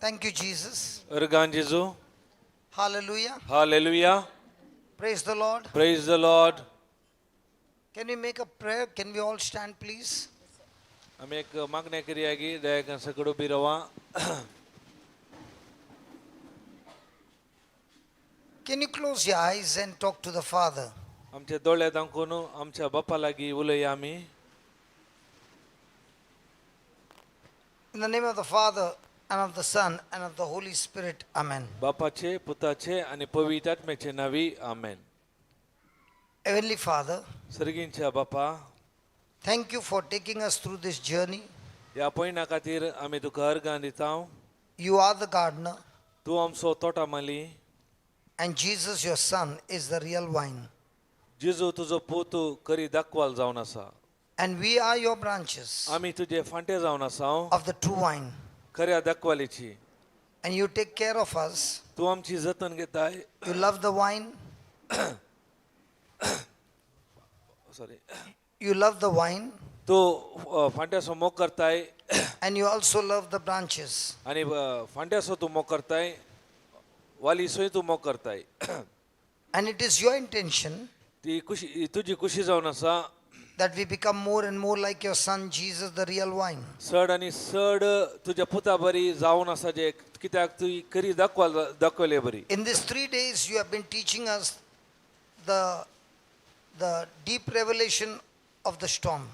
Thank you, Jesus. Ergan Jesu. Hallelujah. Hallelujah. Praise the Lord. Praise the Lord. Can we make a prayer? Can we all stand, please? आम्ही एक मागण्या करी आहे की दयाकन सगळं बिरवा. Can you close your eyes and talk to the Father? आमच्या डोळ्यात दाखवून आमच्या बाप्पा लागी उलय आम्ही. In the name of the Father and of the Son and of the Holy Spirit. Amen. बापाचे पुताचे आणि पवित्र आत्म्याचे नावी. आमेन. Heavenly Father, सर्गींच्या Bappa, thank you for taking us through this journey. या पयना खातीर आमी तुका अर्गां दितां. You are the gardener, तूं आमचो तोटा माली. and Jesus, your Son, is the real vine. जेजू तुजो पोतू करी दाखवाल जावन आसा. And we are your branches आमी तुजे फांटे जावन आसा of the true vine. खऱ्या दाखवालीची. And you take care of us. तूं आमची जतन घेताय. You love the vine. Sorry. You love the vine. तूं फांट्याचो मोग करताय. And you also love the branches. आणि फांट्याचो तूं मोग करताय. वालीसोय तूं मोग करताय. And it is your intention ती खुशी तुजी खुशी जावन आसा. that we become more and more like your Son Jesus, the real vine. चड आनी चड तुज्या पुता बरी जावन आसा जे कित्याक तुवें करी दाखवले बरी. In these 3 days you have been teaching us the deep revelation of the storm.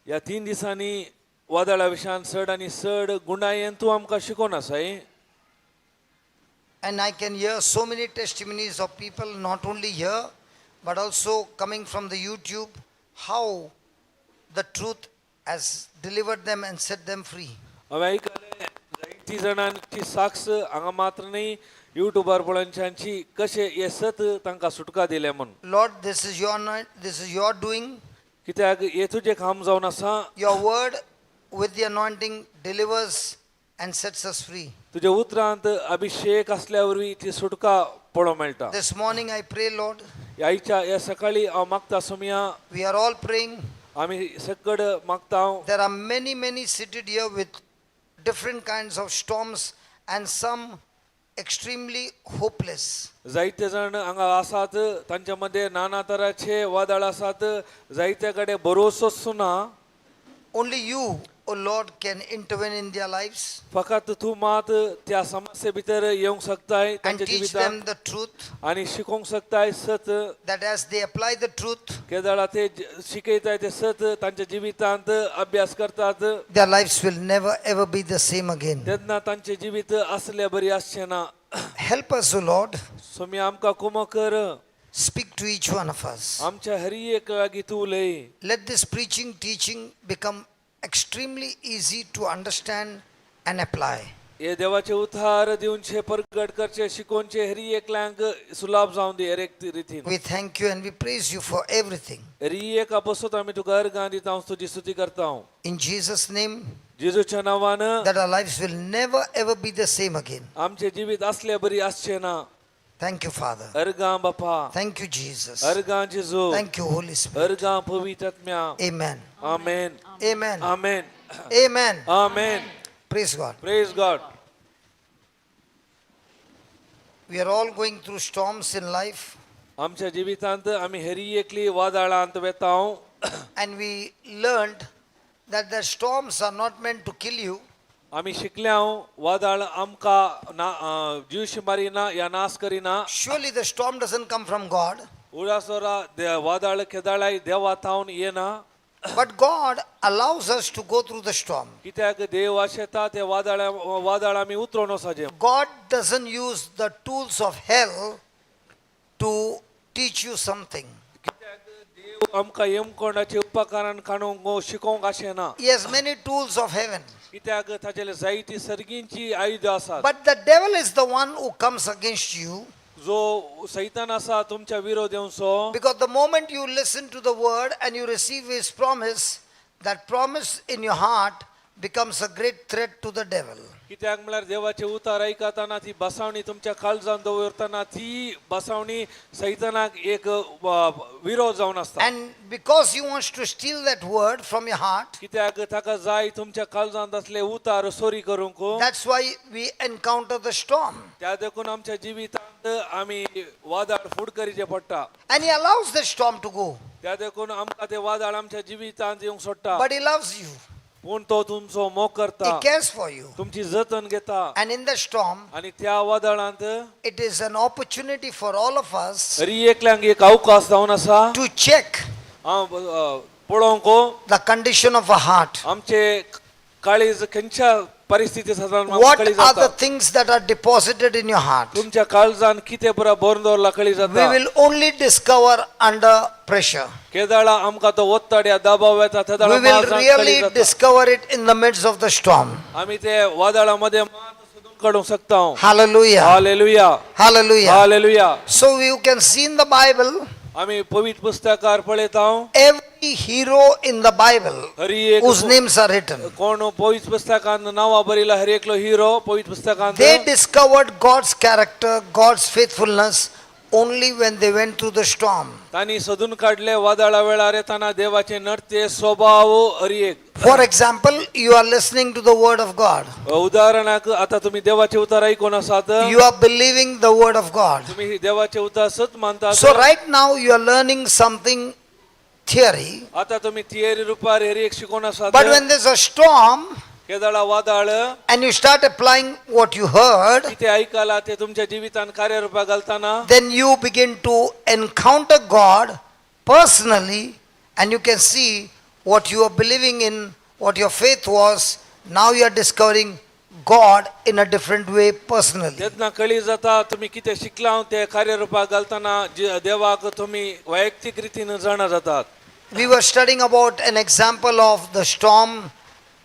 या 3 दिसांनी वादळा विशयान चड आनी चड गुणायेन तूं आमकां शिकोवन आसाय. And I can hear so many testimonies of people not only here but also coming from the YouTube, how the truth has delivered them and set them free. हांवें आयकलें जायतीं जाणांची साक्ष हांगा मात्र न्ही युट्यूबार पळोवनच्यांची कशें हे सत तांकां सुटका दिल्या म्हूण. Lord, this is your doing. कित्याक हे तुजें काम जावन आसा. Your word with the anointing delivers and sets us free. तुजे उतरांत अभिषेक असल्या वरवीं ती सुटका पळोवंक मेळटा. This morning I pray, Lord, आयच्या ह्या सकाळी हांव मागता Somaiya we are all praying. आमी सगळ मागता. There are many seated here with different kinds of storms and some extremely hopeless. जायते जण हांगा आसात, तांच्या मध्ये नाना तराचे वादळ आसात. जायते कडेन भरोसोच ना. Only you, O Lord, can intervene in their lives फकत तू मात त्या समस्ये भितर येवंक शकताय and तांच्या teach them जिवितांत the truth, आणि शिकोवंक शकताय सत. that as they apply the truth, केदाळा ते शिकयताय ते सत तांच्या जिवितांत अभ्यास करतात. their lives will never ever be the same again. तेन्ना तांचे जिवीत असले बरी आसचे ना. Help us, O Lord. Somi आमकां कुमो कर. Speak to each one of us. आमच्या हरी एक लागी तू उलय. Let this preaching, teaching become extremely easy to understand and apply. हे देवाचे उद्धार दिवनचे प्रगट करचे शिकोवनचे हरी एकल्यांक सुलभ जावन दी हर एक रितीन. We thank you and we praise you for everything. हरी एक बसत आमी तुका अर्गां दिता, तुजी स्तुती करता. In Jesus' name, जेजूच्या नांवान that our lives will never ever be the same again. आमचे जिवीत असले बरी आसचे ना. Thank you, Father. अर्गां बापा. Thank you, Jesus. अर्गां Jeju. Thank you, Holy Spirit. अर्गां पवित्र आत्म्या. Amen. Amen. Amen. Amen. Amen. Amen. Praise God. Praise God. We are all going through storms in life, आमच्या जिवितांत आमी हरी एकली वादळांत वेताव. and we learned that the storms are not meant to kill you. आमी शिकल्याव वादळ आमकां जीव Marina या नाश करिना. Surely the storm doesn't come from God. उडासोरा वादळ केदाळाय देवातावन येना. But God allows us to go through the storm. कित्याक देव आशेता ते वादळ आमी उतरोन वसाजे. God doesn't use the tools of hell to teach you something. देव आमकां येमकोंडाचे उपकरण काडूंक शिकोवंक आशेना. He has many tools of heaven. कित्याक ताचेले जायती सर्गींची आयुधां आसात. But the devil is the one who comes against you. जो सैतान आसा तुमच्या विरोध येवचो. Because the moment you listen to the word and you receive his promise, that promise in your heart becomes a great threat to the devil. कित्याक म्हळ्यार देवाचे उतार ऐकताना ती बसावणी तुमच्या काळजान दवरतना ती बसावणी सैतानाक एक विरोध जावन आसता. And because he wants to steal that word from your heart, कित्याक ताका जाय तुमच्या काळजांत असले उतार सोरी करूंक. that's why we encounter the storm. त्या देखून आमच्या जिवितांत आमी वादळ फूड करीचे पडटा. And he allows the storm to go. त्या देखून आमकां ते वादळ आमच्या जिवितांत येवंक सोडटा. But he loves you. पूण तो तुमचो मोग करता, He cares for you. तुमची जतन घेता. And in the storm, आणि त्या वादळांत it is an opportunity for all of us तरी एकल्यांक एक अवकाश जावन आसा to check पळोवंक the condition of a heart. आमचे काळीज खंयच्या परिस्थितीत What कळी are the जाता. things that are deposited in your heart? तुमच्या काळजान कितें बरा भरून दवरला कळी We जाता. will only discover under pressure. केदाळा आमकां तो वत्तड या दबाव येता We तेदाळा will माळजांत कळी really जाता. discover it in the midst of the storm. आमी ते वादळामध्ये मात सोदून काडूंक शकता. Hallelujah. Hallelujah, Hallelujah. Hallelujah. So you can see in the Bible, आमी पवित्र पुस्तकार पळयता. every hero in the Bible हरी एक whose names are written, कोण पवित्र पुस्तकांत नांवां बरयला हर एकलो हिरो पवित्र पुस्तकांत. they discovered God's character, God's faithfulness only when they went through the storm. तांणी सोदून काडले वादळा वेळार येताना देवाचे नडते स्वभाव हरी एक. For example, you are listening to the word of God. उदाहरणाक आता तुम्ही देवाचे उतार ऐकून आसात. You are believing the word of God. तुम्ही देवाचे उतार सत मानतात. So right now you are learning something theory. आता तुम्ही थिअरी रुपार हेरी एक शिकून आसात. But when there's a storm केदाळा वादळ and you start applying what you heard, किती ऐकाला ते तुमच्या जीवितान कार्यरूपा घालताना then you begin to encounter God personally and you can see what you are believing in, what your faith was. Now you are discovering God in a different way personally. तेतना कळी जाता तुम्ही किती शिकला ते कार्यरूपा घालताना देवाक तुम्ही वैयक्तिक रीतीने जाणा जातात. We were studying about an example of the storm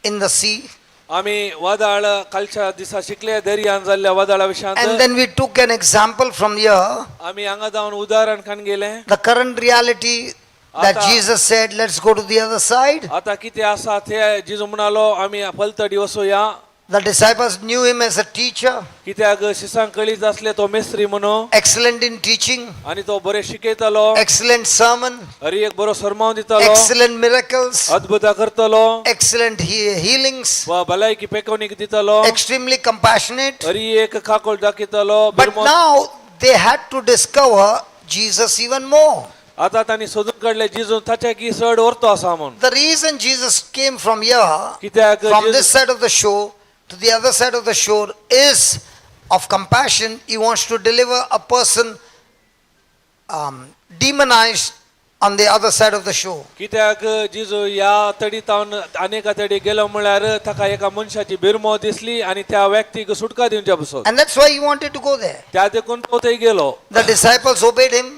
in the sea. आम्ही वादळ कालच्या दिसा शिकले दर्यान जाल्ल्या वादळा विशयांत. And then we took an example from here, आम्ही हांगा जावन उदाहरण खान गेले. the current reality that Jesus said, let's go to the other side. आता किती आसा ते जिजू म्हणालो आम्ही पलतडी वसोया. The disciples knew him as a teacher, कित्याक शिसांक कळीत असले तो मेस्त्री म्हणून excellent in teaching, आणि तो बरे शिकयतालो. excellent sermon, हरी एक बरो सरमाव दितालो. excellent miracles, अद्भुता करतालो. excellent healings, वा भलायकी पेकवणीक दितालो. extremely compassionate. हरी एक खाकोळ दाखयतालो. But now they had to discover Jesus even more. आता तांणी सोदून काडले जिजू ताच्या की चड व्हरतो आसा म्हणून. The reason Jesus came from here, कित्याक from this side of the shore to the other side of the shore, is of compassion. He wants to deliver a person demonized on the other side of the shore. कित्याक जिजू या तडीतावन अनेका तडी गेलो म्हळ्यार ताका एका मनशाची बिरमो दिसली आणि त्या व्यक्तीक सुटका दिवच्या बसत. And that's why he wanted to go there. त्या देखून तो थंय गेलो. The disciples obeyed him.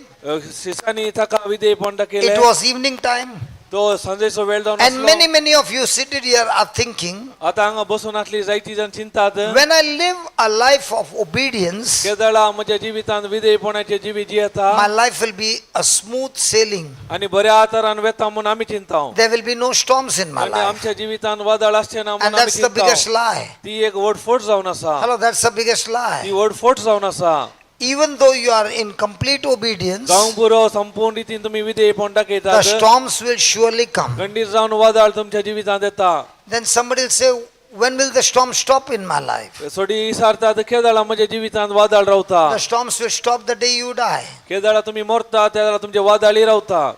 शिसांनी ताका विधेयपण केले. It was evening time. तो संजेचो वेळ जावन And आसलो. many of you seated here are thinking, आता हांगा बसून आसली जायती जण चिंतात. when I live a life of obedience, केदळा म्हज्या जिवितांत विधेयपणाचे जिवी जियेता my life will be a smooth sailing. आणि बऱ्या तरान वेता म्हणून आमी चिंताव. There will be no storms in my आणि life. आमच्या जिवितांत वादळ आसचे ना And म्हणून आमी that's the biggest चिंताव. lie. ती एक वडफोट जावन आसा. Hello, that's the biggest ती lie. वडफोट जावन आसा. Even though you are in complete obedience, जावंक पुरो संपूर्ण रितीन तुम्ही विधेयपण the दाखयतात. storms will surely come. खंडीत जावन वादळ तुमच्या जिवितांत येता. Then somebody will say, when will the storm stop in my life? सोडी इसारतात केदळा म्हज्या जिवितांत वादळ रावता. The storms will stop the day you die. केदळा तुम्ही मरता त्या तुमचे वादळी रावता.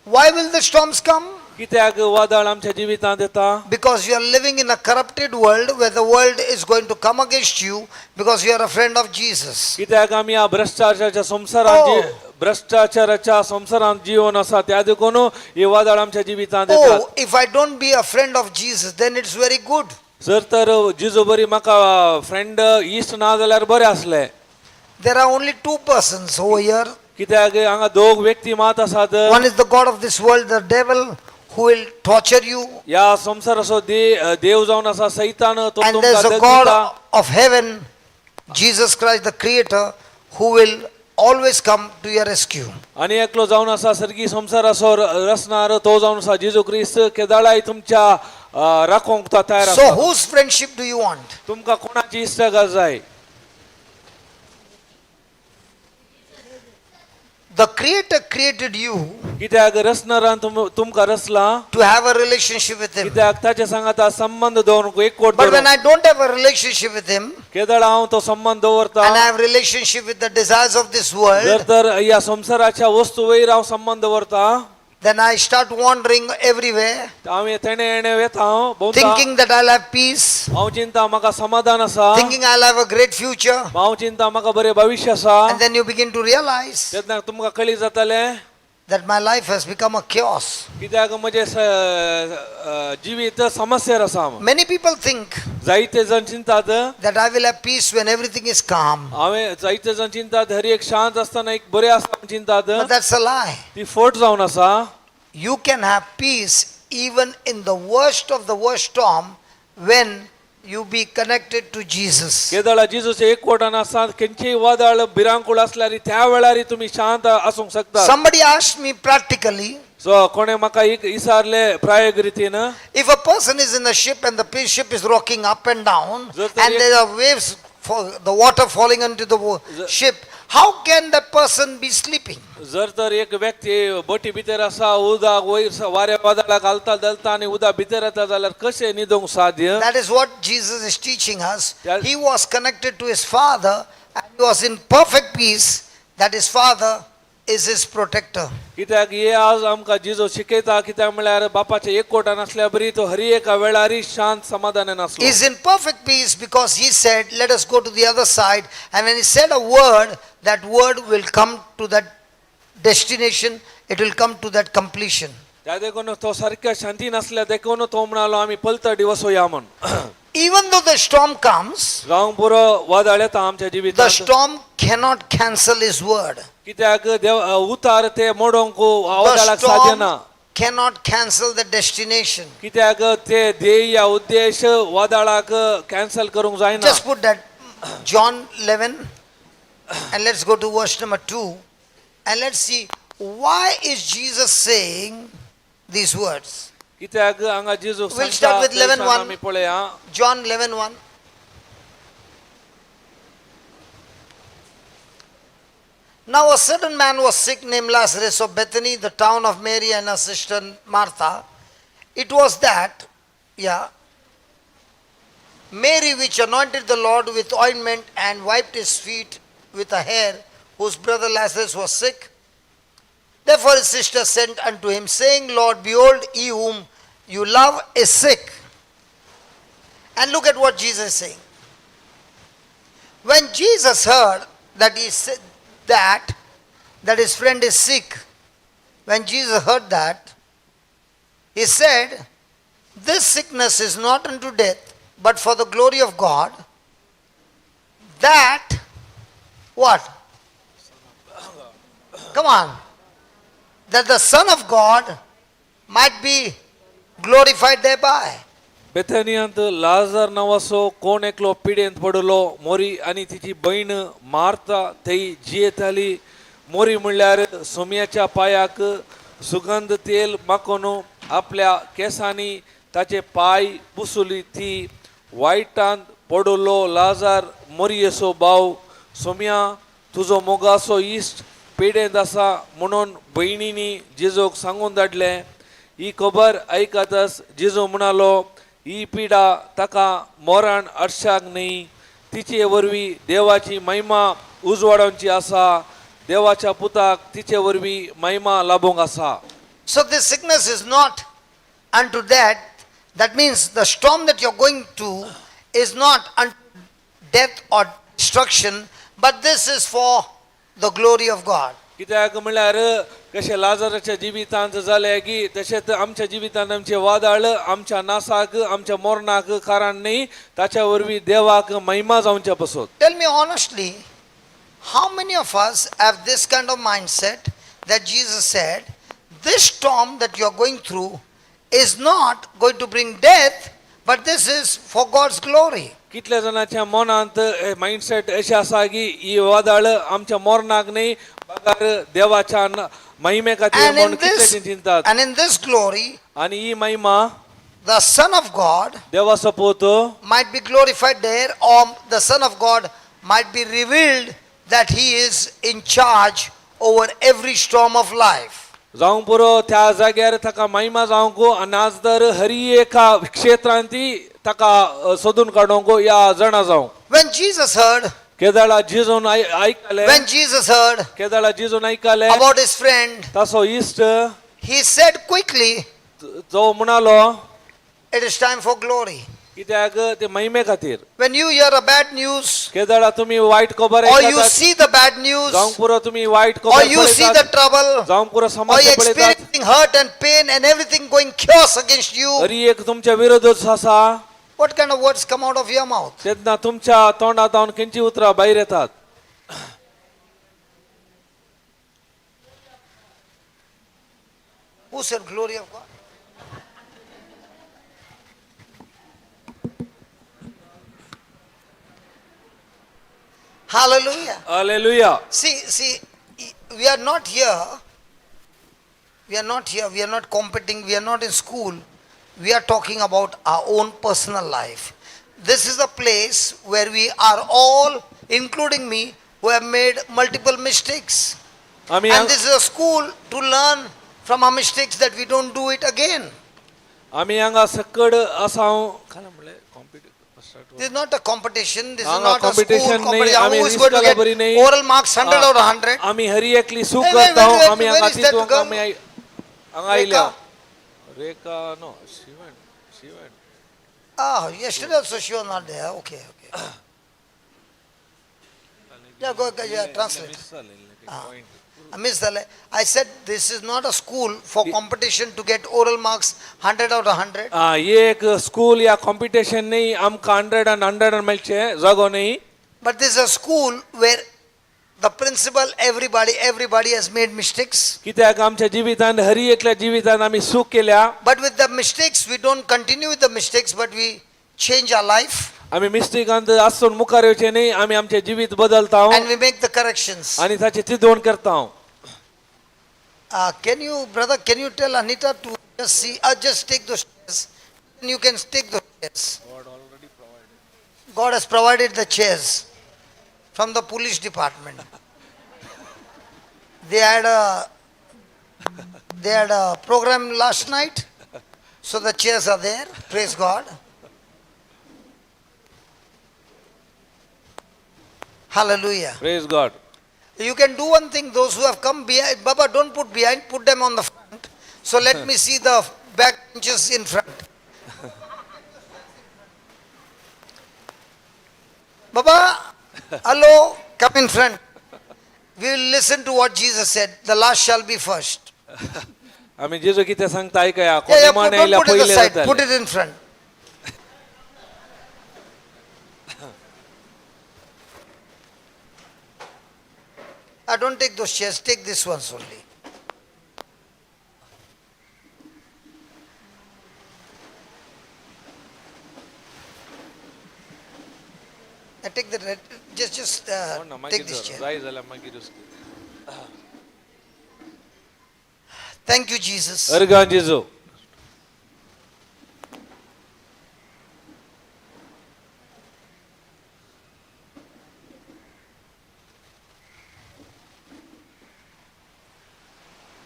Why will the storms come? कित्याक वादळ आमच्या जिवितांत येता. Because you are living in a corrupted world where the world is going to come against you because you are a friend of Jesus. कित्याक आमी ह्या भ्रष्टाचाराच्या संसारात भ्रष्टाचाराच्या संसारात जीवन आसा त्या देखून हे वादळ आमच्या जिवितांत येतात. Oh, if I don't be a friend of Jesus, then it's very good. जर तर जिजू बरी म्हाका फ्रेंड इश्ट ना जाल्यार बरें आसलें. There are only two persons over here. कित्याक हांगा दोग व्यक्ती मात आसात. One is the God of this world, the devil, who will torture you. या संसाराचो देव जावन आसा सैतान तो And तुमकां there's a दग God दिता. of heaven, Jesus Christ, the Creator, who will always come to your rescue. आणि एकलो जाऊन असा सर्गी संसार असो रसणार तो जाऊन असा जेजू ख्रिस्त केदाळाय तुमच्या राखोंक तो तयार So आसा. whose friendship do you want? तुमका कोणाची इष्ट गरज आहे? The Creator created you कित्याक रसनारान तुमका रसला to have a relationship with Him. कित्याक ताचे सांगाता संबंध दवरूंक एकवट But when दवरूंक. I don't have a relationship with Him, केदाळ हांव तो संबंध दवरता and I have relationship with the desires of this जर world, तर या संसाराच्या वस्तू वयर हांव संबंध दवरता then I start wandering everywhere, हांव तेणे येणे वेता भोंवता. thinking that I'll have peace, हांव चिंता म्हाका समाधान आसा, thinking I'll have a great future. हांव चिंता म्हाका बरें भविष्य आसा. And then you begin to realize तेन्ना तुमकां कळी जातालें that my life has become a chaos. कित्याक म्हजें जिवीत समस्येर आसा. Many people think जायते जण चिंतात that I will have peace when everything is calm. हांवें जायते जण चिंतात हर एक शांत आसतना एक बरें आसता चिंतात. But that's a lie. ती फोट जावन आसा. You can have peace even in the worst of the worst storm when you be connected to Jesus. केदाळा जिजूचे एकवटान आसा खंयचेय वादळ भिरांकूळ आसल्यार त्या वेळार तुम्ही शांत आसूंक शकता. Somebody asked me practically, सो कोणे म्हाका विचारले प्रायोगिक रितीन if a person is in a ship and the ship is rocking up and down and there are waves, the water falling into the ship, how can that person be sleeping? जर तर एक व्यक्ती बोटी भितर आसा उदक वयर वाऱ्या वादळाक घालता धलता आनी उदक भितर येता जाल्यार कशें न्हिदूंक साध्य? That is what Jesus is teaching us. He was connected to his Father and he was in perfect peace that his Father is his protector. कित्याक हे आज आमकां जिजो शिकयता कित्याक म्हळ्यार बापाचे एकवटान आसल्या बरी तो हर एका वेळार शांत समाधानान He आसलो. is in perfect peace because he said, let us go to the other side. And when he said a word, that word will come to that destination. It will come to that completion. त्या देखून तो सारक्या शांतीन आसल्या देखून तो म्हणालो आमी पलतडी वसोया म्हण. Even though the storm comes, जावंक पुरो वादळ येता आमच्या the जिवितांत storm cannot cancel his word. कित्याक उतार ते मोडोंक The वादळाक साध्य ना. storm cannot cancel the destination. कित्याक ते ध्येय उद्देश वादळाक कॅन्सल करूंक जायना. Just put that John 11 and let's go to verse number 2 and let's see why is Jesus saying these words. कित्याक हांगा जेजू We'll start with 11:1. आमी पळया. John 11:1. Now a certain man was sick named Lazarus of Bethany, the town of Mary and her sister Martha. It was that, Mary which anointed the Lord with ointment and wiped his feet with her hair, whose brother Lazarus was sick. Therefore his sister sent unto him, saying, Lord, behold, he whom you love is sick. And look at what Jesus is saying. When Jesus heard that he said that his friend is sick, when Jesus heard that, he said, this sickness is not unto death, but for the glory of God, that, what? Come on. That the Son of God might be glorified thereby. बेथानियांत लाजर नावाचो कोण एकलो पिडेंत पडलो मोरी आनी तिची बहीण Marta थंय जियेताली. मोरी म्हणल्यार सोम्याच्या पांयाक सुगंध तेल माखून आपल्या केसांनी ताचे पाय पुसली. ती वायटांत पडलो. लाजार मोरयेचो भाव, सोम्या तुजो मोगाचो इश्ट पिडेंत आसा म्हणून बहिणींनी जेजूक सांगून धाडलें. ही खबर आयकतच जेजू म्हणालो, ही पिडा ताका मोरण हाडशाक न्ही, तिचे वरवीं देवाची महिमा उजवाडोवची आसा. देवाच्या पुताक तिचे वरवीं महिमा लाभूंक आसा. So this sickness is not unto death. That means the storm that you're going to is not unto death or destruction, but this is for the glory of God. कित्याक म्हळ्यार कशें लाजराच्या जिवितांत जालें की तशेंच आमच्या जिवितांत आमचे वादळ आमच्या नासाक आमच्या मोरणाक कारण न्ही, ताच्या वरवीं देवाक महिमा जावचे पसत. Tell me honestly, how many of us have this kind of mindset that Jesus said, this storm that you're going through is not going to bring death, But this is for God's glory. कितल्या जणांच्या मनांत mindset अशें आसा की ही वादळ आमच्या मोरणाक न्ही बगर देवाच्या महिमे खातीर And म्हूण in कितले this, चिंतात and in this glory, आनी ही महिमा the Son of God देवाचो पूत might be glorified there, or the Son of God might be revealed that He is in charge over every storm of life. जावंक पुरो त्या जाग्यार ताका महिमा जावंक आनी आज दर हरी एका क्षेत्रांती ताका सोदून काडूंक या जाणा जावं When Jesus heard, केदाळा जिजून ऐकले when Jesus heard केदाळा जिजून ऐकले about his friend, ताचो इश्ट he said quickly, जो म्हणालो it is time for glory. कित्याक ते महिमे खातीर When you hear a bad news, केदाळा तुम्ही वाईट खबर or you see the bad news, जावंक पुरो तुम्ही वाईट or खबर you see the पळयतात trouble, जावंक पुरो or समस्या you पळयतात experiencing hurt and pain and everything going chaos against you, हरी एक तुमच्या विरोधच आसा what kind of words come out of your mouth? तेन्ना तुमच्या तोंडांतल्यान खंयची उतरां भायर येतात Who said glory of God? Hallelujah. Hallelujah See, we are not here. We are not here. We are not competing. We are not in school. We are talking about our own personal life. This is a place where we are all, including me, who have made multiple mistakes. आम्ही And this is a school to learn from our mistakes that we don't do it again. आम्ही हांगा सकड आसाव काय म्हणले This is not a competition. This is हांगा not a school competition नाही, competition. आम्ही Who is going to रिस्काला बरी get नाही. oral marks 100 out of 100? आम्ही हरी एकली सुख Hey, wait, करता wait, आम्ही where हांगा is that तितूंक girl? आम्ही हांगा आयल्या रेखा नो शिवन Ah, yesterday also she was not there. Okay. Yeah, go, yeah, translate. I missed that. I said this is not a school for competition to get oral marks 100 out of 100. ये एक school या competition नहीं आमकां 100 मेळचे जागो नहीं But this is a school where the principal, everybody has made mistakes. कित्याक आमच्या जिवितांत हरी एकल्या जिवितांत आमी सुख केल्या But with the mistakes, we don't continue with the mistakes, but we change our life आमी मिस्टेकांत आसून मुखार येवचे न्ही आमी आमचे जिवीत बदलता and we make the corrections. आनी ताचे चिंतवण करता Can you tell Anita to just see, just take those chairs? And you can take those chairs. God has provided the chairs from the police department. They had a program last night, so the chairs are there. Praise God. Hallelujah. Praise God. You can do one thing, those who have come behind, Baba, don't put behind, put them on the front. So let me see the back benches in front. Baba, hello, come in front. We will listen to what Jesus said. The last shall be first. आमी जेजू कितें सांगता ऐकया Yeah, कोणी don't मानेला put it पहिले aside, जाताले put it in front. Don't take those chairs, take this ones only. Take the red, just take this chair. जाय जाल्यार मागीर Thank you, Jesus. अर्गा Jeju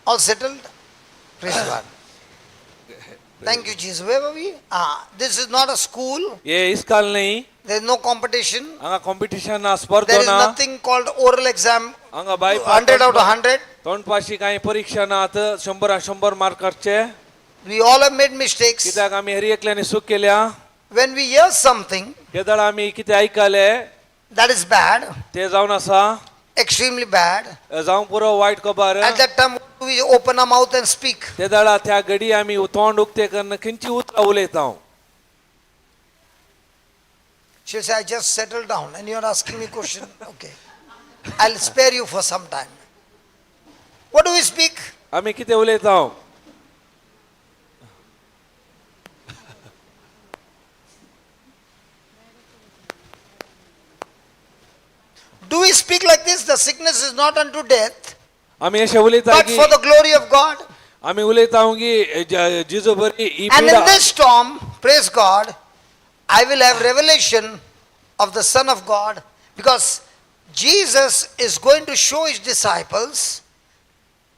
All settled? Praise God. Thank you, Jesus. Where were we? This is not a school. ये इसकाल नहीं There is no competition. हांगा competition ना स्पर्धा There is ना nothing called oral exam. हांगा बाय 100 out of 100. तोंडपाशी काही परीक्षा नात 100 मार्काचे We all have made mistakes. कित्याक आमी हरी एकल्याने चूक केल्या When we hear something केदळ आमी कितें आयकले that is bad, ते जावन आसा extremely bad, जावं पुरो वायट खबर at that time we open our mouth and speak. ते दळा त्या घडी आमी तोंड उक्ते करून खंयची उतरां उलयता She'll say, I just settled down and you're asking me question. Okay. I'll spare you for some time. What do we speak? आमी कितें उलयता Do we speak like this? The sickness is not unto death, आम्ही असे उलयता but की for the glory of God. आम्ही उलयता की जिजो बरी ही And पीडा in this storm, praise God, I will have revelation of the Son of God, because Jesus is going to show his disciples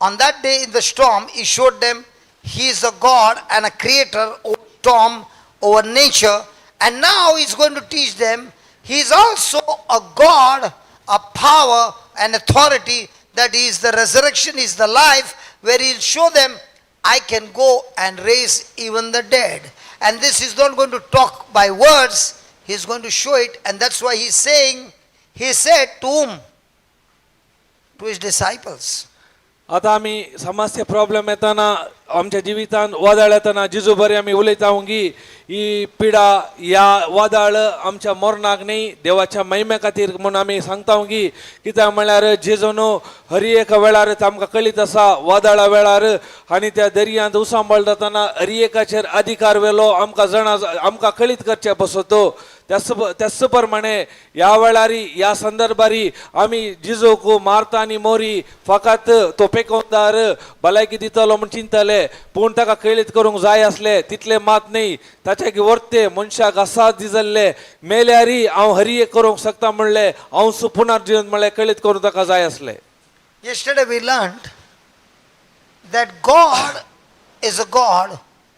on that day in the storm. He showed them he is a God and a creator over storm, over nature, and now he's going to teach them he is also a God, a power and authority, that he is the resurrection, he is the life, where he'll show them I can go and raise even the dead. And this is not going to talk by words, he's going to show it, and that's why he's saying, he said to whom? To his disciples. आता आम्ही समस्या problem येताना आमच्या जिवितान वादळ येताना जिजू बरी आम्ही उलयता की ही पिडा या वादळ आमच्या मरणाक नाही देवाच्या महिमे खातीर म्हणून आम्ही सांगता की कित्याक म्हळ्यार जेजून हर एक वेळार आमकां कळीत आसा वादळा वेळार आनी त्या दर्यांत उसांबळ जाताना हर एकाचेर अधिकार वेलो आमकां कळीत करचे बसतो त्याच प्रमाणे या वेळारी या संदर्भारी आम्ही जिजोकू मारता आनी मोरी फकत तो पेकोवदार भलायकी दितलो म्हण चिंतले पूण ताका कळीत करूंक जाय आसले तितले मात न्ही ताचे की वर्ते मनशाक असा दिसले मेल्यारी हांव हरी एक करूंक शकता म्हणले हांव पुनर्जीवन म्हणले कळीत करूंक ताका जाय आसले. Yesterday we learned that God is a God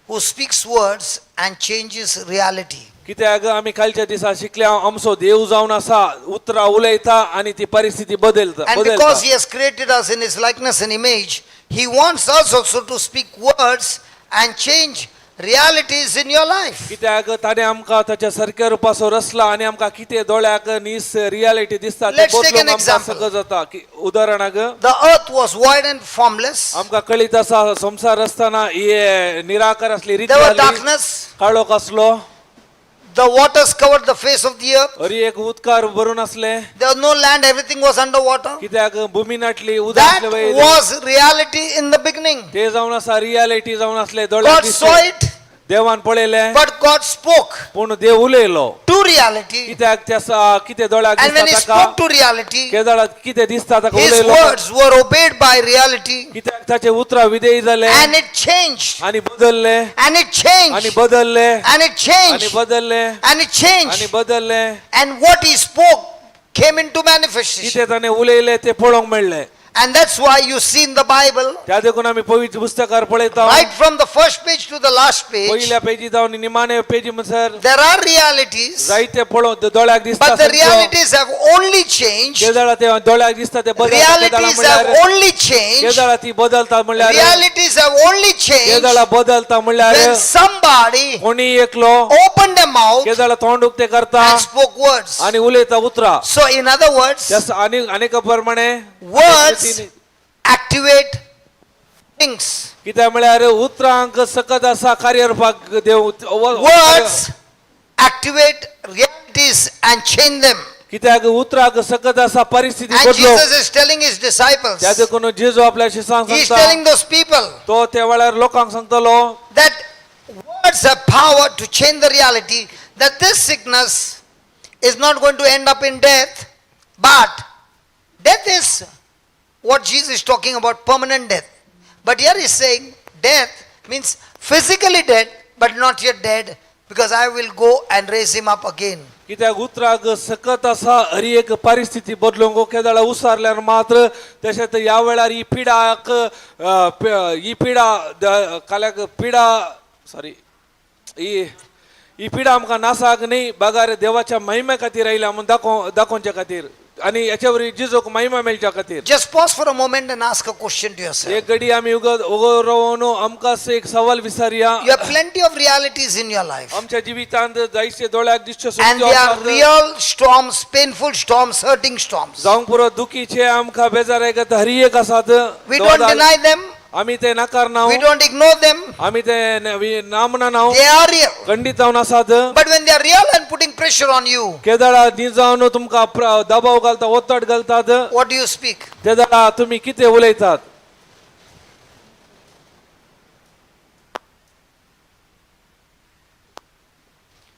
who speaks words and changes reality. कित्याक आमी कालच्या दिसा शिकल्या आमचो देव जावन आसा उतरां उलयता आनी ती परिस्थिती बदलता. And because he has created us in his likeness and image, he wants us also to speak words and change realities in your life. कित्याक ताणें आमकां ताच्या सारक्या रुपाचो रचला आनी आमकां कितें दोळ्याक नीस रियालिटी दिसता ते Let's take बदलूंक an आमकां example. सगळं जाता. उदाहरणाक The earth was void and formless. आमकां कळीत आसा संसार आसतना हे निराकार असली रीत There was जाली darkness. काळोख असलो The waters covered the face of the earth. हरी एक उदकार भरून असले There was no land, everything was underwater. कित्याक भूमी नाटली उदक That असले was reality in the beginning. ते जावन आसा रियालिटी जावन असले दोळ्याक God saw दिसले it, देवान पळयले but God spoke पूण देव उलयलो to reality. कित्याक कितें दोळ्याक And when he दिसता ताका spoke to reality, केदाळात कितें दिसता ताका his उलयलो words were obeyed by reality, कित्याक ताचे उतरां विधेय जाले and it changed, आनी बदलले and it आनी changed, बदलले and it आनी changed, बदलले and it आनी changed. बदलले And what he spoke came into manifestation. कितें ताणें उलयले ते पळोवंक मेळ्ळे. And that's why you see in the Bible, त्या देखून आमी पवित्र पुस्तकार पळयता right from the first page to the last page, पहिल्या पेजी जावन निमाणे पेजी म्हणसर there are realities, जायते पळोवन दोळ्याक दिसता but the realities have only changed. केदाळा ते दोळ्याक दिसता ते बदलता Realities have म्हणल्यार only changed. केदाळा ती बदलता म्हणल्यार Realities have only changed केदाळा बदलता म्हणल्यार when somebody कोणी एकलो opened their mouth केदाळा तोंड उक्ते करता and spoke words. आणि उलयता उतरा So in other words, त्यास आणि अनेक प्रमाणे words activate things. कित्याक म्हळ्यार उतरांक सकत आसा कार्यरूपाक देव Words activate realities and change them. कित्याक उतराक सकत आसा परिस्थिती And बदलो Jesus is telling his disciples, त्या देखून जेजू आपल्या शिष्यांक he is सांगता telling those people तो त्या वेळार लोकांक सांगतलो that words have power to change the reality, that this sickness is not going to end up in death, but death is what Jesus is talking about, permanent death. But here he is saying death means physically dead, but not yet dead, because I will go and raise him up again. कित्याक उतराक सकत आसा हर एक परिस्थिती बदलूंक केदाळा उसारल्यार मात्र तशेंच ह्या वेळार ही पिडाक ही पिडा काल्याक पिडा सॉरी ही पिडा आमकां नासाक न्ही बागार देवाच्या महिमे खातीर आयल्या म्हूण दाखोवच्या खातीर आणि याच्यावर जिजोक महिमा मेळच्या खातीर. Just pause for a moment and ask a question to yourself. एक घडी आमी उगो रावन आमकां एक सवाल विचारया. You have plenty of realities in your life, आमच्या जिवितांत जायते दोळ्याक दिसचे and they are real storms, painful storms, hurting storms. जावंक पुरो दुखीचे आमकां बेजार येता हर एक आसात. We don't deny them, आमी ते नाकारना we don't ignore them, आमी ते नामना नाव they are real. खंडीत जावन आसात. But when they are real and putting pressure on you, केदाळा न्ही जावन तुमकां दबाव घालता ओत्तड घालतात what do you speak? केदाळा तुमी कितें उलयतात.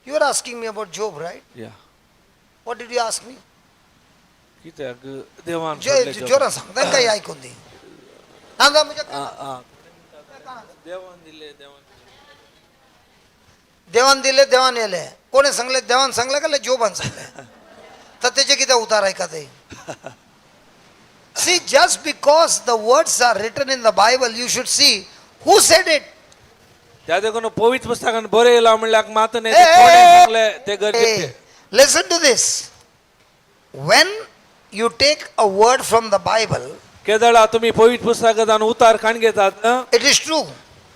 You are asking me about Job, right? या What did you ask me? कित्याक देवान जे सोडले जॉब. जोरान सांगता काही ऐकून दे सांगा म्हणजे आ, आ. देवान दिले देवान दिले देवान येले कोणी सांगले देवान सांगले का जोबान सांगले तर त्याचे किती उतार आहे का ते See, just because the words are written in the Bible, you should see who said it. त्या देखून पवित्र पुस्तकान बरे येला म्हणल्याक मात नाही Hey, ते कोणे सांगले ते गरजेचे. Hey, listen to this. When you take a word from the Bible, केदळा तुम्ही पवित्र पुस्तकान उतार काण घेतात it is true.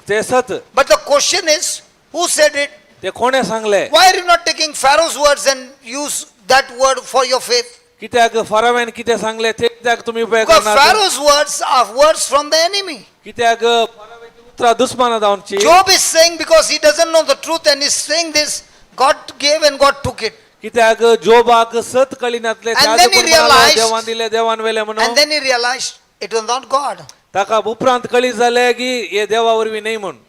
ते सत. But the question is, who said it? ते कोणे सांगले. Why are you not taking Pharaoh's words and use that word for your faith? कित्याक फरावेन कितें सांगले ते कित्याक तुम्ही उपयोग Because करनात. Pharaoh's words are words from the enemy. कित्याक फरावेची उतरां दुश्मना जावनची. Job is saying because he doesn't know the truth and he's saying this, God gave and God took it. कित्याक जोबाक सत कळिनातले And then he realized- देवान दिले देवान वेले म्हणून. And then he realized it was not God. ताका उपरांत कळी जाले की हे देवा वरवीं नाही म्हणून.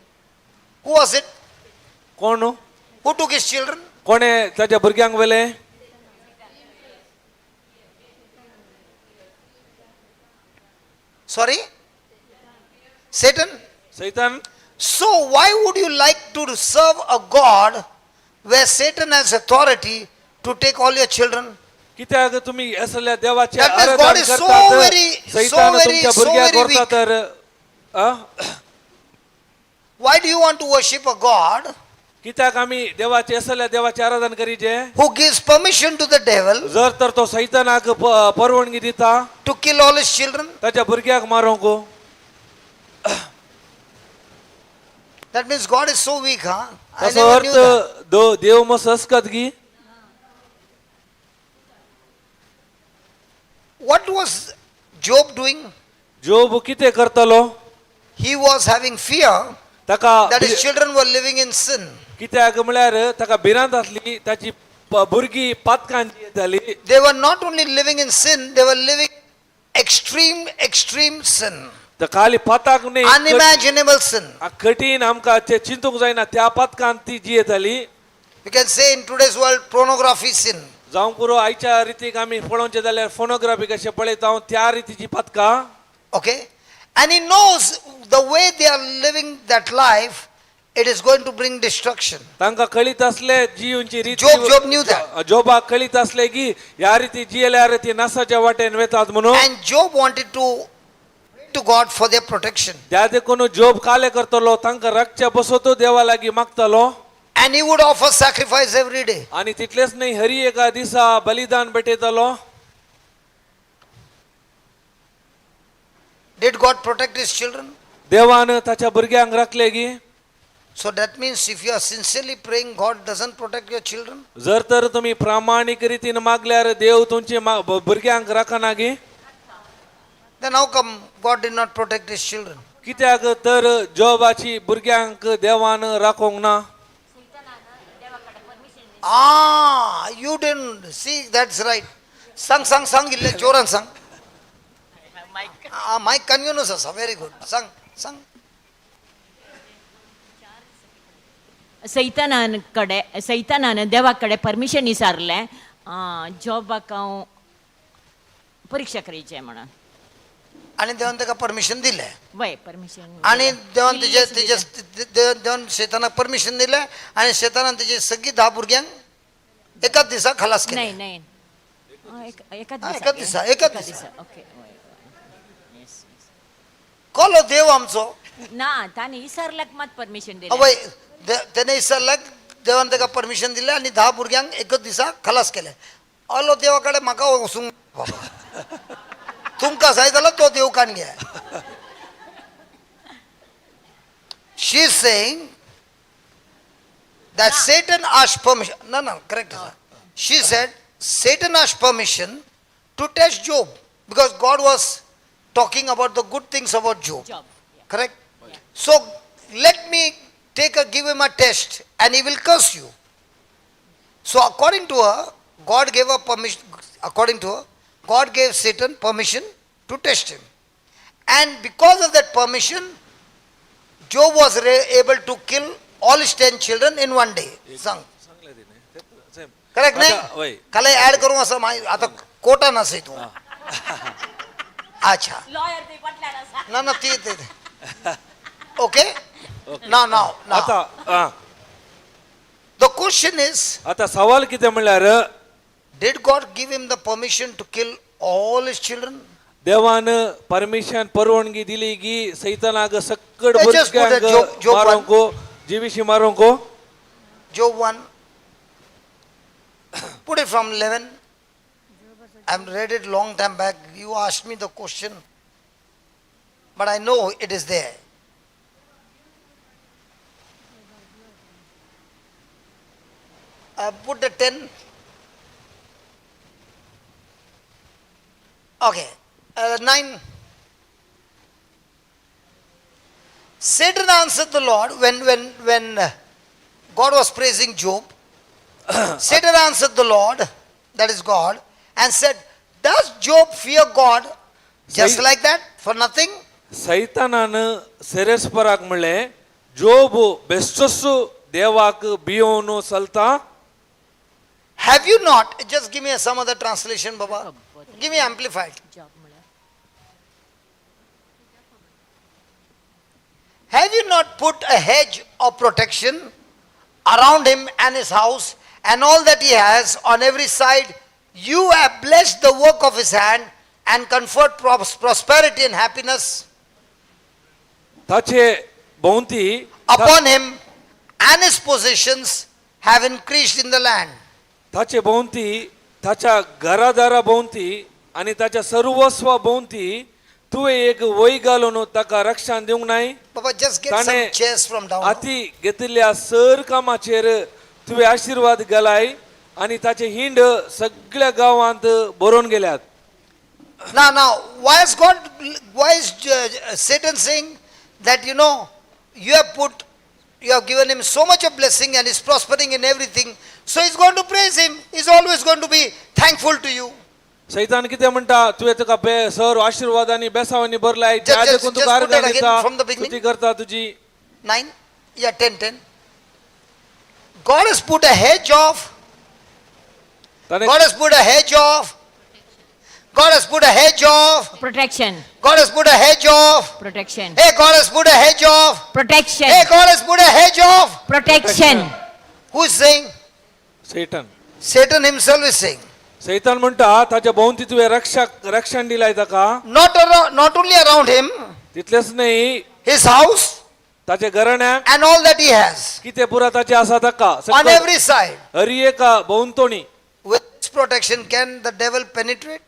Who was it? कोण Who took his children? कोणे ताच्या भुरग्यांक वेले. Sorry? Satan? सैतान. So why would you like to serve a God where Satan has authority to take all your children? कित्याक तुम्ही असल्या देवाचे That means God Aradhana is so करतात. very- सैतान so very- तुमच्या so भुरग्याक very करता तर Why do you want to worship a God कित्याक आमी देवाचे असल्या देवाचे आराधना करीचे. who gives permission to the devil जर तर तो सैतानाक परवानगी दिता to kill all his children? ताच्या भुरग्याक मारूंक. That means God is so weak, huh? I ताचो never knew that. अर्थ देव मस असकत गी. What was Job doing? जोब कितें करतलो. He was having fear ताका that his children were living in sin. कित्याक म्हळ्यार ताका भिरांत आसली ताची भुरगीं पातकांची येताली. They were not only living in sin, they were living extreme sin. तर खाली पाताक न्ही Unimaginable sin. कठीण आमकां ते चिंतूंक जायना त्या पातकांत ती जी येताली. You can say in today's world, pornography sin. जावं पुरो आयच्या रितीक आमी पळोवचें जाल्यार फोनोग्राफी कशें पळयता त्या रितीची पातकां. Okay? And he knows the way they are living that life, it is going to bring destruction. तांकां कळीत असले जिवची रीती. Job knew that. जोबाक कळीत असले की ह्या रिती जियल्यार ती नासाच्या वाटेन वेतात म्हणून. And Job wanted to pray to God for their protection. त्या देखून जोब काले करतलो तांकां रक्षा बसोतो देवा लागीं मागतलो. And he would offer sacrifice every day. आणि तितलेच न्ही हरी एका दिसा बलिदान भेटयतलो. Did God protect his children? देवान ताच्या भुरग्यांक राखले गी. So that means if you are sincerely praying, God doesn't protect your children? जर तर तुम्ही प्रामाणिक रीतीन मागल्यार देव तुमचे भुरग्यांक राखना गी. Then how come God did not protect his children? कित्याक तर जोबाची भुरग्यांक देवान राखोंक ना. You didn't see, that's right. Sang, ille joran sang. Mike convenus asa, very good. Sang. सैतानान देवाकडे परमिशन विचारले जॉबाक हांव परीक्षा करची म्हणून. आणि देवान ताका परमिशन दिले. वय परमिशन. आणि देवान देवान शेतानाक परमिशन दिले आणि शेतानान तेजे सगळी 10 भुरग्यांक एकाच दिसा खलास केले. नाही एकाच दिसा. ओके. कोलो देव आमचो ना ताने विचारल्याक मात परमिशन दिले. अवय त्याने विचारल्याक देवान ताका परमिशन दिले आणि 10 भुरग्यांक एकच दिसा खलास केले. आलो देवाकडे म्हाका वचूंक तुमकां जाय जाल्यार तो देव कान घे. She is saying that Satan asked permission. No, correct. She said Satan asked permission to test Job because God was talking about the good things about Job. Correct? So let me give him a test and he will curse you. So according to her, God gave her permission. According to her, God gave Satan permission to test him. And because of that permission, Job was able to kill all his 10 children in one day. Sang. Correct, आता, नाही? खाली add करू असं आता कोटा नसे तू अच्छा lawyer ते पटल्यार आसा ना ती ओके now आता हा. the question is, आता सवाल कितें म्हणल्यार did God give him the permission to kill all his children? देवान परमिशन परवानगी दिली की सैतानाक सकड Let's just put a भुरग्यांक Job मारूंक जीविशी मारूंक Job 1. Put it from 11. I've read it long time back. You asked me the question, but I know it is there. Put the 10. Okay. 9. Satan answered the Lord when God was praising Job. Satan answered the Lord, that is God, and said, does Job fear God just Sai- like that for nothing? सैतानान सेरेस्पराक म्हणले जोब बेस्टसु देवाक भियोन चलता Have you not, just give me some other translation, Baba. Give me amplified. Job म्हळ्यार Have you not put a hedge of protection around him and his house and all that he has on every side? You have blessed the work of his hand and conferred prosperity and happiness ताचे भोवती upon him, and his possessions have increased in the land. ताचे भोवती ताच्या घरादारा भोवती आनी ताच्या सर्वस्वा भोवती तुवें एक वय घालून ताका रक्षण दिवंक नाय Baba, just get ताणे some chairs from down. हाती घेतिल्ल्या सर कामाचेर तुवें आशीर्वाद घालाय आनी ताचे हिंड सगळ्या गांवांत भरून गेल्यात Now, why is Satan saying that, you have given him so much of blessing and he's prospering in everything, so he's going to praise him. He's always going to be thankful to you. सैतान कितें म्हणटा तुवें तुका sir आशीर्वादांनी बेसावांनी भरलाय त्या Just देखून put तुका that आर्गां again दिता from the beginning. स्तुती करता तुजी 9, 10. God has put a hedge of, ताणें God has put a hedge of, God has put a hedge of, protection God has put a hedge of, protection hey, God has put a hedge of, protection hey, God has put a hedge of. Protection Who is saying? सैतान Satan himself is saying. सैतान म्हणटा ताच्या भोवती तुवें रक्षण दिलाय ताका Not only around him, तितलेंच न्ही his house, ताच्या घराण्याक and all that he has, कितें पुरा ताचें आसा ताका on सकयल every side. हर एका भोवतणी With this protection, can the devil penetrate?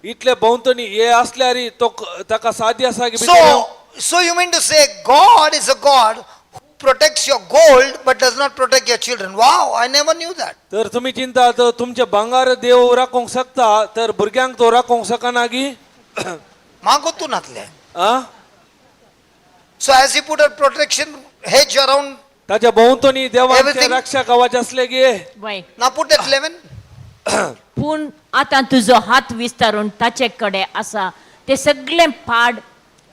इतले भोवतणी हे असल्यार तो ताका साध्य आसा की भितर येवंक? So you mean to say God is a God who protects your gold but does not protect your children? Wow, I never knew that. तर तुमी चिंतात तुमचे भांगार देव राखोंक शकता तर भुरग्यांक तो राखोंक शकना की Magotunatले. आ So as he put a protection hedge around, ताच्या भोवतणी देवाचे Everything- रक्षा कवच असले की वय now put that 11. पूण आतां तुजो हात विस्तारून ताचे कडेन आसा ते सगळे पाड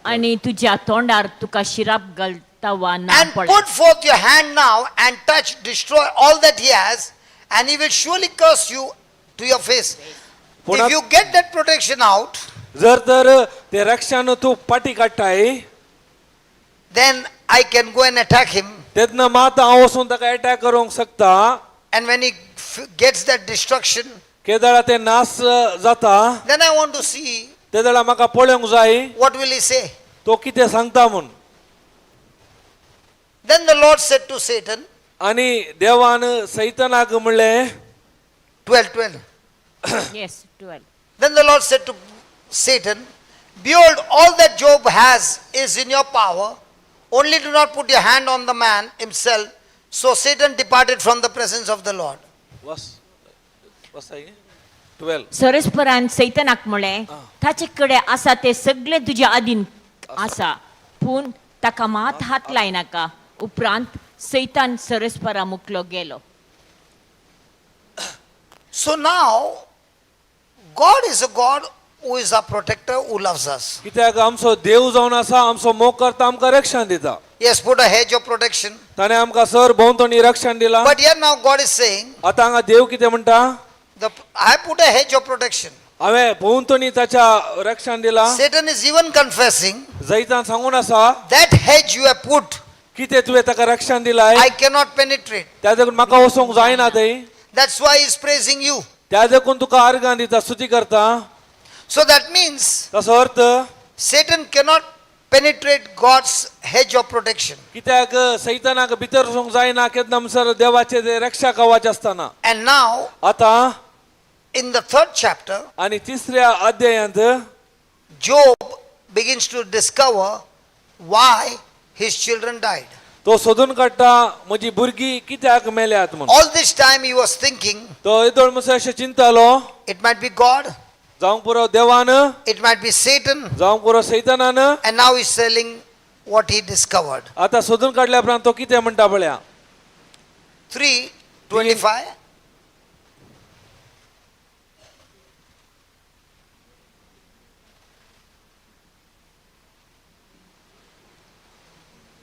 आनी तुज्या तोंडार तुका शिराप घालता वा ना And पडे put forth your hand now and touch, destroy all that he has, and he will surely curse you to your face. Puna- If you get that protection out, जर तर ते रक्षण तू पाठी काडटाय then I can go and attack him. तेदना मात हांव वचून ताका अटॅक करूंक शकता And when he gets that destruction, केदाळा ते नाश जाता then I want to see तेदाळा म्हाका पळोवंक जाय what will he say. तो कितें सांगता म्हूण Then the Lord said to Satan, आनी देवान सैतानाक म्हणलें 12. Yes 12 Then the Lord said to Satan, behold, all that Job has is in your power. Only do not put your hand on the man himself. So Satan departed from the presence of the Lord. वस 12 सरस्परान सैतानाक म्हळें ताचे कडेन आसा ते सगळे तुज्या आदीन आसा पूण ताका मात हात लायनाका उपरांत सैतान सरस्परा मुकलो गेलो So now, God is a God who is our protector, who loves us. कित्याक आमचो देव जावन आसा आमचो मोग करता आमकां रक्षण दिता He has put a hedge of protection. ताणें आमकां सर भोवतणी रक्षण दिलां But here now God is saying, आतां हांगा देव कितें म्हणटा I put a hedge of protection. हांवें पोवून ताच्या रक्षण दिला. Satan is even confessing, जैतान सांगून आसा that hedge you have put, कितें तुवें ताका रक्षण दिलाय I cannot penetrate. त्या देखून म्हाका वचोंक जायना थंय. That's why he is praising you. त्या देखून तुका आर्गां दिता, स्तुती करता. So that means ताचो अर्थ Satan cannot penetrate God's hedge of protection. कित्याक सैतानाक भितर वचोंक जायना केन्ना म्हणसर देवाचे ते रक्षा कवच आसतना. And now, आतां in the 3rd chapter, आनी तिसऱ्या अध्यायांत Job begins to discover why his children died. तो सोदून काडटा म्हजी भुरगीं कित्याक मेल्यात म्हणून. All this time he was thinking, तो येदोळ म्हणसर अशें चिंततालो, it might be God, जावंक पुरो देवान, it might be Satan, जावंक पुरो सैतानान. and now he's telling what he discovered. आतां सोदून काडल्या उपरांत तो कितें म्हणटा पळया. 3:25.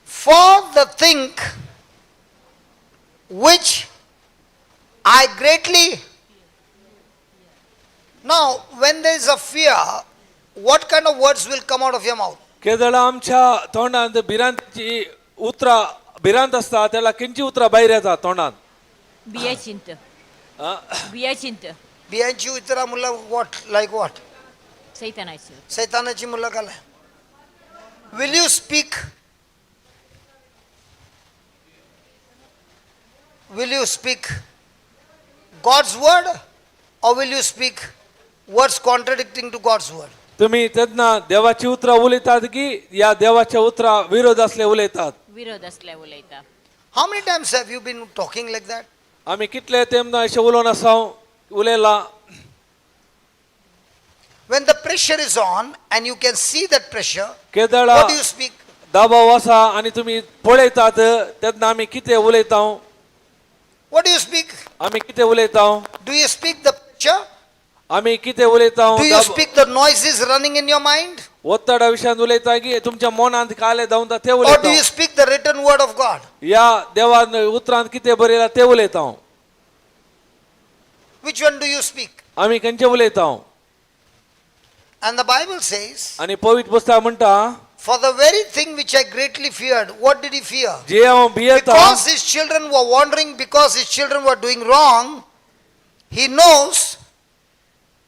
For the thing which I greatly. Now, when there is a fear, what kind of words will come out of your mouth? केदळा आमच्या तोंडांत भिरांतची उतरां भिरांत आसता तेला खंयची उतरां भायर येता तोंडांत. बियाचिंत बियाचिंत बियांची उतरा मुला what? Like what? सैतानाची. सैतानाची मुला काय? Will you speak? Will you speak God's word, or will you speak words contradicting to God's word? तुम्ही तेन्ना देवाची उतरां उलयतात की या देवाच्या उतरां विरोध असले उलयतात. विरोध असल्या उलयता. How many times have you been talking like that? आमी कितले तेन्ना अशें उलोवन आसा उलयला. When the pressure is on and you can see that pressure, केदळा what do you speak? दबाव आसा आनी तुम्ही पळयतात तेन्ना आमी कितें उलयता. What do you speak? आमी कितें उलयता. Do you speak the picture? आमी कितें उलयता. Do you speak the noises running in your mind? ओत्तडा विशयान उलयता की तुमच्या मनांत काले धांवता ते Or do उलयता. you speak the written word of God? या देवान उतरांत कितें बरयला ते उलयता. Which one do you speak? आमी खंयचे उलयता. And the Bible says, आनी पवित्र पुस्तक म्हणटा for the very thing which I greatly feared, what did he fear? जे हांव भियेता Because his children were wandering, because his children were doing wrong, he knows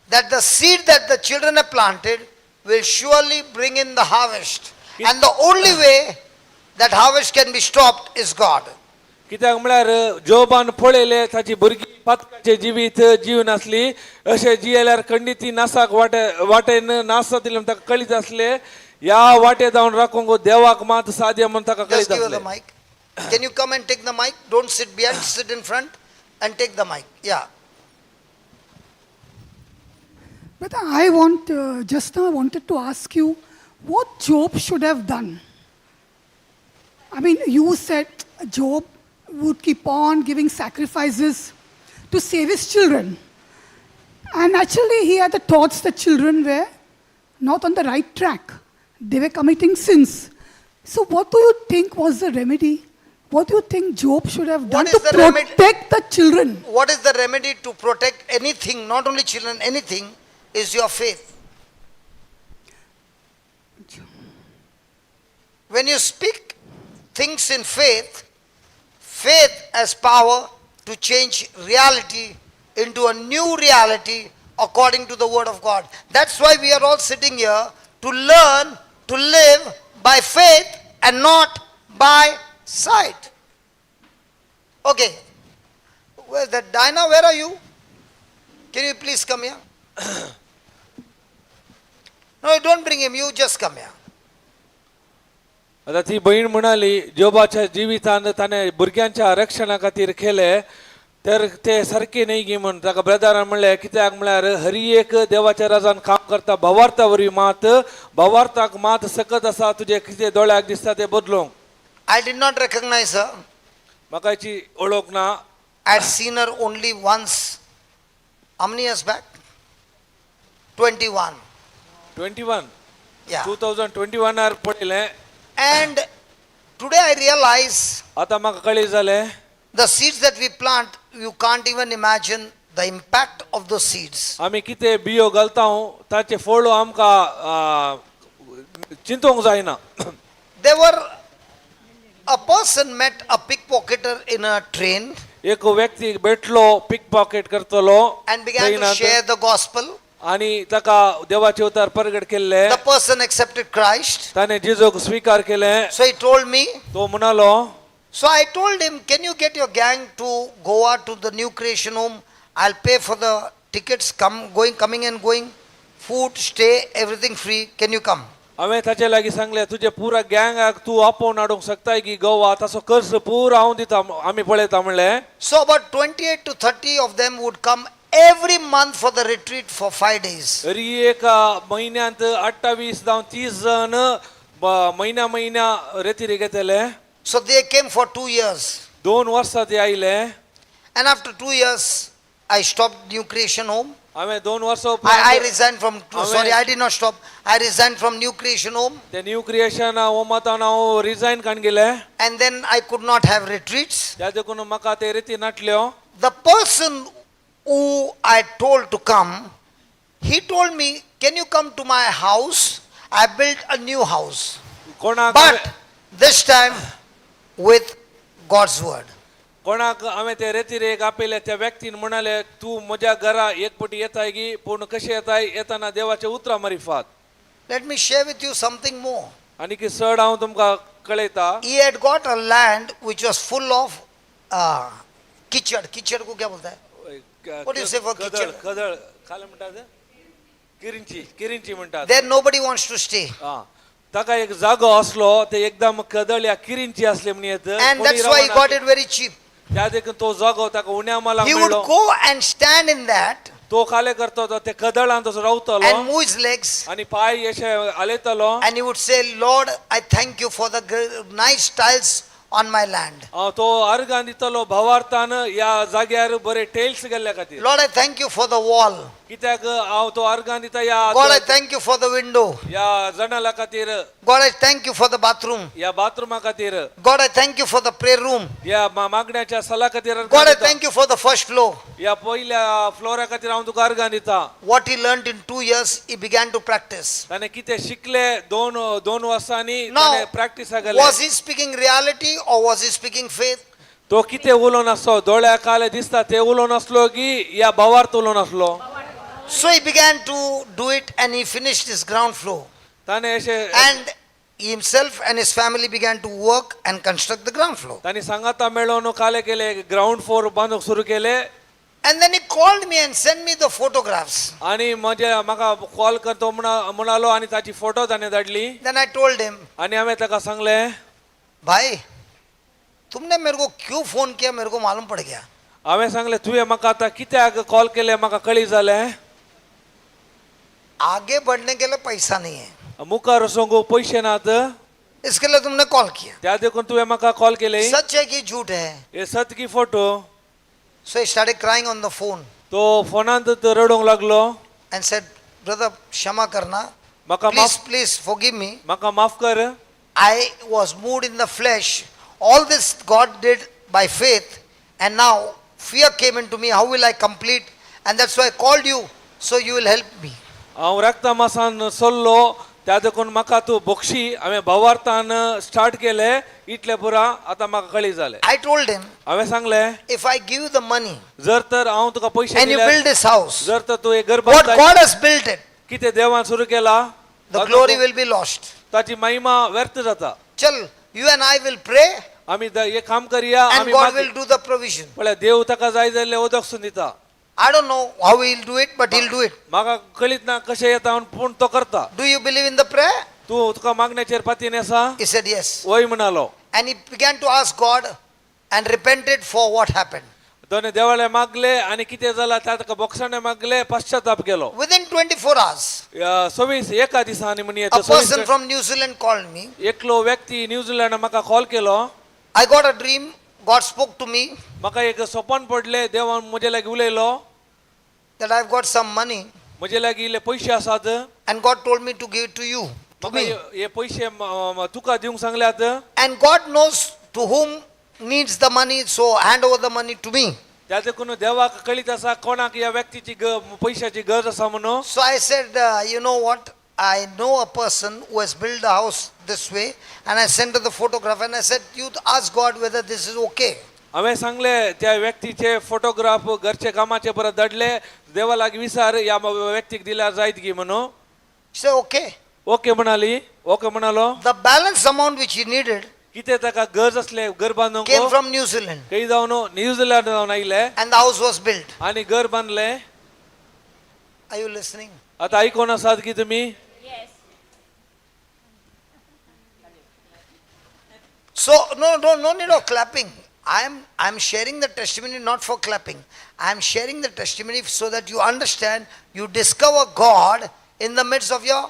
that the seed that the children have planted will surely bring in the harvest. And the only way that harvest can be stopped is God. कित्याक म्हळ्यार जोबान पळयले ताची भुरगीं पातकाचे जिवीत जीवन आसली अशें जियेल्यार खंडीत ती नासाक वाटेन नासता दिले ताका कळीत आसले. या वाटे जावन राखूंक देवाक मात साध्य म्हण ताका Just कळीत give her the आसले. mic. Can you come and take the mic? Don't sit behind, sit in front and take the mic. Yeah. But I just now I wanted to ask you what Job should have done. I mean, you said Job would keep on giving sacrifices to save his children. And actually, he had the thoughts that children were not on the right track. They were committing sins. So, what do you think was the remedy? What do you think Job should have done What to is the remedy? protect the children? What is the remedy to protect anything, not only children, anything, is your faith. When you speak things in faith, faith has power to change reality into a new reality according to the word of God. That's why we are all sitting here to learn to live by faith and not by sight. Okay. Where's that? Dinah, where are you? Can you please come here? No, don't bring him. You just come here. आता ती बहीण म्हणाली जोबाच्या जिवितान ताणे भुरग्यांच्या रक्षणा खातीर केले तर ते सारखे नाही गे म्हणून ताका ब्रदरान म्हणले कित्याक म्हळ्यार हरी एक देवाच्या राजान काम करता भावार्था वरवीं मात भावार्थाक मात सकत आसा तुजे कितें दोळ्याक दिसता ते बदलूंक. I did not recognize her. म्हाका हाची ओळख ना. I had seen her only once. How many years back? 21. 21 Yeah. 2021 पळयलें. And today I realize आता म्हाका कळ्ळें जालें the seeds that we plant, you can't even imagine the impact of those seeds. आमी कितें बियो घालतां ताचे फळ आमकां चिंतूंक जायना. There were a person met a pickpocketer in a train एक व्यक्ती भेटलो पिक पॉकेट करतलो and began to ट्रेनांत share the gospel. आणि ताका देवाचे उतार प्रगट केले. The person accepted Christ. ताणे जेजूक स्वीकार केले. So he told me, तो म्हणालो, so I told him, can you get your gang to Goa to the new creation home? I'll pay for the tickets, coming and going, food, stay, everything free. Can you come? हांवें ताचे लागीं सांगलें तुजे पुरा गँगाक तूं आपोवन हाडूंक शकताय की गोवा तसो खर्च पुरो हांव दिता आमी पळयता म्हणलें. So about 28 to 30 of them would come every month for the retreat for 5 days. तरी एक म्हयन्यांत 28 जावं 30 जण महिन्या रेतीर घेतले. So they came for 2 years. 2 वर्सां ते आयले. And after 2 years, I stopped New Creation Home. हांवें 2 वर्सां I उपरांत resigned from, sorry, I did not stop. I resigned from New Creation Home. ते न्यू क्रिएशन होमांतल्यान हांव रिजायन काडून गेले. And then I could not have retreats. त्या देखून म्हाका ते रेती नाटल्यो. The person who I told to come, he told me, can you come to my house? I built a new house. कोणाक But this time with God's word. कोणाक हांवें ते रेतीर एक आपयले. त्या व्यक्तीन म्हणाले तूं म्हज्या घरा एक पटी येताय की पूण कशें येताय येताना देवाचे उतरां मारिफात. Let me share with you something more. आनी की चड हांव तुमकां कळयता. He had got a land which was full of kichad. Kichad को क्या बोलता है? What do you say for कदळ kitchen? कदळ खाले म्हणटात किरिंची म्हणटात. There nobody wants to stay. हां ताका एक जागो असलो ते एकदम कदळ या किरिंची असले म्हणयत. And that's why he got it very cheap. त्या देखून तो जागो ताका उण्या मालाक He would मेळ्ळो. go and stand in that तो खाले करतो ते कदळान तसो रावतलो and move his legs. आणि पाय अशे आलेतलो. And he would say, Lord, I thank you for the nice tiles on my land. तो अर्गान दितलो भावार्थान या जाग्यार बरे टेल्स गेल्ल्या खातीर. Lord, I thank you for the wall. कित्याक हांव तो अर्गान दिता या God, I thank you for the window. या जनाला खातीर God, I thank you for the bathroom. या बाथरूमा खातीर God, I thank you for the prayer room. या मागण्याच्या सला खातीर God, I thank you for the first floor. या पहिल्या फ्लोरा खातीर हांव तुका अर्गान दिता. What he learned in 2 years, he began to practice. ताणे कितें शिकले दोन वर्सांनी Now, ताणे प्रॅक्टिस केले. was he speaking reality or was he speaking faith? तो कितें उलोवन आसलो दोळ्या काले दिसता ते उलोवन आसलो की या भावार्थ उलोवन आसलो. So he began to do it and he finished his ground floor. ताणे अशें And himself and his family began to work and construct the ground floor. ताणी सांगाता मेळोवन काले केले ग्राउंड फ्लोर बांदूंक सुरू केले. And then he called me and sent me the photographs. आणि म्हाका कॉल करतो म्हणालो आणि ताची फोटो ताणें धाडली. Then I told him, आणि हांवें ताका सांगलें भाई तुमने मेरे को क्यों फोन किया मेरे को मालूम पड़ गया. हांवें सांगलें तुवें म्हाका आतां कित्याक कॉल केलें म्हाका कळी जालें. आगे बढ़ने के लिए पैसा नहीं है, मुखार वचूंक पयशे नात इसके लिए तुमने कॉल किया. त्या देखून तुवें म्हाका कॉल केली. सच है कि झूठ है? हे सत की photo. So he started crying on the phone तो फोनांत रडोंक लागलो. and said, brother, क्षमा करना, म्हाका please forgive me. माफ कर. I was moved in the flesh. All this God did by faith, and now fear came into me. How will I complete? And that's why I called you, so you will help me. हांव रक्ता मासान सोल्लो त्या देखून म्हाका तूं बक्षी. हांवें भावार्थान start केले इतले पुरा आतां म्हाका कळी जालें. I told him, हांवें सांगलें if I give you the money जर तर हांव तुका पयशे and you दिले build this house, जर तर तूं एक घर what बांदता God has built it, कितें देवान सुरू केला the glory will be lost. ताची महिमा व्यर्थ जाता. Chal, you and I will pray आमी एक काम करया and आमी God will do the provision. पळय देव ताका जाय जाल्ले उदकसून दिता. I don't know how he'll do it, but he'll do it. म्हाका कळीत ना कशें येता पूण तो करता. Do you believe in the prayer? तूं तुका मागण्याचेर पातीन आसा? He said yes. वय म्हणालो. And he began to ask God and repented for what happened. दोन देवाळे मागले आणि कितें जालां त्या ताका बोक्साणे मागले पश्चाताप केलो. Within 24 hours, 24 एका दिसांनी म्हणी a person from New Zealand called me. एकलो व्यक्ती न्यूझीलंड म्हाका call Kelo. I got a dream. God spoke to me म्हाका एक स्वप्न पडले देवान म्हजे लागीं उलयलो that I've got some money म्हजे लागीं इल्ले पयशे आसात and God told me to give it to you, to म्हाका me. हे पयशे तुका दिवंक सांगल्यात. And God knows to whom needs the money, so hand over the money to me. त्या देखून देवाक कळीत असा कोणाक या व्यक्तीची पैशाची गरज असा म्हणून. So I said, you know what? I know a person who has built a house this way, and I sent her the photograph and I said, you ask God whether this is okay. हांवें सांगले त्या व्यक्तीचे photograph घरचे कामाचे परत धाडले, देवाला विचार या व्यक्तीक दिल्यार जायत गी म्हणून. She said, okay. ओके म्हणाली, ओके म्हणालो. The balance amount which he needed कितें ताका गरज असले घर बांदूंक came from New Zealand, काही जावन न्यूझीलंड जावन आयले and the house was built. आणि घर बांधले. Are you listening? आता ऐकून आसात की तुम्ही. So no need of clapping. I am sharing the testimony not for clapping. I am sharing the testimony so that you understand, you discover God in the midst of your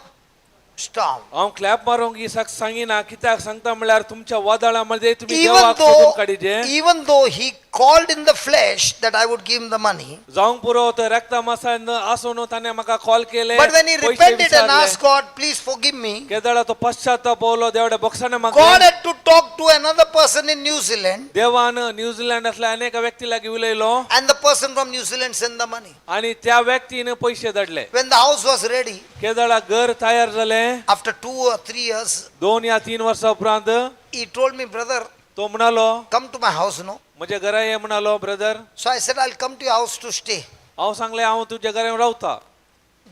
storm. हांव clap मारूंक ही सांगिना कित्याक सांगता म्हळ्यार तुमच्या वादळामध्ये तुम्ही देवाक सोदून काडीचे. Even though he called in the flesh that I would give him the money, जावंक पुरो तो रक्ता मासान आसून ताणें म्हाका कॉल केले. but when he repented and asked God, please forgive me, केदळा तो पश्चाताप पावलो देवड्या बोक्साने God मागले. had to talk to another person in New Zealand, देवान न्यूझीलंडातल्या अनेक व्यक्ती लागी उलयलो and the person from New Zealand sent the money. आणि त्या व्यक्तीने पैसे धाडले. When the house was ready, केदळा घर तयार जाले after 2 or 3 years, 2 या 3 वर्सां उपरांत he told me, brother, तो म्हणालो come to my house, no? म्हज्या घरा ये म्हणालो brother. So I said, I'll come to your house to stay. हांव सांगले हांव तुझ्या घरा रावता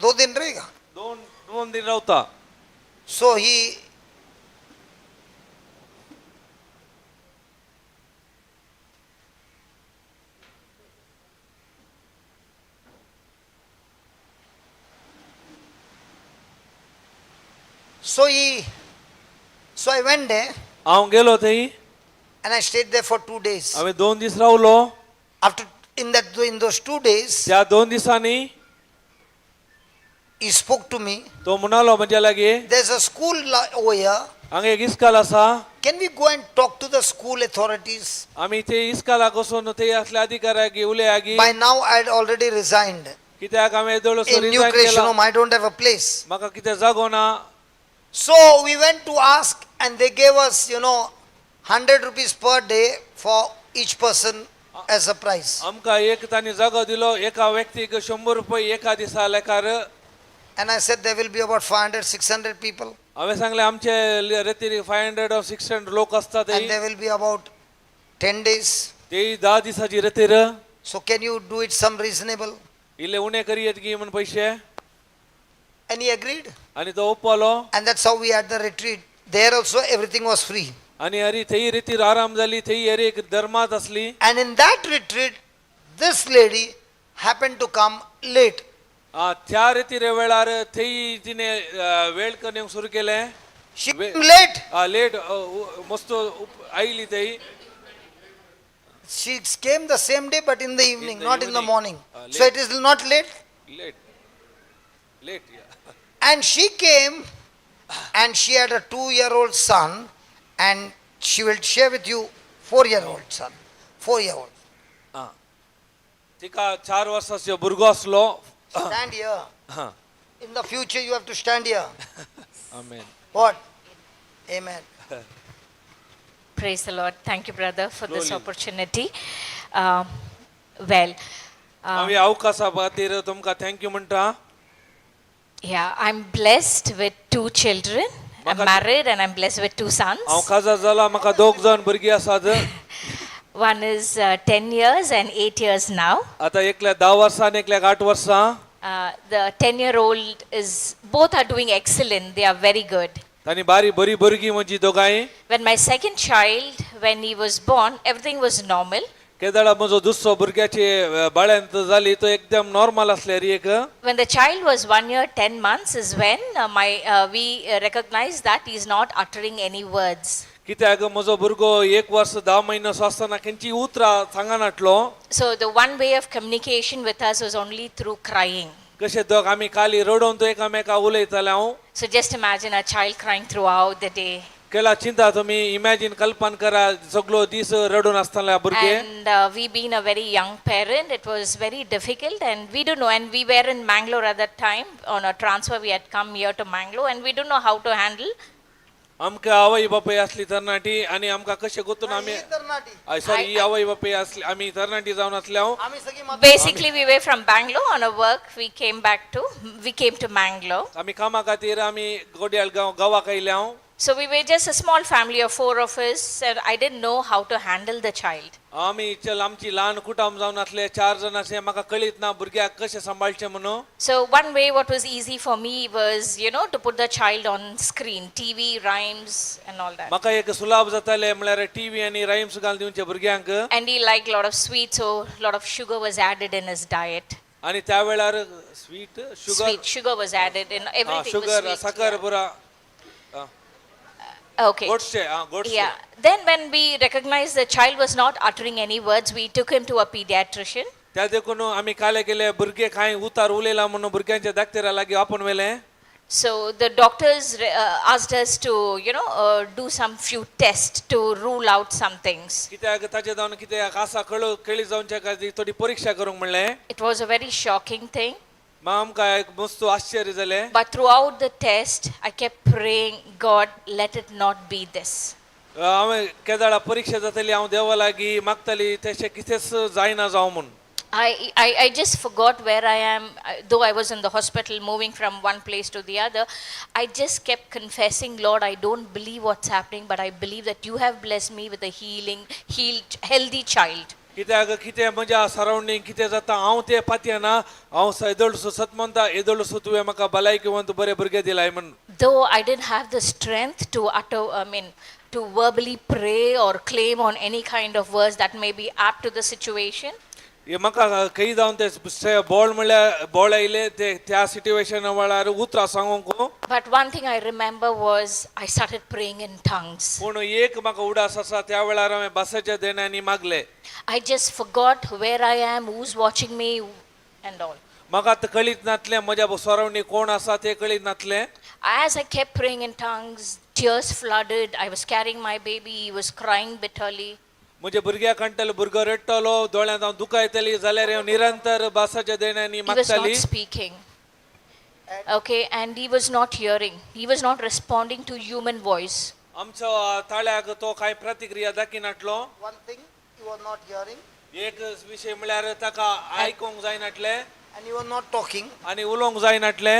2 दिन रहेगा. 2 दिन रावता. So he So I went there हांव गेलो थंय and I stayed there for 2 days. हांवें 2 दीस रावलो. After in those 2 days, त्या 2 दिसांनी he spoke to me. तो म्हणालो म्हज्या लागीं There's a school over here. हांगा एक इस्काल आसा, Can we go and talk to the school authorities? आमी ते इस्कालाक वचून थंय असल्या अधिकाऱ्याक उलया गी. By now I had already resigned. कित्याक हांवें येदोळसो In New रिजायन Creation केला, Home, I don't have a place. म्हाका कितें जागो ना. So we went to ask and they gave us, 100 rupees per day for each person as a price. आमकां एक तांणी जागो दिलो, एका व्यक्तीक 100 रुपये एका दिसा लेखार. And I said there will be about 500, 600 people. हांवें सांगलें आमचे रेतीर 500 or 600 लोक आसता And थंय. there will be about 10 days. ते 10 दिसाची रेतीर. So can you do it some reasonable? इल्ले उणे करियेत गी म्हण पयशे. And he agreed. आनी तो ओप्पालो. And that's how we had the retreat. There also everything was free. आनी हरी थंय रेतीर आराम जाली, थंय हरी एक धर्मात असली. And in that retreat, this lady happened to come late. त्या रेतीर वेळार थंय तिने वेळ करण्याक सुरू केलें. She came late. लेट मस्त आयली थंय. She came the same day but in the evening, the not in the evening. morning. Late. So it is not late. Late And she came and she had a 2-year-old son and she will share with you 4-year-old son. 4-year-old. तिका 4 वर्साचो भुरगो आसलो. Stand here. हा. In the future you have to stand here. Amen. What? Amen. Praise the Lord. Thank you, brother, for this Slowly. opportunity. हांवें अवकाशा खातीर तुमकां thank you म्हणटा. Yeah, I'm blessed with 2 children. I'm married and I'm blessed with 2 sons. हांव काजार जाला, म्हाका 2 जाण भुरगीं आसात. One is 10 years and 8 years now. आतां एकल्या 10 वर्सां आनी एकल्याक 8 वर्सां. The 10-year-old both are doing excellent. They are very good. तांणी बरी भुरगीं म्हजी दोगांय. When my second child, when he was born, everything was normal. केदळा म्हजो दुसरो भुरग्याची बाळंत जाली तो एकदम नॉर्मल आसले री एक. When the child was 1 year, 10 months is when we recognized that he is not uttering any words. कित्याक म्हजो भुरगो 1 वर्स 10 म्हयनो आसतना खंयची उतरां सांगनाटलो. So the one way of communication with us was only through crying. कशें दोग आमी खाली रडोवन तो एकामेका उलयताले हांव. So just imagine a child crying throughout the day. केला चिंता तुमी इमॅजिन कल्पना करा सगळो दीस रडून आसताले भुरगे. And we being a very young parent, it was very difficult and we don't know, and we were in Mangalore at that time on a transfer. We had come here to Mangalore and we don't know how to handle. आमकां आवय बापूय असली तरणाटी आणि आमकां कशें गोतून आमी ही तरणाटी. सॉरी ही आवय बापूय असली आमी तरणाटी जावन असल्या आम्ही सगळी म्हातारी. Basically, we were from Bangalore on a work. We came to Mangalore. आमी कामा खातीर आमी गोड्याळ गांवाक आयल्या. So we were just a small family of 4 of us, and I didn't know how to handle the child. आमी चल आमची ल्हान कुटुंब जावन असले 4 जण असे म्हाका कळीत ना भुरग्याक कशें सांबाळचें म्हणून. So one way what was easy for me was, to put the child on screen, TV, rhymes and all that. म्हाका एक सुलभ जाताले म्हळ्यार टीव्ही आनी रायम्स घाल दिवचे भुरग्यांक. And he liked a lot of sweets, so a lot of sugar was added in his diet. आणि त्या वेळार sweet Sugar was added in everything was sugar sweet. साखर पुरा Okay. गोडशे Yeah. Then when we recognized the child was not uttering any words, we took him to a pediatrician. त्या देखून आमी काले केले भुरगे कांय उतार उलयला म्हणून भुरग्यांच्या दाक्तेरा लागीं आपण वेले. So the doctors asked us to, do some few tests to rule out some things. कित्याक ताचे जावन कित्याक आसा कळी जावच्या खातीर थोडी परीक्षा करूंक म्हणले. It was a very shocking thing. आमकां एक मस्त आश्चर्य जालें. But throughout the test, I kept praying, God, let it not be this. हांवें केदाळा परीक्षा जातली हांव देवा लागीं मागतली तशें कितेंच जायना जावं म्हूण. I just forgot where I am, though I was in the hospital moving from one place to the other. I just kept confessing, Lord, I don't believe what's happening, but I believe that you have blessed me with a healed, healthy child. कित्याक कितें म्हज्या surrounding कितें जाता हांव तें पातयना हांव येदोळसो सतमंता येदोळसो तुवें म्हाका भलायकेवंत बरे भुरगे दिलाय म्हण. Though I didn't have the strength to to verbally pray or claim on any kind of words that may be apt to the situation. हे म्हाका खंय जावन ते बोळ म्हणल्यार बोळ आयले ते त्या सिट्युएशन वेळार उतरां सांगूंक. But one thing I remember was I started praying in tongues. पूण एक म्हाका उडास आसा त्या वेळार हांवें भासाच्या देण्यानी मागले. I just forgot where I am, who's watching me and all. म्हाका आतां कळीत नासलें म्हज्या सरावंडींग कोण आसा तें कळीत नासलें. As I kept praying in tongues, tears flooded. I was carrying my baby, he was crying bitterly. म्हज्या भुरग्याक काणटलो भुरगो रडटलो दोळ्यांत हांव दुखायतली जाल्यार हांव निरंतर भासाच्या देण्यानी He was मागताली. not speaking. Okay, and he was not hearing. He was not responding to human voice. आमचो ताळ्याक तो कांय प्रतिक्रिया दाखिनाटलो. One thing, you were not hearing एक विशय म्हळ्यार ताका आयकूंक जायनाटले and you were not talking. आनी उलोवंक जायनाटले.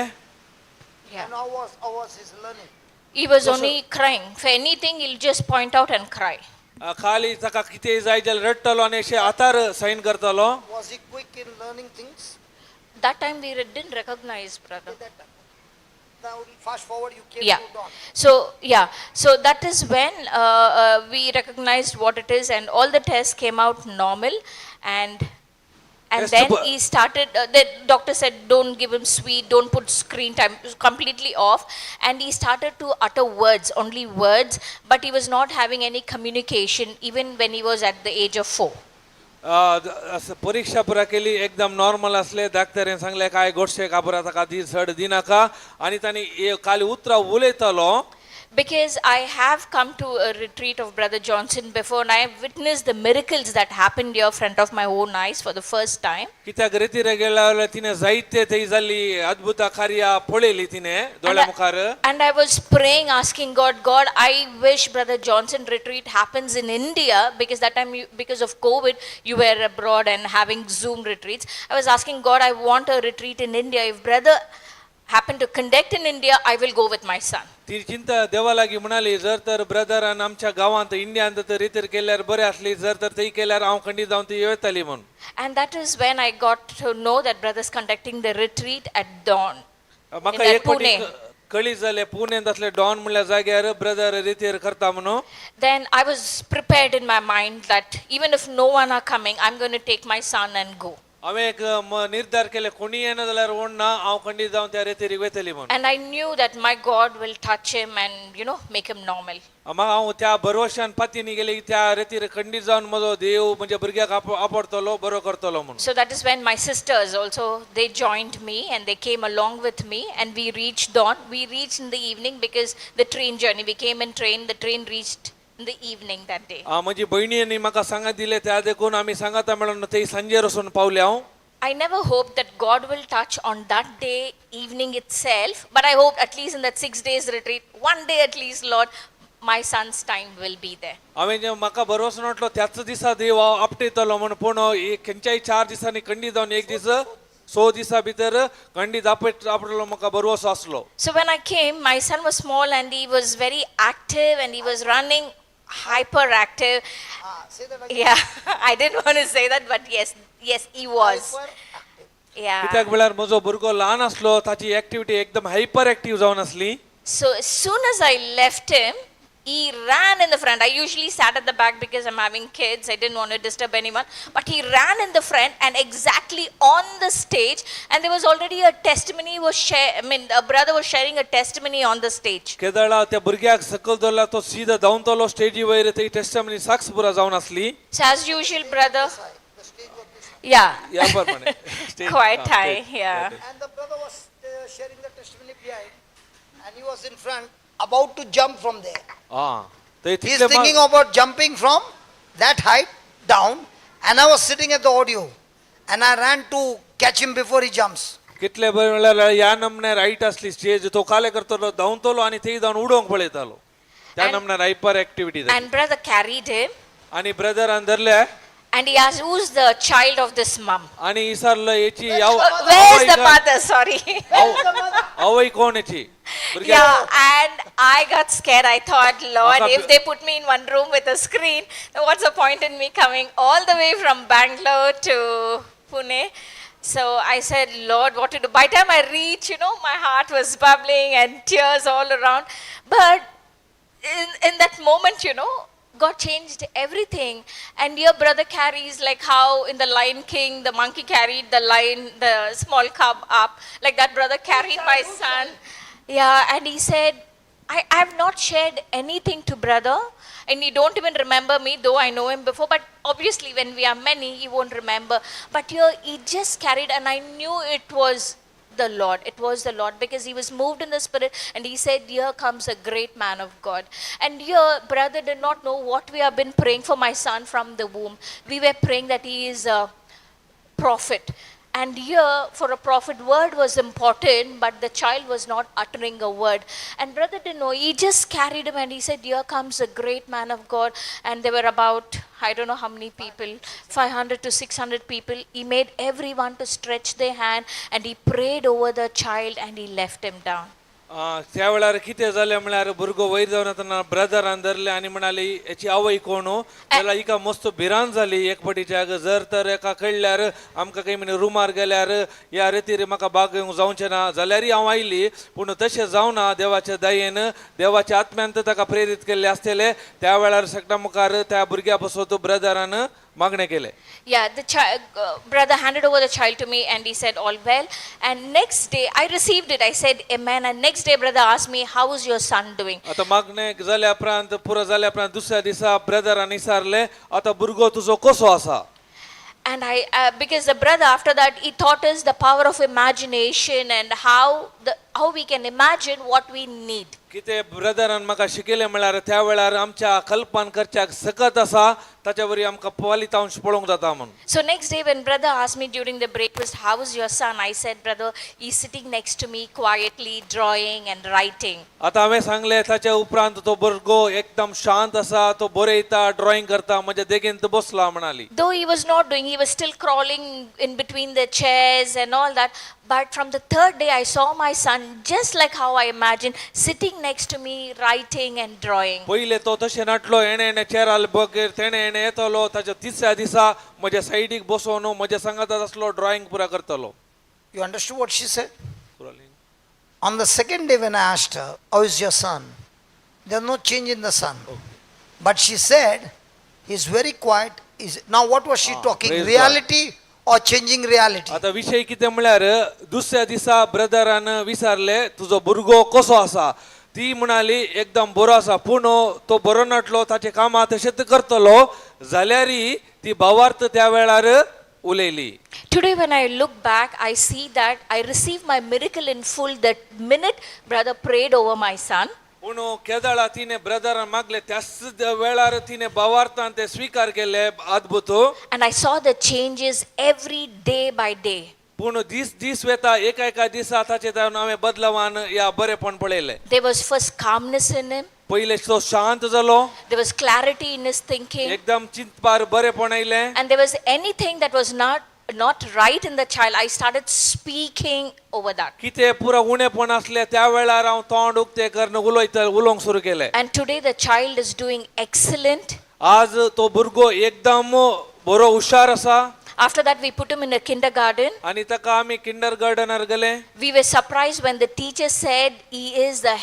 Yeah. And how was his learning? He was only crying. For anything, he'll just point out and cry. खाली ताका कितेंय जाय जाल्यार रडटलो आनी अशें आतार सायन करतलो. Was he quick in learning things? That time we didn't recognize, brother. Now fast forward, you came Yeah. to dawn. So that is when we recognized what it is, and all the tests came out normal, and then he started. The doctor said, "Don't give him sweet. Don't put screen time completely off." And he started to utter words, only words, but he was not having any communication, even when he was at the age of 4. परीक्षा पुरा केली एकदम normal असले डाक्टरेन सांगले काय गोडशे कापुरा ताका दी चड दिनाका आनी ताणी खाली उतरां उलयतलो. Because I have come to a retreat of Brother Johnson before, and I have witnessed the miracles that happened here in front of my own eyes for the first time. कित्याक रेतीर गेल्यार तिने जायते थंय जाल्ली अद्भुत कार्या पळयली तिने दोळ्या मुखार. And I was praying, asking God, I wish Brother Johnson retreat happens in India, because that time, because of COVID, you were abroad and having Zoom retreats. I was asking God, I want a retreat in India. If Brother happen to conduct in India, I will go with my son. ती चिंता देवा लागीं म्हणाली जर तर brethren आमच्या गांवांत इंडियात तर रितीर केल्यार बरें आसली जर तर थंय केल्यार हांव खंडीत जावन ती येताली म्हूण. And that is when I got to know that brother's conducting the retreat at dawn. म्हाका एक फावटी कळीत जालें पुणेंत असले डॉन म्हणल्या जाग्यार ब्रदर रितीर करता म्हणून. Then I was prepared in my mind that even if no one are coming, I'm going to take my son and go. हांवें एक निर्धार केले कोणी येना जाल्यार ओडना हांव खंडीत जावन त्या रेतीर वयतली म्हूण. And I knew that my God will touch him and make him normal. हांव त्या भरवशान पातीनी गेले की त्या रेतीर खंडीत जावन म्हजो देव म्हणजे भुरग्याक आपडतलो बरो करतलो म्हणून. So that is when my sisters also, they joined me and they came along with me, and we reached dawn. We reached in the evening because the train journey, we came in train, the train reached in the evening that day. म्हजी भयणींनी म्हाका सांगात दिले त्या देखून आमी सांगाता मेळून थंय सांजेर वचून पावले हांव. I never hoped that God will touch on that day evening itself, but I hoped at least in that 6 days retreat, one day at least, Lord, my son's time will be there. हांवें जे म्हाका भरोसो नाटलो त्याच दिसा देव आपटयतलो म्हण पूण खंयच्याय 4 दिसांनी खंडीत जावन एक दीस 6 दिसा भितर खंडीत आपटलो म्हाका भरवसो आसलो. So when I came, my son was small and he was very active and he was running hyperactive. Say that again. Yeah, I didn't want to say that, but yes, he was. Hyperactive. Yeah. कित्याक म्हळ्यार म्हजो भुरगो ल्हान आसलो ताची activity एकदम hyper active जावन आसली. So as soon as I left him, he ran in the front. I usually sat at the back because I'm having kids. I didn't want to disturb anyone. But he ran in the front and exactly on the stage. And there was already a testimony a brother was sharing a testimony on the stage. केदळा त्या भुरग्याक सकयल दवरला तो सीदा धांवतलो स्टेजी वयर ती testimony साक्ष पुरा जावन आसली. So as usual, brother. Yeah. या प्रमाणे Quite high. Yeah. And the brother was sharing the testimony behind, and he was in front, about to jump from there. ते He is thinking about jumping from that height down, and I was sitting at the audio, and I ran to catch him before he jumps. कितले बरे म्हळ्यार ह्या नमने right असली stage तो काले करतलो धांवतलो आणि थंय जावन उडोवंक पळयतालो त्या And- नमने hyperactivity And brother carried him. आणि ब्रदरान धरले And he asked, who's the child of this mum? आणि विचारलं याची Where's the mother? Sorry. आवय कोण याची Yeah, and I got scared. I thought, Lord, Maka- if they put me in one room with a screen, then what's the point in me coming all the way from Bangalore to Pune? So I said, Lord, what to do? By the time I reached, my heart was bubbling and tears all around. But in that moment, God changed everything. And your brother carries like how in the Lion King, the monkey carried the small cub up. Like that brother carried my son. Yeah, and he said, I have not shared anything to brother. And he don't even remember me, though I know him before. But obviously when we are many, he won't remember. But here, he just carried, and I knew it was the Lord. It was the Lord because he was moved in the spirit and he said, here comes a great man of God. And here, brother did not know what we have been praying for my son from the womb. We were praying that he is a prophet. And here, for a prophet, word was important, but the child was not uttering a word. And brother didn't know. He just carried him and he said, here comes a great man of God. And there were about, I don't know how many people, 500 to 600 people. He made everyone to stretch their hand and he prayed over the child and he left him down. त्या वेळार कितें जालें म्हळ्यार भुरगो वयर जावन येतना brethren धरले आनी म्हणाली याची आवय कोण जाल्यार हिका मस्त भिरांत जाली एक पटीच्या जर तर एका कळल्यार आमकां काही म्हणे रुमार गेल्यार ह्या रेतीर म्हाका बाग घेवंक जावचें ना जाल्यारय हांव आयली पूण तशें जावना देवाच्या दयेन देवाच्या आत्म्यान ताका प्रेरीत केल्ले आसतले त्या वेळार सगळ्या मुखार त्या भुरग्या पासून तो ब्रदरान मागणे केले. Yeah, the brother handed over the child to me and he said, all well. And next day, I received it. I said, amen. And next day, brother asked me, how is your son doing? आता मागणे जाल्या उपरांत पुरो जाल्या उपरांत दुसऱ्या दिसा brethren विचारले आता भुरगो तुजो कसो आसा. And because the brother after that, he taught us the power of imagination and how we can imagine what we need. कितें ब्रदरान म्हाका शिकयलें म्हळ्यार त्या वेळार आमच्या कल्पन करच्याक सकत आसा ताच्या वरी आमकां फलितांश पळोवंक जाता म्हणून. So next day when brother asked me during the breakfast, how is your son? I said, brother, he's sitting next to me quietly drawing and writing. आता हांवें सांगलें ताच्या उपरांत तो भुरगो एकदम शांत आसा तो बरयता ड्रॉइंग करता म्हज्या देगेन तो बसला म्हणाली. Though he was not doing, he was still crawling in between the chairs and all that. But from the third day, I saw my son just like how I imagined, sitting next to me, writing and drawing. पहिले तो तशें नाटलो एणे चेराल बगर तेणे एणे येतलो ताच्या तिसऱ्या दिसा म्हज्या सायडीक बसोन म्हज्या सांगातात आसलो ड्रॉइंग पुरा करतलो. You understood what she said? On the second day when I asked her, how is your son? There's no change in the son. But she said, he's very quiet. Now what was she talking? praise Reality or changing reality? आता विषय कितें म्हळ्यार दुसऱ्या दिसा brethren विचारले तुजो भुरगो कसो आसा ती म्हणाली एकदम बरो आसा पूण तो बरो नाटलो ताचे कामां तशेंच करतलो जाल्यारय ती भावार्थ त्या वेळार उलयली. Today when I look back, I see that I received my miracle in full that minute brother prayed over my son. पूण केदळा तिने ब्रदर मागले त्याच वेळार तिने भावार्थान ते स्वीकार केले अद्भुत. And I saw the changes every day by day. पूण दीस वेता एका दिसा ताचे हांवें बदलावान या बरेपण पळयले. There was first calmness in him. पहिले तो शांत जालो, There was clarity in his thinking. एकदम चिंतपार बरेपण आयले. And there was anything that was not right in the child, I started speaking over that. कितें पुरा उणेपण आसले त्या वेळार हांव तोंड उक्ते करून उलोवंक सुरू केलें. And today the child is doing excellent. आज तो भुरगो एकदम बरो हुशार आसा. After that we put him in a kindergarten. आनी ताका आमी किंडरगार्टनार गेले. We were surprised when the teacher said he is the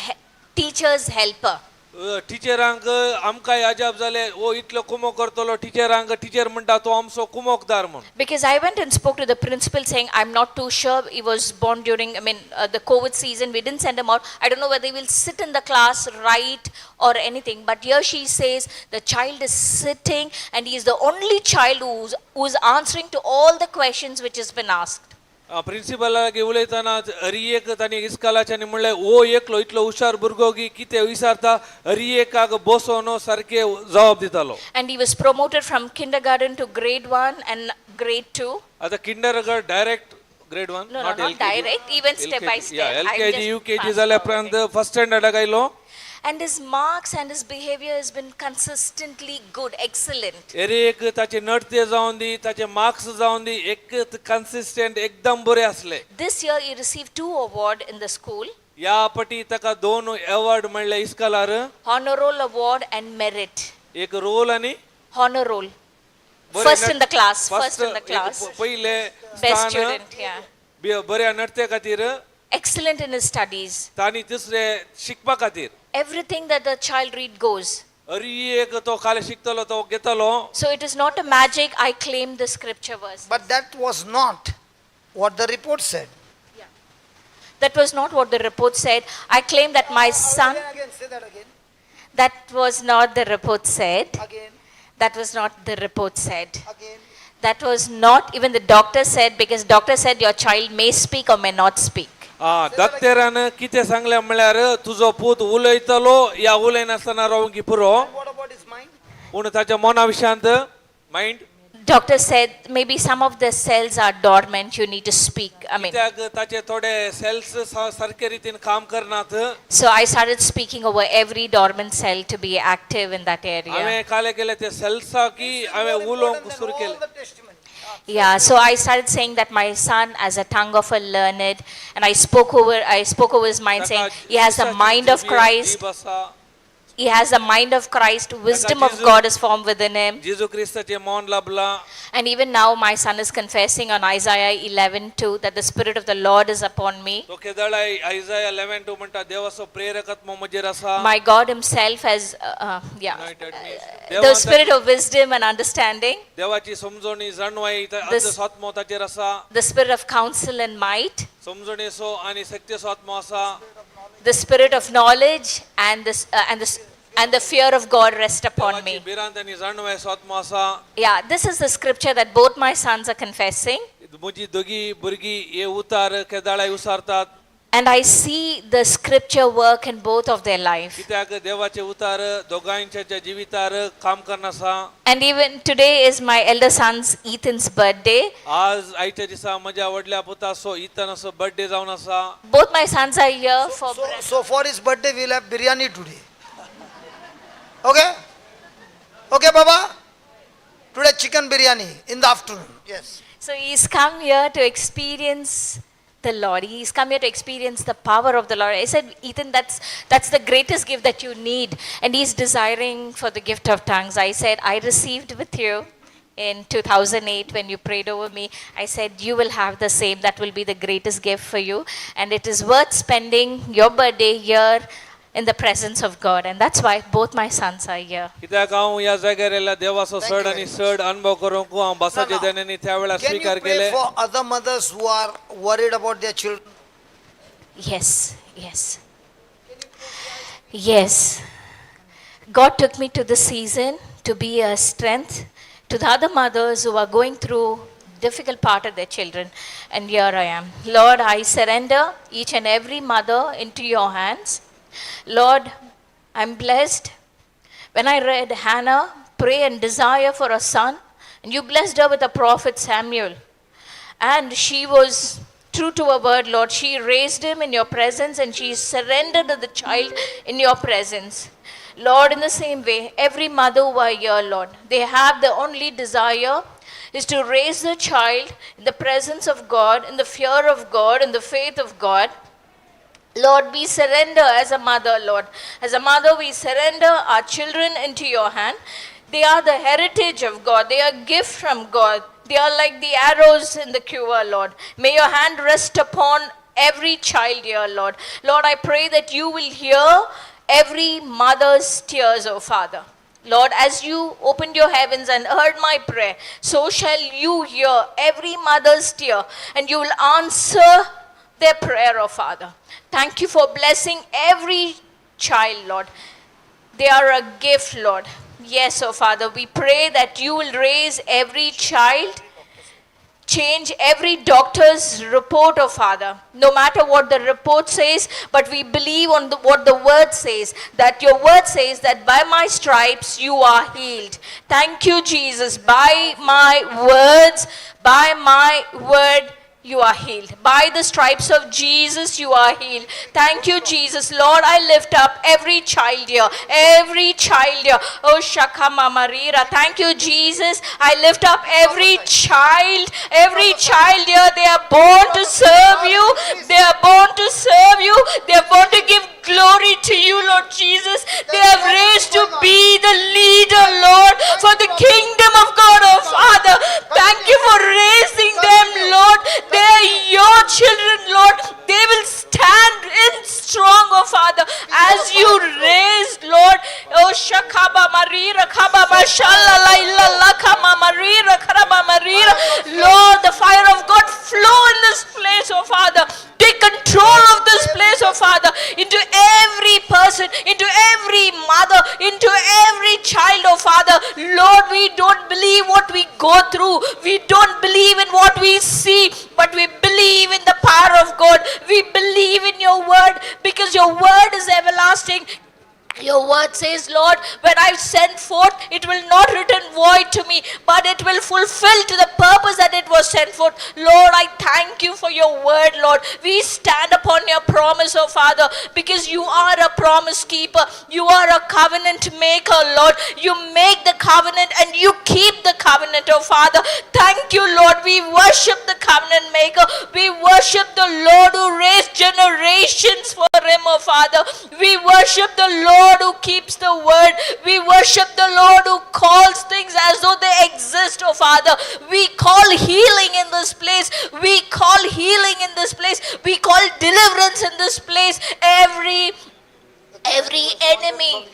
teacher's helper. टिचरांक आमकां अजाप जाले, ओ इतलो कुमो करतलो टिचरांक, टिचर म्हणटा तो आमचो कुमोकदार म्हूण. Because I went and spoke to the principal saying, I'm not too sure, he was born during, the COVID season, we didn't send him out. I don't know whether he will sit in the class, write or anything. But here she says, the child is sitting and he is the only child who's answering to all the questions which has been asked. प्रिन्सिपलागे उलयतना हरी एक तांणी इस्कालाच्यानी म्हणलें ओ एकलो इतलो हुशार भुरगो की कितें विचारता हरी एकाक बसोन सारके जवाब दितालो. And he was promoted from kindergarten to grade 1 and grade 2. आतां kindergarten direct grade 1 No, not direct, even step by step. LKG UKG जाल्या उपरांत फर्स्ट स्टँडर्डाक आयलो. And his marks and his behavior has been consistently good, excellent. एक ताचे नडते जावन दी, ताचे marks जावन दी, एक कंसिस्टंट एकदम बरे असले. This year he received 2 awards in the school. या पटी ताका 2 अवॉर्ड मेळ्ळे इस्कालार. Honor roll award and merit. एक रोल आणि Honor roll. First in the class. First in the class. पहिले Best student, yeah. बऱ्या नडते खातीर. Excellent in his studies. तानी तिसरे शिकपा खातीर. Everything that the child read goes. हरी एक तो खाली शिकतलो तो घेतलो. So it is not a magic, I claim the scripture verse. But that was not what the report said. That was not what the report said. I claim that my son, Again, say that again. that was not the report said. Again, That was not the report said. again. That was not even the doctor said, because doctor said your child may speak or may not speak. दत्तेरान कितें सांगलें म्हळ्यार तुजो पूत उलयतलो या उलयनासतना रावंक की पुरो. What about his mind? पूण ताच्या मना Vishant mind. Doctor said maybe some of the cells are dormant, you need to speak. कित्याक ताचे थोडे सेल्स सारके रीतीन काम करनात. So I started speaking over every dormant cell to be active in that area. हांवें काले केले ते सेल्सा की हांवें उलोवंक सुरू All केलें. the testimony. Yeah, so I started saying that my son has a tongue of a learned, and I spoke over his mind saying he has the mind of Christ. He has the mind of Christ, wisdom of God is formed within him. जेजू ख्रिस्ताचे मौन लाभला. And even now my son is confessing on Isaiah 11:2 that the Spirit of the Lord is upon me. तो केदळा आयजाया 11:2 म्हणटा देवाचो प्रेरकत्व म्हजेर आसा. My God himself has, Anointed me. the Spirit of wisdom and understanding, देवाची समजणी जाणवाई आत्मो ताचेर आसा. the Spirit of counsel and might, समजणेचो आनी सत्याचो आत्मो आसा. the Spirit of knowledge and the fear of God rest upon me. बिरांत आनी जाणवायचो आत्मो आसा. Yeah, this is the scripture that both my sons are confessing. म्हजी दोगी भुरगीं हे उतार केदाळाय उसारतात. And I see the scripture work in both of their life. कित्याक देवाचे उतार दोगांयच्या जिवितार काम करना आसा. And even today is my elder son's Ethan's birthday. आज आयच्या दिसा म्हज्या व्हडल्या पुताचो इतनाचो बर्थडे जावन आसा. Both my sons are here for So for his birthday, we'll have biryani today. Okay? Okay, Baba? Today chicken biryani in the afternoon. Yes. So he's come here to experience the Lord. He's come here to experience the power of the Lord. I said, Ethan, that's the greatest gift that you need. And he's desiring for the gift of tongues. I said, I received with you in 2008 when you prayed over me. I said, you will have the same. That will be the greatest gift for you. And it is worth spending your birthday here in the presence of God. And that's why both my sons are here. कित्याक हांव ह्या जाग्यार येयला देवाचो चड आनी चड अनुभव करूंक हांव बसाचे देण्यानी त्या वेळार Can you स्वीकार pray केले. for other mothers who are worried about their children? Yes, yes. Yes. God took me to this season to be a strength to the other mothers who are going through difficult part of their children. And here I am. Lord, I surrender each and every mother into your hands. Lord, I'm blessed. When I read Hannah pray and desire for a son, and you blessed her with the prophet Samuel, and she was true to her word, Lord. She raised him in your presence and she surrendered the child in your presence. Lord, in the same way, every mother who are here, Lord, they have the only desire is to raise the child in the presence of God, in the fear of God, in the faith of God. Lord, we surrender as a mother, Lord. As a mother, we surrender our children into your hand. They are the heritage of God. They are a gift from God. They are like the arrows in the quiver, Lord. May your hand rest upon every child here, Lord. Lord, I pray that you will hear every mother's tears, oh Father. Lord, as you opened your heavens and heard my prayer, so shall you hear every mother's tear, and you will answer their prayer, oh Father. Thank you for blessing every child, Lord. They are a gift, Lord. Yes, oh Father, we pray that you will raise every child, change every doctor's report, oh Father. No matter what the report says, but we believe on what the word says, that your word says that by my stripes you are healed. Thank you, Jesus. By my word, you are healed. By the stripes of Jesus, you are healed. Thank you, Jesus. Lord, I lift up every child here. Every child here. Oh, Shakama Marira. Thank you, Jesus. I lift up every child. Every child here. They are born to serve you. They are born to serve you. They are born to give glory to you, Lord Jesus. They have raised to be the leader, Lord, for the kingdom of God, oh Father. Thank you for raising them, Lord. They are your children, Lord. They will stand in strong, oh Father, as you raised, Lord. Oh Shakaba Marira Kaba Mashallah Laila Kama Marira Karaba Marira. Lord, the fire of God flow in this place, oh Father. Take control of this place, oh Father, into every person, into every mother, into every child, oh Father. Lord, we don't believe what we go through. We don't believe in what we see, but we believe in the power of God. We believe in your word because your word is everlasting. Your word says, Lord, when I send forth, it will not return void to me, but it will fulfill to the purpose that it was sent forth. Lord, I thank you for your word, Lord. We stand upon your promise, oh Father, because you are a promise keeper. You are a covenant maker, Lord. You make the covenant and you keep the covenant, oh Father. Thank you, Lord. We worship the covenant maker. We worship the Lord who raised generations for him, oh Father. We worship the Lord who keeps the word. We worship the Lord who calls things as though they exist, oh Father. We call healing in this place. We call healing in this place. We call deliverance in this place. Every enemy.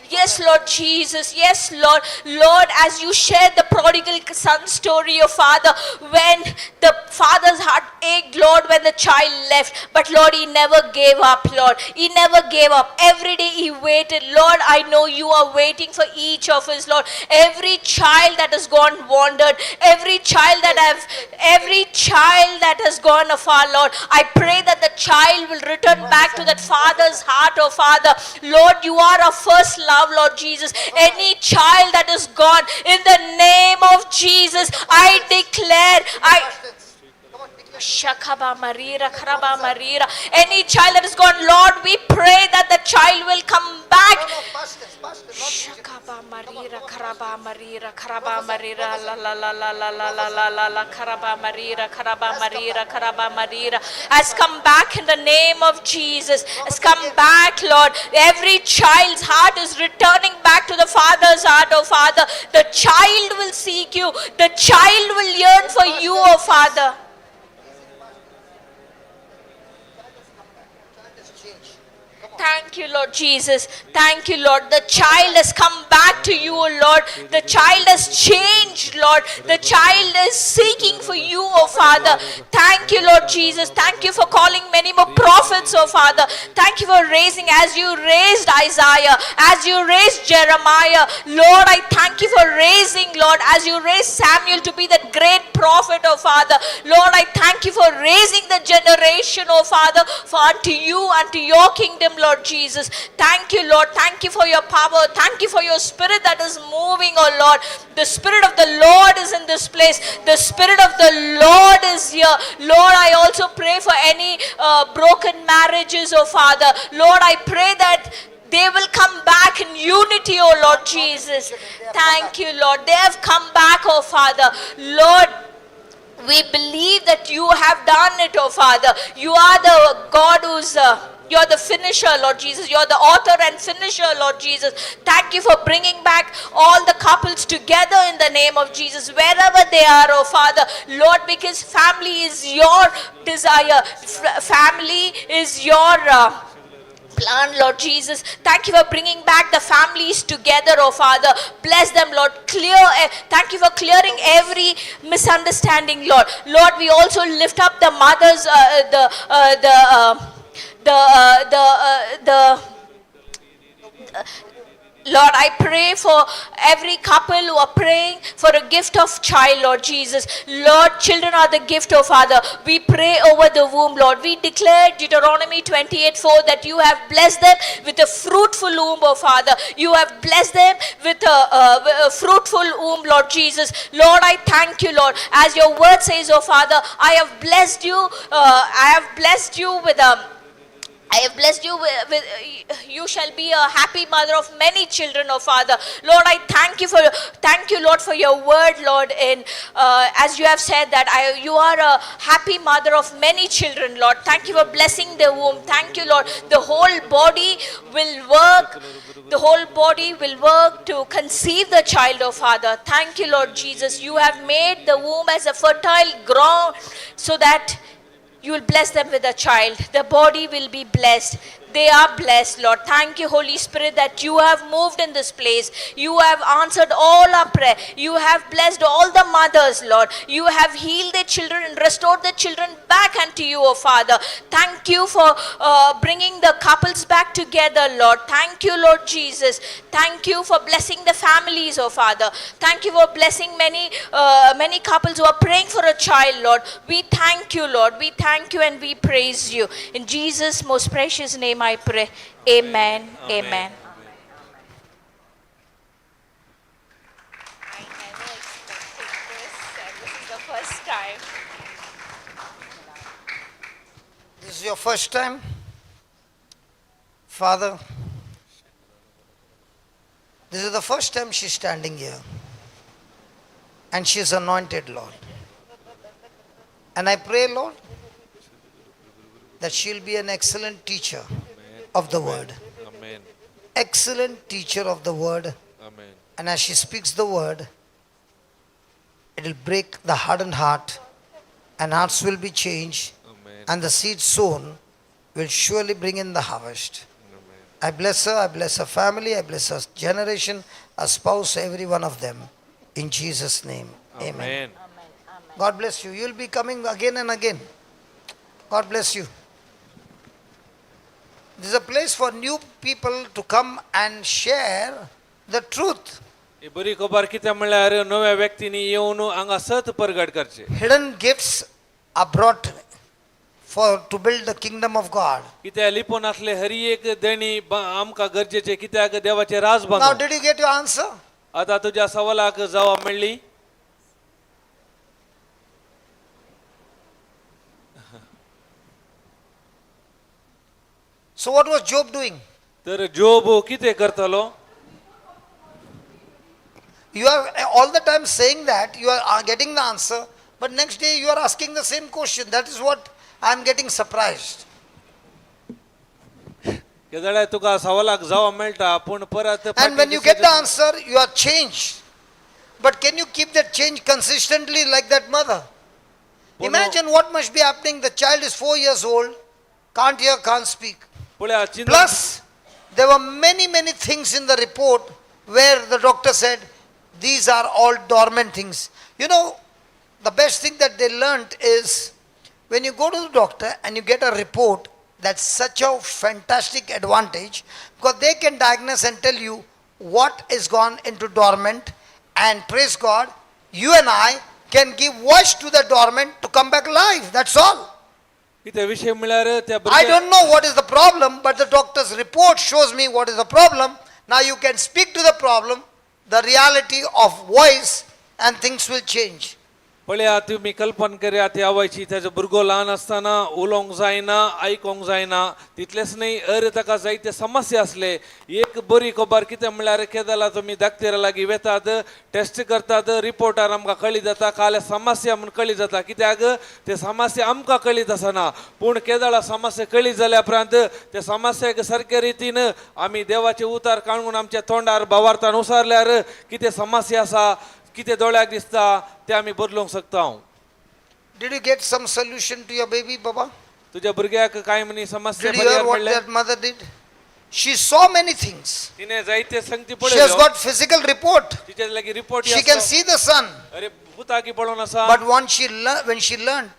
Yes, Lord Jesus. Yes, Lord. Lord, as you shared the prodigal son story, oh Father, when the father's heart ached, Lord, when the child left. But Lord, he never gave up, Lord. He never gave up. Every day he waited. Lord, I know you are waiting for each of us, Lord. Every child that has gone wandered, every child that has gone afar, Lord, I pray that the child will return back to that father's heart, oh Father. Lord, you are our first love, Lord Jesus. Any child that is gone, in the name of Jesus, I declare, Shakaba Marira, Karaba Marira. Any child that is gone, Lord, we pray that the child will come back. Shakaba Marira, Karaba Marira, Karaba Marira, la la la la la la la la la la, Karaba Marira, Karaba Marira, Karaba Marira. Has come back in the name of Jesus. Has come back, Lord. Every child's heart is returning back to the Father's heart, oh Father. The child will seek you. The child will yearn for you, oh Father. Thank you, Lord Jesus. Thank you, Lord. The child has come back to you, O Lord. The child has changed, Lord. The child is seeking for you, O Father. Thank you, Lord Jesus. Thank you for calling many more prophets, O Father. Thank you for raising, as you raised Isaiah, as you raised Jeremiah. Lord, I thank you for raising, Lord, as you raised Samuel to be that great prophet, O Father. Lord, I thank you for raising the generation, O Father, for unto you, unto your kingdom, Lord Jesus. Thank you, Lord. Thank you for your power. Thank you for your spirit that is moving, oh Lord. The spirit of the Lord is in this place. The spirit of the Lord is here. Lord, I also pray for any broken marriages, oh Father. Lord, I pray that they will come back in unity, oh Lord Jesus. Thank you, Lord. They have come back, oh Father. Lord, we believe that you have done it, oh Father. You are the God who's you're the finisher, Lord Jesus. You're the author and finisher, Lord Jesus. Thank you for bringing back all the couples together in the name of Jesus, wherever they are, oh Father. Lord, because family is your desire. Family is your plan, Lord Jesus. Thank you for bringing back the families together, oh Father. Bless them, Lord. Thank you for clearing every misunderstanding, Lord. Lord, we also lift up the mothers, Lord, I pray for every couple who are praying for a gift of child, Lord Jesus. Lord, children are the gift, oh Father. We pray over the womb, Lord. We declare Deuteronomy 28:4 that you have blessed them with a fruitful womb, oh Father. You have blessed them with a fruitful womb, Lord Jesus. Lord, I thank you, Lord. As your word says, oh Father, I have blessed you with I have blessed you with you shall be a happy mother of many children, oh Father. Lord, I thank you, Lord, for your word, Lord. And as you have said that you are a happy mother of many children, Lord. Thank you for blessing the womb. Thank you, Lord. The whole body will work. The whole body will work to conceive the child, oh Father. Thank you, Lord Jesus. You have made the womb as a fertile ground so that you will bless them with a child. The body will be blessed. They are blessed, Lord. Thank you, Holy Spirit, that you have moved in this place. You have answered all our prayer. You have blessed all the mothers, Lord. You have healed the children and restored the children back unto you, O Father. Thank you for bringing the couples back together, Lord. Thank you, Lord Jesus. Thank you for blessing the families, O Father. Thank you for blessing many couples who are praying for a child, Lord. We thank you, Lord. We thank you and we praise you. In Jesus' most precious name I pray. Amen. Amen. I never expected this, and this is the first time. This is your first time? Father, this is the first time she's standing here. And she is anointed, Lord. And I pray, Lord, that she'll be an excellent teacher of the word. Amen. Excellent teacher of the word. Amen. And as she speaks the word, it will break the hardened heart and hearts will be changed. Amen. And the seed sown will surely bring in the harvest. Amen. I bless her, I bless her family, I bless her generation, her spouse, every one of them. In Jesus' name, amen. Amen. God bless you. You'll be coming again and again. God bless you. This is a place for new people to come and share the truth. ही बरी खबर कित्या म्हणल्यार नव्या व्यक्तींनी येवन हांगा सत प्रगट करचे. Hidden gifts are brought to build the kingdom of God. कित्या लिपोन असले हर एक देणी आमकां गरजेचे कित्याक देवाचे राज Now, बांदूंक. did you get your answer? आता तुझ्या सवालाक जवाब मेळ्ळी. So, what was Job doing? तर जोब कितें करतलो? You are all the time saying that you are getting the answer, but next day you are asking the same question. That is what I am getting surprised. केदळ्या तुका सवालाक जवाब मेळटा पूण परत And when you get the answer, you are changed. But can you keep that change consistently like that mother? Imagine what must be happening. The child is 4 years old, can't hear, can't speak. पळया चिंता Plus, there were many things in the report where the doctor said, these are all dormant things. You know, the best thing that they learned is, when you go to the doctor and you get a report, that's such a fantastic advantage, because they can diagnose and tell you what is gone into dormant, and praise God, you and I can give voice to the dormant to come back alive. That's all. इथे विषय मिळार त्या I don't know what is the problem, but the doctor's report shows me what is the problem. Now you can speak to the problem, the reality of voice, and things will change. पळया तुम्ही कल्पना करा ती आवायची त्याचा भुरगो लहान असताना उलोंक जायना आयकोंक जायना तितलेच नाही अरे ताका जायते समस्या असले एक बरी खबर कितें म्हळ्यार केदाला तुम्ही धाकटेरा लागीं वेतात टेस्ट करतात रिपोर्टार आमकां कळी जाता काले समस्या म्हूण कळी जाता कित्याक ते समस्या आमकां कळीत आसना पूण केदाळा समस्या कळी जाल्या उपरांत ते समस्याक सारके रितीन आमी देवाचे उतार काडून आमच्या तोंडार भावार्थान उसारल्यार कितें समस्या आसा कितें दोळ्याक दिसता ते आमी बदलूंक शकता. Did you get some solution to your baby, Baba? तुझ्या भुरग्याक कांय मनी समस्या Did you hear पर्याय what मेळ्ळे that mother did? She saw many things. तिने जायते संगती She has पळयल्यो got physical report. तिचे लागीं report She can see the sun. अरे भूता की पळोवन आसा But when she learned,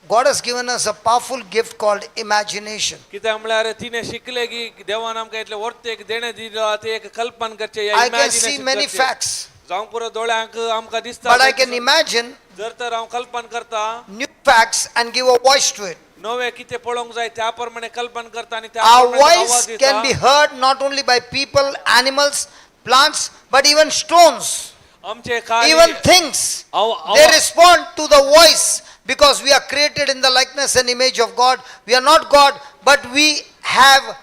God has given us a powerful gift called imagination. कित्याक म्हळ्यार तिने शिकले की देवान आमकां इतले वर्ते एक देणे दिला ते एक कल्पना करचे या I can see imagination many करचे. facts. जावं पुरो दोळ्यांक आमकां दिसता But I can imagine जर तर हांव कल्पना करता new facts and give a voice to it. नवे कितें पळोवंक जाय त्या प्रमाणे कल्पना करता आणि त्या Our प्रमाणे आवाज voice दिता. can be heard not only by people, animals, plants, but even stones, आमचे कार्य even things. They respond to the voice because we are created in the likeness and image of God. We are not God, but we have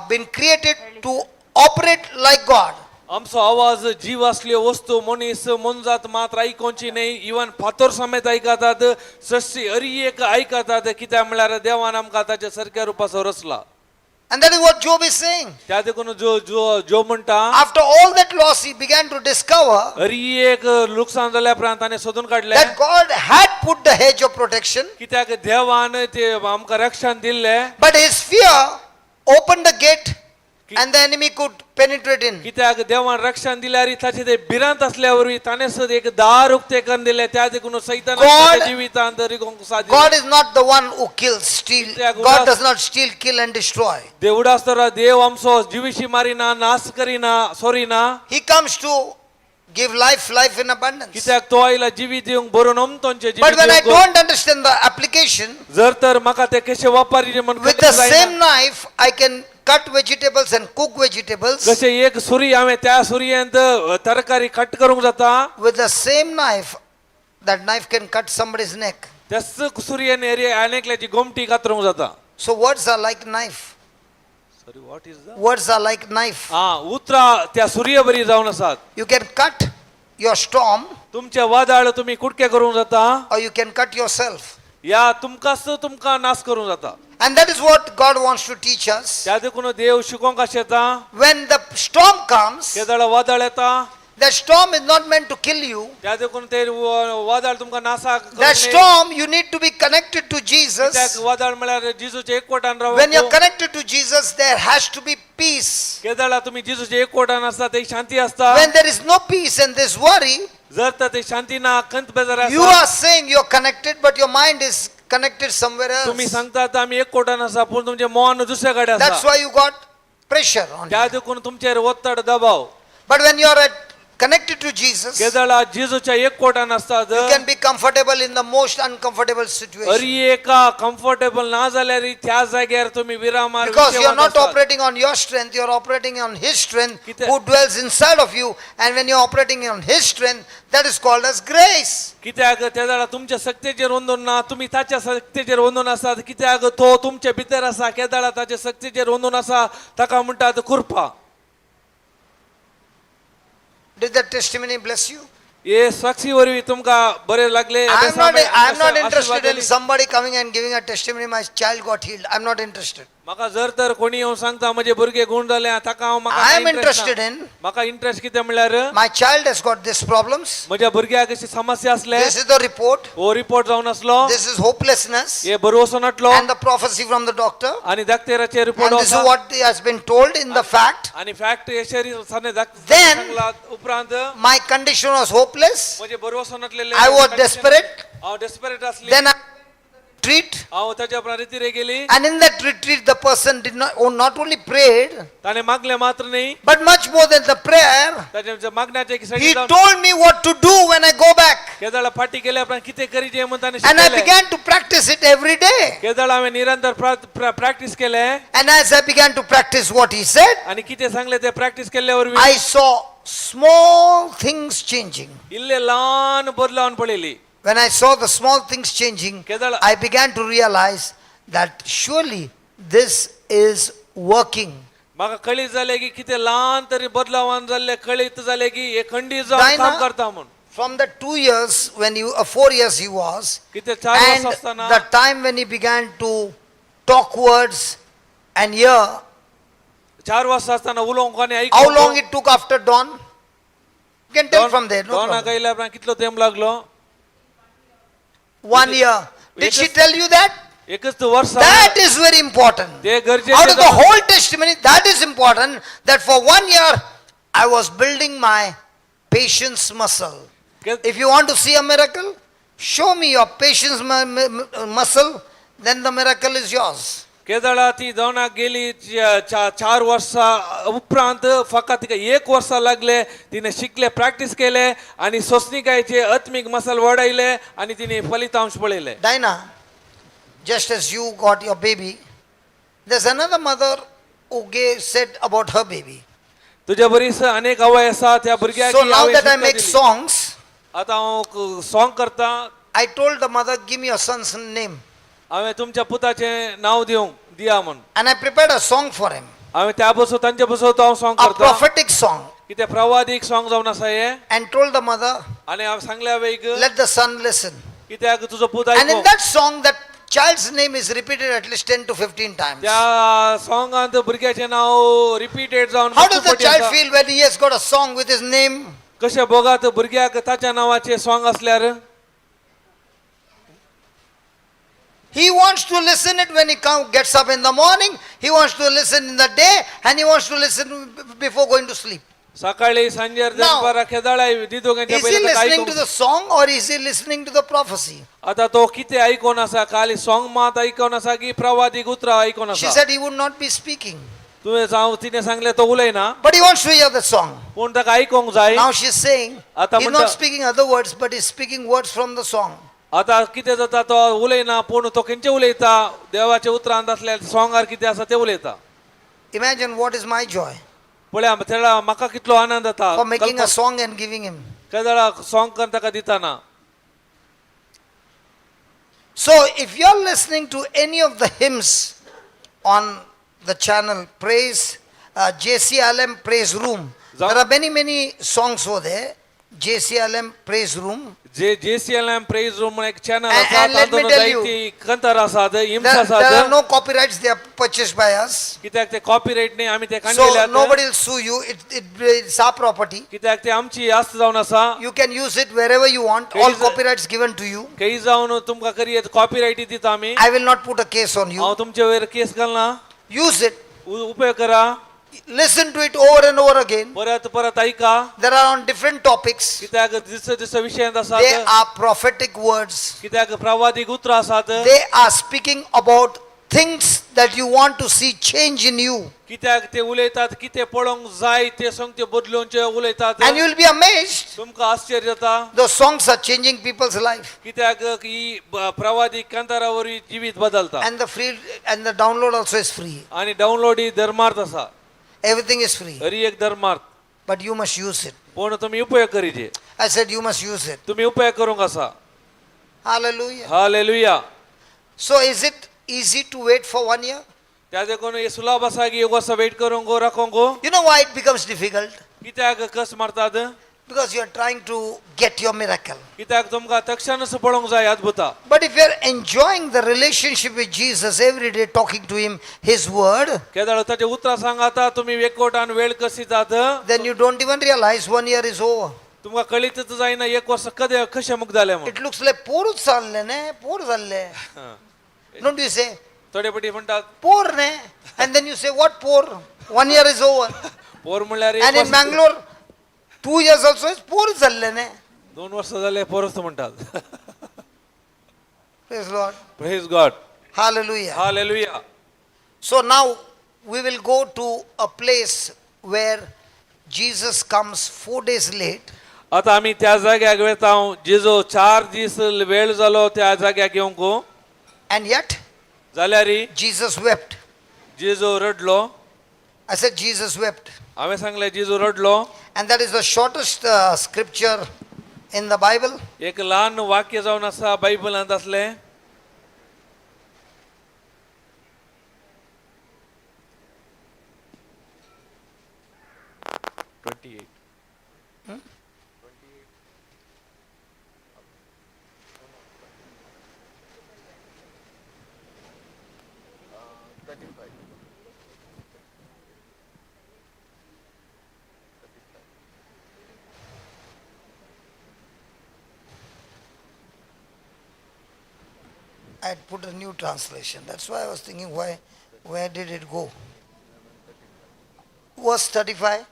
been created to operate like God. आमचो आवाज जीव असल्यो वस्तू मनीस मनजात मात्र आयकोवची न्ही even फातर समेत आयकतात सृष्टी हरी एक आयकतात कित्याक म्हळ्यार देवान आमकां ताच्या सारक्या रुपाचो रचला. And that is what Job is saying. त्या देखून जो म्हणटा After all that loss, he began to discover हरी एक लुकसाण जाल्या उपरांत ताणें सोदून काडलें that God had put the hedge of protection, कित्याक देवान ते आमकां रक्षण दिल्लें but his fear opened the gate and the enemy could penetrate in. कित्याक देवान रक्षण दिल्यार ताचे ते भिरांत असल्या वरवीं ताणें सुद्दां एक दार उक्तें करून दिलें त्या देखून सैतानाच्या जिवितांत रिगोंक सादिल्लें. God is not the one who kills, steal. God does not steal, kill and destroy. देवूड आसतना देव आमचो जिविशी मारिना नाश करिना सोरिना He comes to give life in abundance. कित्याक तो आयला जिवीत दिवंक भरून अमतोंचे But when I जिवीत don't understand the application, जर तर म्हाका ते कशे वापरचे म्हण with the same knife, I can cut vegetables and cook vegetables. कशे एक सुरी हांवें त्या सुरयेंत तरकारी कट करूंक जाता With the same knife, that knife can cut somebody's neck. त्याच सुरयेन अनेकल्याची गोमटी कातरूंक जाता. So words are like knife. Sorry what is the Words are like knife. उतरा त्या सुरये बरी जावन आसात. You can cut your storm तुमचे वादळ तुम्ही कुडके करूंक जाता or you can cut yourself. या तुमकां नाश करूंक जाता. And that is what God wants to teach us. त्या देखून देव शिकोवंक अशें येता When the storm comes, केदळ वादळ येता that storm is not meant to kill you. त्या देखून ते वादळ तुमकां नाशाक That storm, you need to be connected to Jesus. वादळ म्हळ्यार जिजूचे एकवटान When you're रावप. connected to Jesus, there has to be peace. केदळा तुम्ही जिजूचे एकवटान आसता ते शांती असता. When there is no peace and there's worry, जर तर ते शांती ना खंत बेजार you आसा are saying you're connected, but your mind is connected somewhere तुम्ही else. सांगतात आम्ही एकवटान आसा पूण तुमचे मन दुसऱ्या कडेन That's आसा. why you got pressure on त्या you. देखून तुमचेर ओत्तड दबाव. But when you're connected to Jesus, you केदळा जिजूच्या एकवटान असतात can be comfortable in the most uncomfortable situation. हरी एका कम्फर्टेबल ना जाल्यार त्या जाग्यार तुम्ही विरामार Because you're विशेवाद not आसात. operating on your strength, you're operating on His strength Kite- who dwells inside of you. And when you're operating on His strength, that is called as grace. कित्याक त्या जाल्यार तुमच्या शक्तीचेर वंदून ना तुम्ही ताच्या शक्तीचेर वंदून आसात कित्याक तो तुमच्या भितर आसा केदाळा ताच्या शक्तीचेर वंदून आसा ताका म्हणटात कृपा. Did that testimony bless you? हे साक्षी वरवीं तुमकां बरें लागले. I'm not interested आशीर्वाद in दिली. somebody coming and giving a testimony, my child got healed. I'm not interested. म्हाका जर तर कोणी येवन सांगता म्हजे भुरगे गुण जाले ताका हांव I am म्हाका interested in. म्हाका इंटरेस्ट कितें म्हणल्यार My child has got this problems. म्हज्या भुरग्याक अशी समस्या असले This is the report. हो रिपोर्ट जावन असलो This is hopelessness. हे बरो वचून नाटलो And the prophecy from the doctor. आणि दाक्तेराचे report And this is what has been told in the fact. आणि फॅक्ट हे शरीर साने Then- सांगला उपरांत My condition was hopeless. म्हजे बरो वचून नाटलेले I was desperate. हांव डेस्परेट असली Then I retreat. हांव ताच्या उपरांत रितीरे गेली And in that retreat, the person did not only prayed, ताणे मागले मात्र नाही but much more than the prayer. ताच्या मागण्याचे एक He सडी जावन told me what to do when I go back. केदळ फाटी केल्या उपरांत कितें करीचे म्हणून ताणे And I शिकयलें. began to practice it every day. केदळ हांवें निरंतर प्रॅक्टीस केले And as I began to practice what he said, आणि कितें सांगले ते प्रॅक्टीस केल्ले वरवीं I saw small things changing. इल्ले ल्हान बदलावन पळयली When I saw the small things changing, केदळ I began to realize that surely this is working. म्हाका कळीत जालें की कितें ल्हान तरी बदलावान जाल्ले कळीत जालें की हे खंडीत जावन Dina- काम करता म्हणून From the 2 years when 4 years he was, कितें 4 वर्स and असताना the time when he began to talk words and hear, 4 verse असताना उलोवंक आनी how long it took after dawn? You can tell from there. No दोना problem. गायल्या उपरांत कितलो तेंप लागलो 1 year. Did she tell you that? एकच वर्ष That is very important. ते गरजेचे Out of the whole testimony, that is important. That for 1 year, I was building my patience muscle. If you want to see a miracle, show me your patience muscle, then the miracle is yours. केदळा ती दोनाक गेली 4 वर्सां उपरांत फकत तिका 1 वर्सा लागले तिने शिकले practice केले आणि सोसनिकायचे आत्मिक मसल वाडयले आणि तिने फलितांश पळयले Dinah, just as you got your baby, there's another mother who said about her baby. तुझ्या बरीस अनेक आवय आसा त्या भुरग्याक So now that I make songs, आता हांव सॉंग करता I told the mother, give me your son's name. हांवें तुमच्या पुताचे नाव दिया म्हण And I prepared a song for him, हांवें त्या बसो तांचे बसो हांव सॉंग a करता prophetic song, कितें प्रवादीक सॉंग जावन आसा हे and told the mother, आणि हांव सांगल्या वेग let the son listen. कित्याक तुजो पूत And in आयको that song, that child's name is repeated at least 10 to 15 times. त्या सॉंगांत भुरग्याचे नाव रिपीटेड जावन How does the खूब child फावटी feel when he has got a song with his name? कशें बोगात भुरग्याक ताच्या नावाचे song असल्यार He wants to listen it when he gets up in the morning, he wants to listen in the day, and he wants to listen before going to sleep. सकाळी सांजेर Now, दनपारा खेदाळाय दिदोगांच्या Is he पयलीं ताका listening to आयकूंक the song or is he listening to the prophecy? आता तो कितें आयकोन आसा खाली सॉंग मात आयकोन आसा की प्रवादीक उतरां आयकोन She आसा said he would not be speaking, तुवें जावं तिने सांगले तो उलयना but he wants to hear the song. पूण ताका आयकोंक जाय Now she's saying, Ata he's म्हणटा- not speaking other words, but he's speaking words from the song. आता कितें जाता तो उलयना पूण तो खंयचे उलयता देवाचे उतरांत आसल्या सॉंगार कितें आसा ते उलयता Imagine what is my joy पळया तेळा म्हाका कितलो आनंद जाता for making a song and giving him. केदळा सॉंग करून ताका दिताना So if you're listening to any of the hymns on the channel, Praise, JCLM Praise Room, there are many songs over there. JCLM Praise Room. JCLM Praise Room एक channel And- आसा and let me तातूंत tell you, जायती कंतर आसात hymns There are आसात no copyrights, they are purchased by us. कित्याक ते copyright न्ही आमी ते So काडलेले nobody will sue you. It's our property. कित्याक ते आमची आस्त जावन आसा You can use it wherever you want. All copyrights given to you. काही जावन तुमकां करी कॉपीराइट दिता आमी I will not put a case on हांव you. तुमचे वयर केस घालना Use it. उपयोग करा Listen to it over and over again. परत परत ऐका There are on different topics. कित्याक दिस विशय They आसात are prophetic words. कित्याक प्रवादीक उतरां आसात They are speaking about things that you want to see change in you. कित्याक ते उलयतात कितें पळोवंक जाय ते संग ते बदलूनचे उलयतात And you will be amazed. तुमकां आश्चर्य जाता Those songs are changing people's life. कित्याक ही प्रवादीक कांतारा वरवीं जिवीत बदलता And the download also is free. आनी डावनलोड ही धर्मार्थ आसा Everything is free. हरी एक धर्मार्थ But you must use it. पूण तुमी उपयोग करीचे I said you must use it. तुमी उपयोग करूंक आसा Hallelujah. Hallelujah So is it easy to wait for 1 year? त्या देखून हे सुलभ आसा की एक वर्स वेट करूंक राखोंक You know why it becomes difficult? कित्याक कस मारतात because you are trying to get your miracle. कित्याक तुमकां तक्षणच पळोवंक जाय अद्भुता. But if you are enjoying the relationship with Jesus every day, talking to him, his word, केदाळ ताचे उतरां सांगाता तुमी एकवटान वेळ कसितात, then you don't even realize 1 year is over. तुमकां कळीतच जायना एक वर्ष कधी कशें मुख जालें म्हणून. It looks like पोरूच चालले ने, पोर जाल्ले. Don't you say? थोडे पटी म्हणटात Poor ne? And then you say, what poor? 1 year is over. पोर म्हणल्यार And in Mangalore, 2 years also is poor zalle ne. 2 वर्ष जाले पोरच म्हणटात. Praise Lord. Praise God. Hallelujah. Hallelujah. So now we will go to a place where Jesus comes 4 days late. आता आमी त्या जाग्याक वेता Jeju 4 दीस वेळ जालो त्या जाग्याक येवंक. And yet जाल्यार Jesus wept. जेजो रडलो. I said Jesus wept. हांवें सांगलें जेजो रडलो. And that is the shortest scripture in the Bible. एक ल्हान वाक्य जावन आसा बायबलांत आसलें. I had put a new translation. That's why I was thinking, where did it go? Verse 35.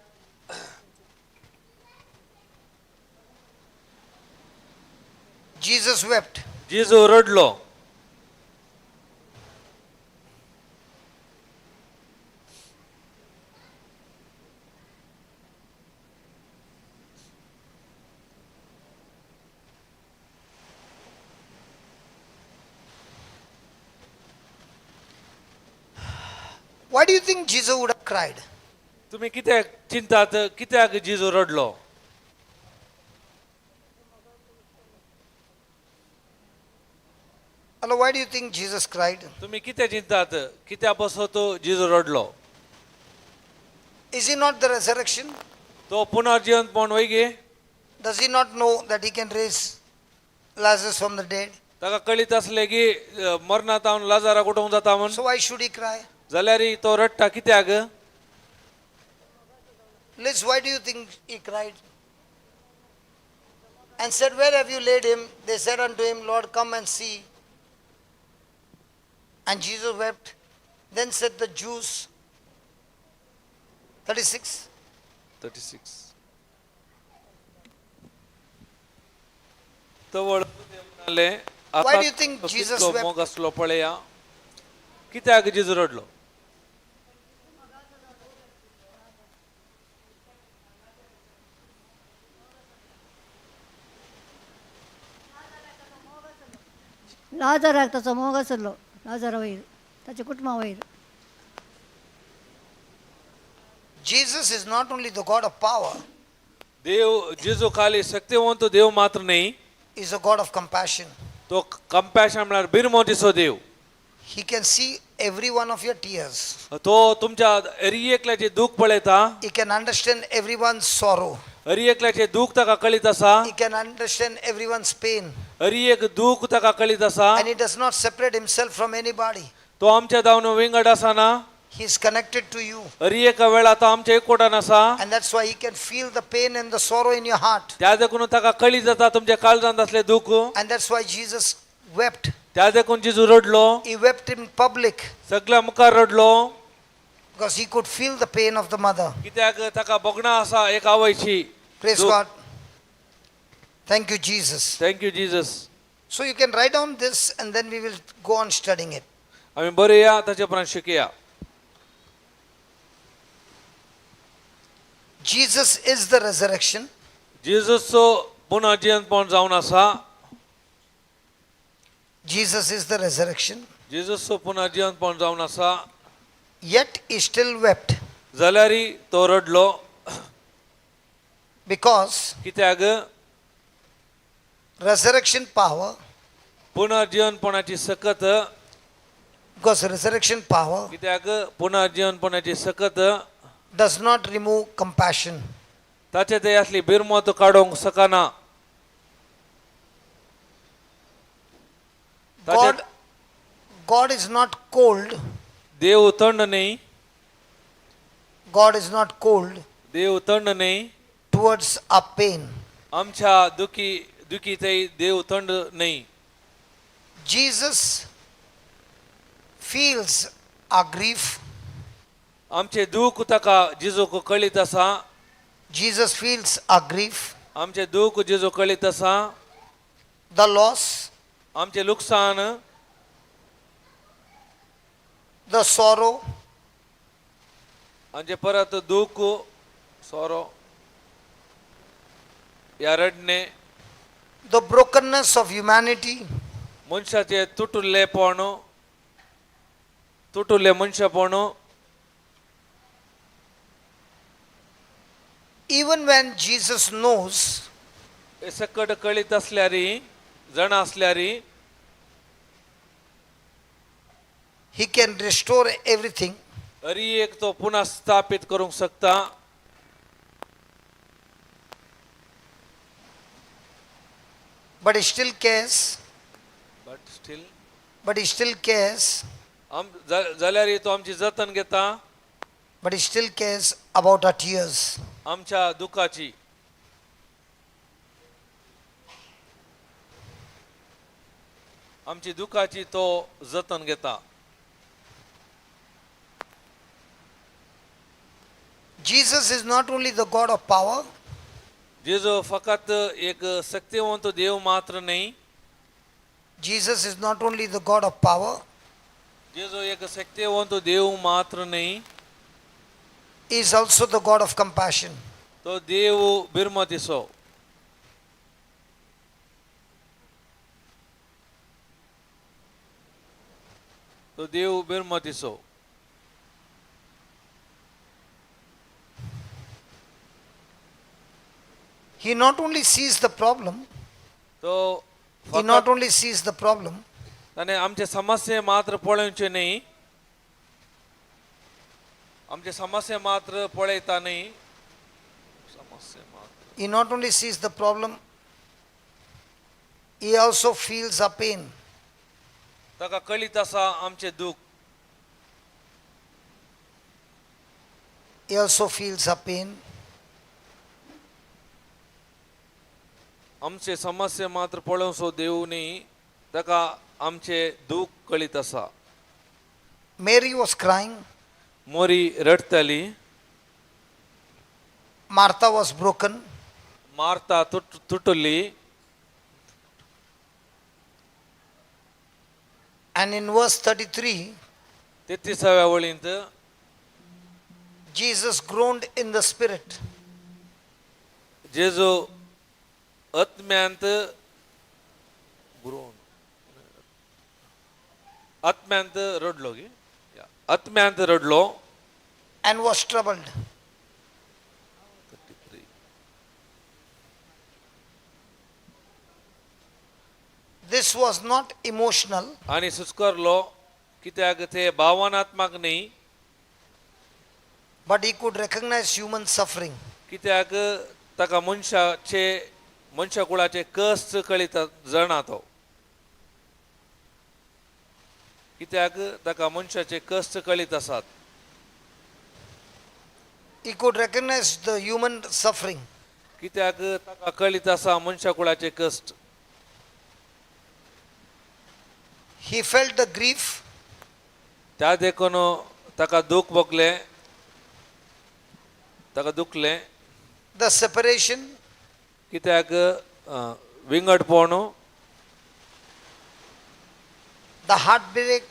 Jesus wept. Jeju रडलो. Why do you think Jesus would have cried? तुमी कित्याक चिंतात कित्याक जेजो रडलो? Hello, why do you think Jesus cried? तुमी कित्याक चिंतात कित्याक बसो तो जेजो रडलो? Is he not the resurrection? तो पुनर्जीवनपण वय गे. Does he not know that he can raise Lazarus from the dead? ताका कळीत आसलें की मरणांतावन लाजाराक उठोवंक जाता म्हूण. So why should he cry? जाल्यार तो रडटा कित्याक? Liz, why do you think he cried? And said, where have you laid him? They said unto him, Lord, come and see. And Jesus wept. Then said the Jews, 36. 36. तो म्हणाले Why do you think Jesus wept? मोग आसलो पळया कित्याक Jeju रडलो? लाजाराक ताचो मोग आसलो. लाजारा वयर ताच्या कुटुंबा वयर. Jesus is not only the God of power, देव जेजो खाली शक्तिवंत देव मात्र नाही, he is a God of compassion. तो कंपॅशन म्हणल्यार बिरमोतीचो देव. He can see every one of your tears. तो तुमच्या हरी एकल्याचे दुःख पळयता. He can understand everyone's sorrow. हरी एकल्याचे दुःख ताका कळीत आसा. He can understand everyone's pain. हरी एक दुःख ताका कळीत आसा. And he does not separate himself from anybody. तो आमच्या दावन विंगड आसाना. He is connected to you. हरी एका वेळा तो आमच्या एकवटान आसा. And that's why he can feel the pain and the sorrow in your heart. त्या देखून ताका कळीत जाता तुमच्या काळजांत असले दुःख. And that's why Jesus wept. त्या देखून जेजू रडलो. He wept in public सगळ्या मुखार रडलो. because he could feel the pain of the mother. कित्याक ताका बगणा आसा एक आवयची. Praise God. Thank you, Jesus. Thank you Jesus. So you can write down this and then we will go on studying it. आम्ही बरोया ताचे उपरांत शिकया. Jesus is the resurrection. जेजूचो पुनर्जीवनपण जावन आसा. Jesus is the resurrection. जेजूचो पुनर्जीवनपण जावन आसा. Yet he still wept जाल्यारय तो रडलो. because कित्याक resurrection power, पुनर्जीवनपणाची सकत. because resurrection power कित्याक पुनर्जीवनपणाची सकत does not remove compassion. ताचे ते असली बिरमत काडोंक सकना God, God is not cold. देव थंड नाही God is not cold देव थंड नाही towards our pain. आमच्या दुखी थंय देव थंड नाही Jesus feels our grief. आमचे दुःख ताका जिजूक कळीत आसा Jesus feels our grief, आमचे दुःख जिजू कळीत आसा the loss, आमचे लुकसाण the sorrow, आमचे परत दुःख सोरो या रडणे the brokenness of humanity, मनशाचे तुटुल्ले मनशापण even when Jesus knows हे सकट कळीत असल्यारी जण असल्यारी he can restore everything, हरी एक तो पुन्हा स्थापित करूंक शकता but he still cares, but still जाल्यार तो आमची जतन घेता but he still cares about our tears. आमच्या दुखाची आमची दुखाची तो जतन घेता Jesus is not only the God of power, Jeju फकत एक शक्तिवंत देव मात्र नाही Jesus is not only the God of power, Jeju एक शक्तिवंत देव मात्र नाही he is also the God of compassion. तो देव बिरमतीसो तो देव बिरमतीसो He not only sees the problem, तो he not only sees the problem, ताणे आमचे समस्या मात्र पळोवचे नाही आमचे समस्या मात्र पळयता नाही समस्या मात्र he not only sees the problem, he also feels our pain. ताका कळीत आसा आमचे दुःख He also feels our pain. आमचे समस्या मात्र पळोवसो देव न्ही ताका आमचे दुःख कळीत आसा Mary was crying, Mori रडतली Martha was broken, मारता तुटली and in verse 33, 33व्या वळींत Jesus groaned in the spirit. जेजू आत्म्यांत आत्म्यांत रडलो गे आत्म्यांत रडलो And was troubled. This was not emotional, आणि सुस्करलो कित्याक ते भावनात्मक न्ही but he could recognize human suffering. कित्याक ताका मनशाकुळाचे कश्ट कळीत जाणा तो कित्याक ताका मनशाचे कश्ट कळीत आसात He could recognize the human suffering. कित्याक ताका कळीत आसा मनशाकुळाचे कश्ट He felt the grief, त्या देखून ताका दुःख भोगले ताका दुखले the separation, कित्याक विंगडपण the heartbreak,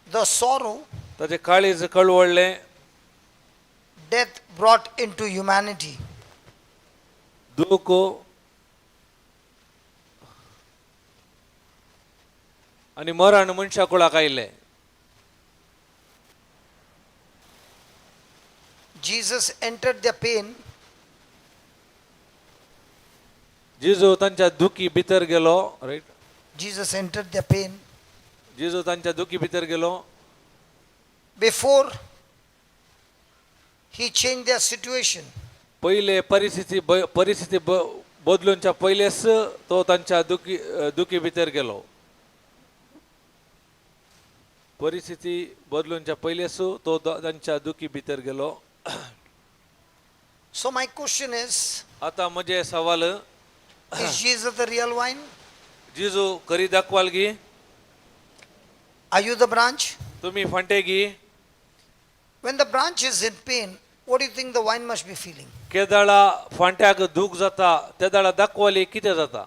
the sorrow ताचे काळीज कळवळले death brought into humanity. दुःख आणि मरण मनशाकुळाक आयले Jesus entered their pain जिजू तांच्या दुखी भितर गेलो right Jesus entered their pain. जिजू तांच्या दुखी भितर गेलो Before he changed their situation, पहिले परिस्थिती बदलूनच्या पहिलेच तो तांच्या दुखी भितर गेलो परिस्थिती बदलूनच्या पहिलेच तो तांच्या दुखी भितर गेलो so my question is, आता म्हजे सवाल is Jesus the real vine? जिजू करी दाखवाल गी Are you the branch? तुम्ही फांटे गी When the branch is in pain, what do you think the vine must be feeling? केदाळा फांट्याक दूख जाता तेदाळा दाखवाली कितें जाता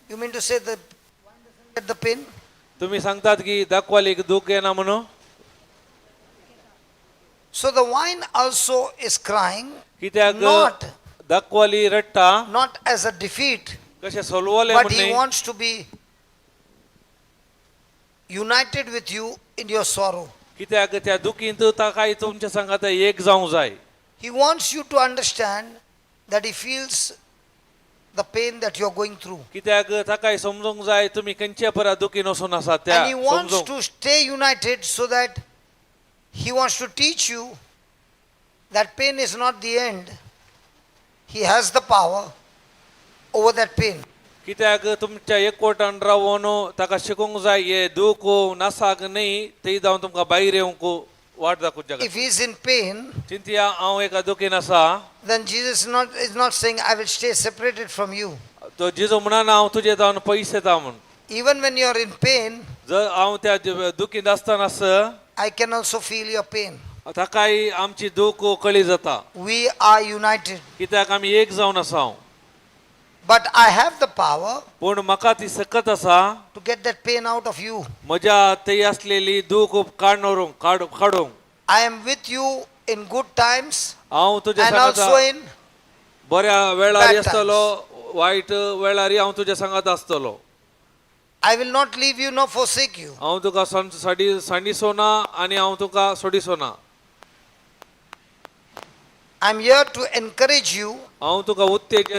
You mean to say the vine doesn't get the pain? तुम्ही सांगतात की दाखवालीक दूख येना म्हणून So the vine also is crying, कित्याक not दाखवाली रडटा not as a defeat, कशें सोलवले but he म्हणून wants to be united with you in your sorrow. कित्याक त्या दुखींत ताकाय तुमच्या संगात एक जावंक जाय He wants you to understand that he feels the pain that you are going through. कित्याक ताकाय समजूंक जाय तुम्ही खंयच्या परा दुखीन वचून आसात त्या And he wants समजूंक to stay united so that he wants to teach you that pain is not the end. He has the power over that pain. कित्याक तुमच्या एकवटान रावून ताका शिकूंक जाय हे दूख नासाक न्ही ते जावन तुमकां भायर येवंक वाट दाखोवच्या If he is in pain, चिंतया हांव एका दुखीन आसा then Jesus is not saying, I will stay separated from you. तो जिजू म्हणना हांव तुजे जावन पयस येता म्हूण Even when you are in pain, जर हांव त्या दुखींत आसतना I can also feel your pain. ताकाय आमची दूख कळी जाता We are united. कित्याक आमी एक जावन आसा But I have the power पूण म्हाका ती सकत आसा to get that pain out of you. म्हज्या थंय आसलेली दूख काडूंक I am with you in good times हांव तुज्या and also सांगात in बऱ्या वेळारी bad आसतलो वायट वेळारी हांव तुज्या सांगात आसतलो I will not leave you nor forsake you. हांव तुका सांडिसो ना आनी हांव तुका सोडिसो ना I am here to encourage you हांव तुका उत्तेजन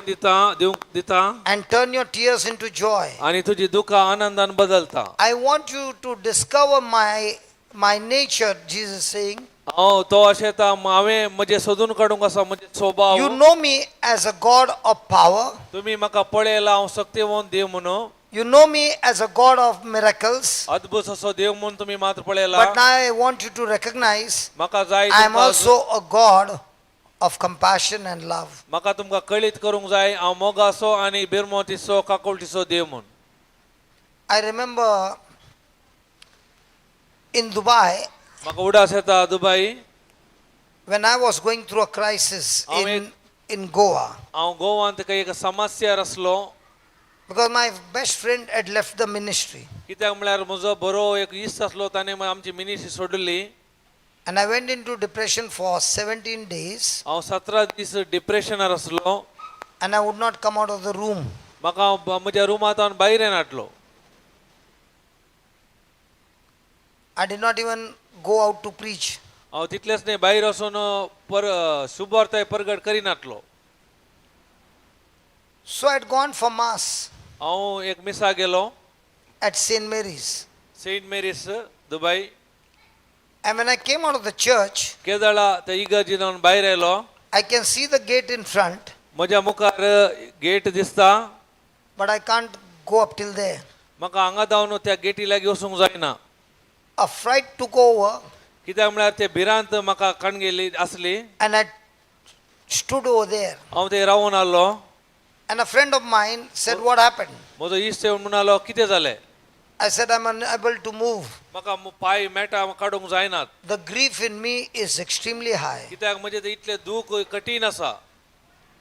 दिता and turn your tears into joy. आनी तुजी दुखां आनंदान बदलता I want you to discover my nature, Jesus saying. हांव तो अशें हांवें म्हजें सोदून काडूंक आसा म्हजे स्वभाव You know me as a God of power. तुमी म्हाका पळयला हांव शक्तिवंत देव म्हणून You know me as a God of miracles. अद्भुत असो देव म्हणून तुमी मात्र पळयला But now I want you to recognize म्हाका जाय I am also a God of compassion and love. म्हाका तुमकां कळीत करूंक जाय हांव मोगासो आनी बिरमोतीसो काकुळटीचो देव म्हूण I remember in Dubai म्हाका उडास येता Dubai when I was going through a crisis Amen. in Goa, हांव गोवांत काही एक समस्यार आसलो because my best friend had left the ministry. कित्याक म्हळ्यार म्हजो बरो एक इश्ट आसलो ताणें आमची मिनिस्ट्री सोडली And I went into depression for 17 days हांव 17 दीस डिप्रेशनार आसलो and I would not come out of the room. म्हाका म्हज्या रुमांतल्यान भायर येनाटलो I did not even go out to preach. हांव तितलेंच न्ही भायर वचून शुभवार्ताय प्रगट करिनाटलो So I had gone for mass हांव एक मिसा गेलो at St. Mary's. Saint Mary's Dubai And when I came out of the church, केदळा त्या इगर्जीन भायर आयलो I can see the gate in front, म्हज्या मुखार गेट दिसता but I can't go up till there. म्हाका हांगा धांवन त्या गेटी लागीं वचूंक जायना A fright took over कित्याक म्हळ्यार ते भिरांत म्हाका कणगेली आसली and I stood over there. हांव थंय रावून आसलो And a friend of mine said, what happened? म्हजो इश्ट येवन म्हणलो कितें जालें I said, I'm unable to move. म्हाका पांय मेटा काडूंक जायनात The grief in me is extremely high. कित्याक म्हजें तें इतलें दूख कठीण आसा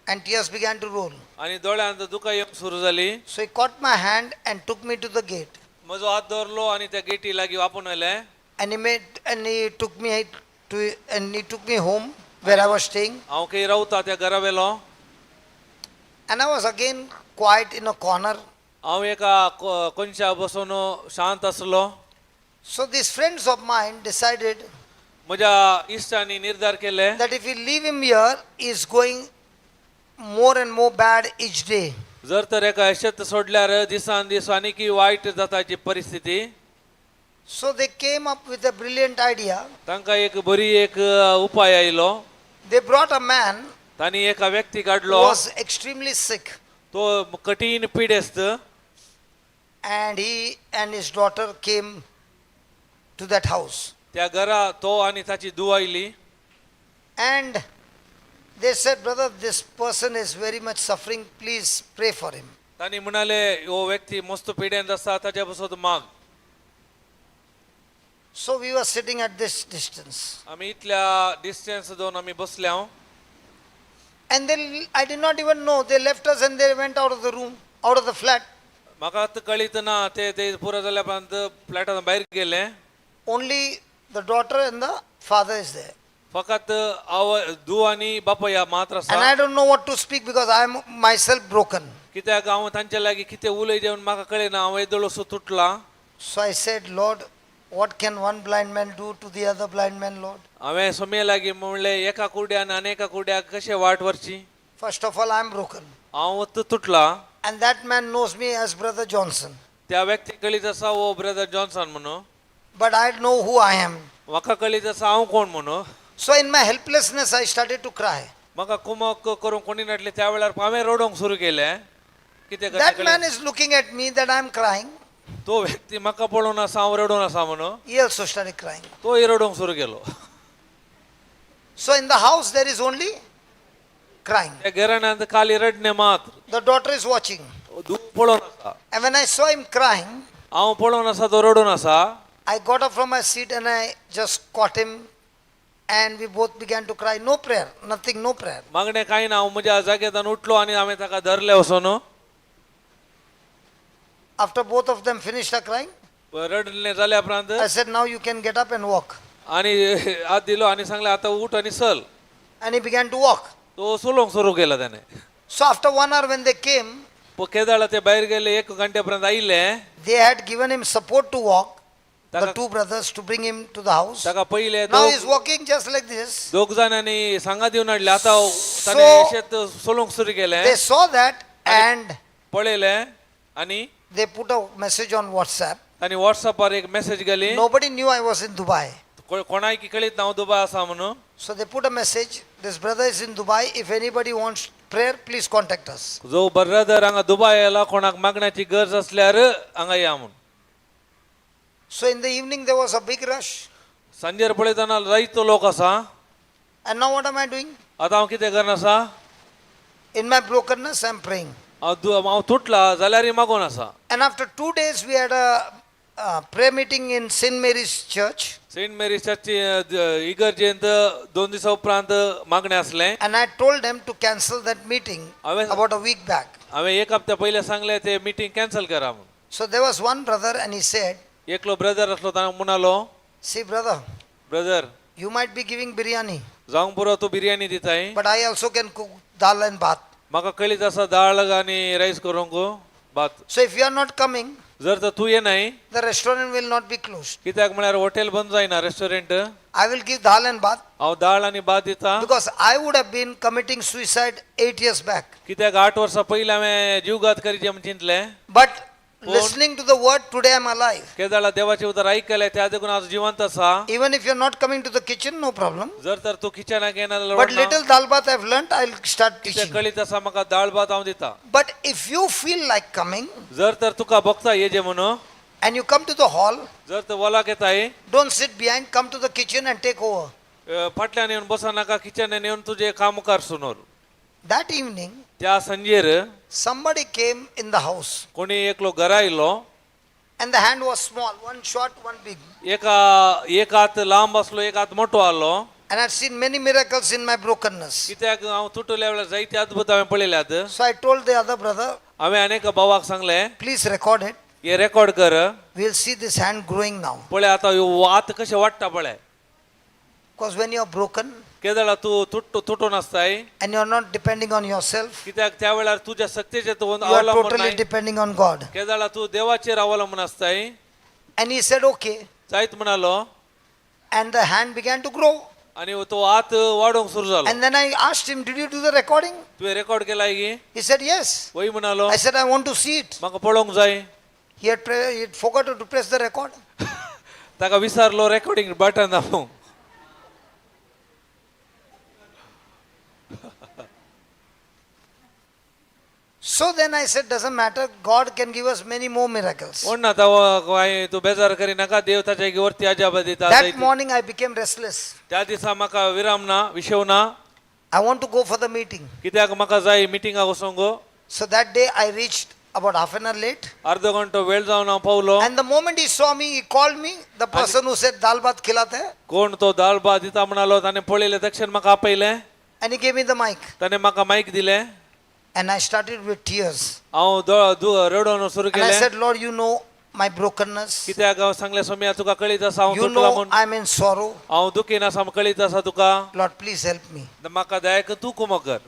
And tears began to roll. आनी दोळ्यांत दुकां येवंक सुरू जाली So he caught my hand and took me to the gate. म्हजो हात धरलो आनी त्या गेटी लागीं आपूण आयलें And he took me home where I was staying. हांव खंय रावता त्या घरा वेलो And I was again quiet in a corner. हांव एका कोणशा बसून शांत आसलो So these friends of mine decided म्हज्या इश्टांनी निर्धार केले that if we leave him here, he is going more and more bad each day. जर तर एका शेत सोडल्यार दिसान दीस आनीक वायट जाताची परिस्थिती. So they came up with a brilliant idea. तांकां एक बरी एक उपाय आयलो. They brought a man तांणी एका व्यक्ती who काडलो was extremely sick, तो कठीण पिडेस्त. and he and his daughter came to that house. त्या घरा तो आनी ताची धूव oily. And they said, brother, this person is very much suffering, please pray for him. तांणी म्हणाले हो व्यक्ती मस्त पिडेंत आसा ताच्या पासून माग. So we were sitting at this distance. आमी इतल्या डिस्टन्स दोन आमी बसल्या. And I did not even know, they left us and they went out of the room, out of the flat. म्हाका आतां कळीत ना ते पुरो जाल्या उपरांत फ्लॅटान भायर गेले. Only the daughter and the father is there. फकत धूव आनी बापया मात्र And आसा. I don't know what to speak because I am myself broken. कित्याक हांव तांच्या लागीं कितें उलय जेवन म्हाका कळना. हांव येदोळसो तुटला. So I said, Lord, what can one blind man do to the other blind man, Lord? हांवें सोम्या लागीं म्हणलें एका कुड्यान आनी एका कुड्याक कशें वाट व्हरची. First of all, I am broken. हांव तुटला. And that man knows me as Brother Johnson. त्या व्यक्ती कळीत आसा हो ब्रदर जॉन्सन म्हणून. But I know who I am. म्हाका कळीत आसा हांव कोण म्हणून. So in my helplessness, I started to cry. म्हाका कुमक करून कोणी नाटले त्या वेळार हांवें रडोंक सुरू केलें. कितें That man करता is looking at me that I am crying. तो व्यक्ती म्हाका पळोवन आसा हांव रडोन आसा म्हणून. He also started crying. तोय रडोंक सुरू केलो. So in the house, there is only crying. त्या घराण्यांत खाली रडणे मात्र. The daughter is watching. धूव पळोवन आसा. And when I saw him crying, हांव पळोवन आसा तो रडोन आसा. I got up from my seat and I just caught him and we both began to cry. No prayer, nothing, no prayer. मागणें कांय ना. हांव म्हज्या जागेंतल्यान उठलो आनी हांवें ताका धरलें वचोन. After both of them finished her crying, रडलें जाल्या उपरांत I said, now you can get up and walk. आनी हात दिलो आनी सांगलें आतां उठ आनी चल. And he began to walk. तो चलोवंक सुरू केलो त्याने. So after 1 hour when they came, केदाळ ते भायर गेले. 1 घंट्यापर्यंत आयले. they had given him support to walk, the Taka- two brothers, to bring him to the house. ताका पयले Now he's walking just like this. दोग जाणांनी सांगा दिवन हाडले. आतां So- ताणें शेत चलोवंक सुरू केलें. They saw that and पळयलें आनी they put a message on WhatsApp. ताणी व्हॉट्सअपार एक मेसेज गेली. Nobody knew I was in Dubai. कोणाय की कळीत हांव दुबय आसा म्हणून. So they put a message, this brother is in Dubai. If anybody wants prayer, please contact us. जो ब्रदर हांगा दुबय आयला कोणाक मागण्याची गरज असल्यार हांगा या म्हणून. So in the evening there was a big rush. सांजेर पळयतना जायतो लोक आसा. And now what am I doing? आतां हांव कितें करना आसा. In my brokenness, I am praying. हांव तुटला जाल्यार मागोन आसा. And after 2 days, we had a prayer meeting in St. Mary's Church. Saint Mary church इगर्जेंत 2 दिसा उपरांत मागणें आसलें. And I told them to cancel that meeting Awe- about a week back. हांवें 1 हप्त्या पयले सांगलें ते मिटींग कॅन्सल करा म्हणून. So there was one brother and he said, एकलो ब्रदर आसलो ताणें म्हणलो see brother, brother you might be giving biryani, जावंक पुरो तूं biryani दिताय. but I also can cook dal and bhat. म्हाका कळीत आसा दाळ आनी रायस करूंक भात. So if you are not coming, जर तर तूं येनाय the restaurant will not be closed. कित्याक म्हळ्यार हॉटेल बंद जायना restaurant. I will give dal and bhat हांव दाळ आनी भात दिता. because I would have been committing suicide 8 years back. कित्याक 8 वर्सां पयलीं हांवें जीवघात करीचे म्हण चिंतलें. But listening to the word, today I am alive. केदाळा देवाचें उतर आयकलें त्या देखून आज जिवंत आसा. Even if you are not coming to the kitchen, no problem. जर तर तूं किचनाक येना But जाल्यार little dal bhat I have learnt, I will start कित्याक teaching. कळीत आसा म्हाका दाळ भात हांव दिता. But if you feel like coming जर तर तुका भोगता येजे म्हणून. and you come to the hall, जर तर वॉलाक येताय don't sit behind, come to the kitchen and take over. फाटल्यान येवन बसा नाका. किचनान येवन तुजें काम मुखार सुनोर. That evening, त्या संजेर somebody came in the house कोणी एकलो घरा आयलो. and the hand was small, one short, one big. एक हात लांब आसलो एक हात मोठो आसलो. And I've seen many miracles in my brokenness. कित्याक हांव तुटल्या वेळार जायते अद्भुत हांवें पळयल्यात. So I told the other brother, हांवें आनीक भावाक सांगलें please record it. हे रेकॉर्ड कर. We'll see this hand growing now. पळय आतां ह्यो हात कशें वाडटा पळय. Because when you are broken केदाळा तूं तुटून आसताय. and you are not depending on yourself, कित्याक त्या वेळार तुज्या सक्तीचेर तूं you are अवलंबून totally नाय. depending on God. केदाळा तूं देवाचेर अवलंबून आसताय. And he said, okay. जायत म्हणालो And the hand began to grow. आणि तो आत वाढोंक सुरू झालो. And then I asked him, did you do the recording? तुवें रेकॉर्ड केलाय की? He said, yes. वय म्हणालो. I said, I want to see it. म्हाका पळोवंक जाय. He had forgotten to press the record. ताका विसरलो रेकॉर्डिंग बटन दाबूंक. So then I said, doesn't matter. God can give us many more miracles. कोण ना काय तू बेजार करी नाका, देव ताच्या वरती अजाब दिता. That morning I became restless. त्या दिसा म्हाका विराम ना, विशेव ना. I want to go for the meeting. कित्याक म्हाका जाय मिटिंगाक वचोंक. So that day I reached about half an hour late. अर्धो घंटो वेळ जावन हांव Paulo. And the moment he saw me, he called me. The person who said, dal bhat khilate hai. कोण तो दाल भात दिता म्हणालो, ताणे पळयले तक्षण म्हाका आपयले. And he gave me the mic. ताणे म्हाका माईक दिले. And I started with tears. हांव रडोन सुरू And I केले. said, Lord, you know my brokenness. कित्याक सांगले सोम्या तुका कळीत आसा हांव You तुटला know म्हूण. I'm in sorrow. हांव दुखीन आसा कळीत आसा तुका. Lord, please help me. म्हाका दया कर, तूं कुमक कर.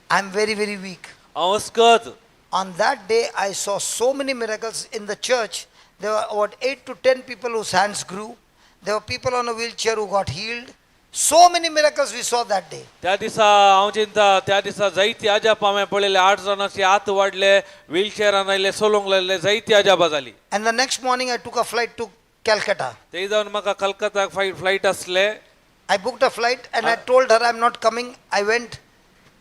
I'm very, very weak. हांव अस्कत. On that day, I saw so many miracles in the church. There were about 8 to 10 people whose hands grew. There were people on a wheelchair who got healed. So many miracles we saw that day. त्या दिसा हांव चिंता, त्या दिसा जायती अजाप हांवें पळयले. 8 जाणांचे हात वाडले, व्हीलचेरान आयले, सोलोंक लागले, जायती अजापां जाली. And the next morning, I took a flight to Calcutta. ते जावन म्हाका कलकत्ताक फ्लायट आसले. I booked a flight and I told her I'm not coming. I went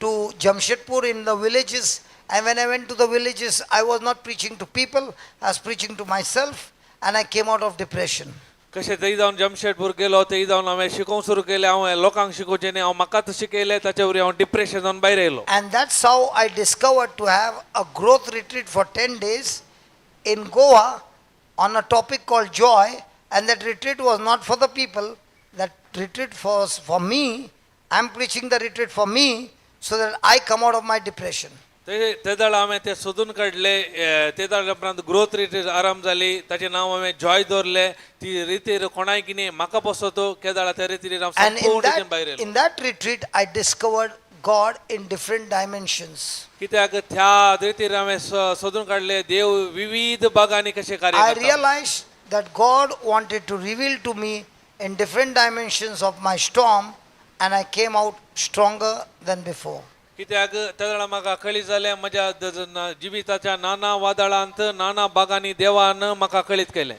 to Jamshedpur in the villages. And when I went to the villages, I was not preaching to people. I was preaching to myself. And I came out of depression. कशें थंय जावन जमशेदपूर गेलो, थंय जावन हांवें शिकोवंक सुरू केलें. हांवें लोकांक शिकोवचें न्ही, हांव म्हाकाच शिकयलें. ताचे वरी हांव डिप्रेशन जावन भायर येयलो. And that's how I discovered to have a growth retreat for 10 days in Goa on a topic called joy. And that retreat was not for the people. That retreat was for me. I'm preaching the retreat for me so that I come out of my depression. ते दाळ हांवें ते सोदून काडले. ते दाळ उपरांत growth retreat आराम जाली. ताचें नांव हांवें जॉय दवरलें. ती रितीर कोणाय कितें म्हाका पसतो केदाळा त्या रितीर हांव And संपूर्ण भायर येयलो. in that retreat, I discovered God in different dimensions. कित्याक त्या रितीर हांवें सोदून काडले देव विविध भागांनी कशें कार्य I करता. realized that God wanted to reveal to me in different dimensions of my storm, and I came out stronger than before. कित्याक त्या म्हाका कळीत जालें म्हज्या जिविताच्या नाना वादळांत नाना भागांनी देवान म्हाका कळीत केलें.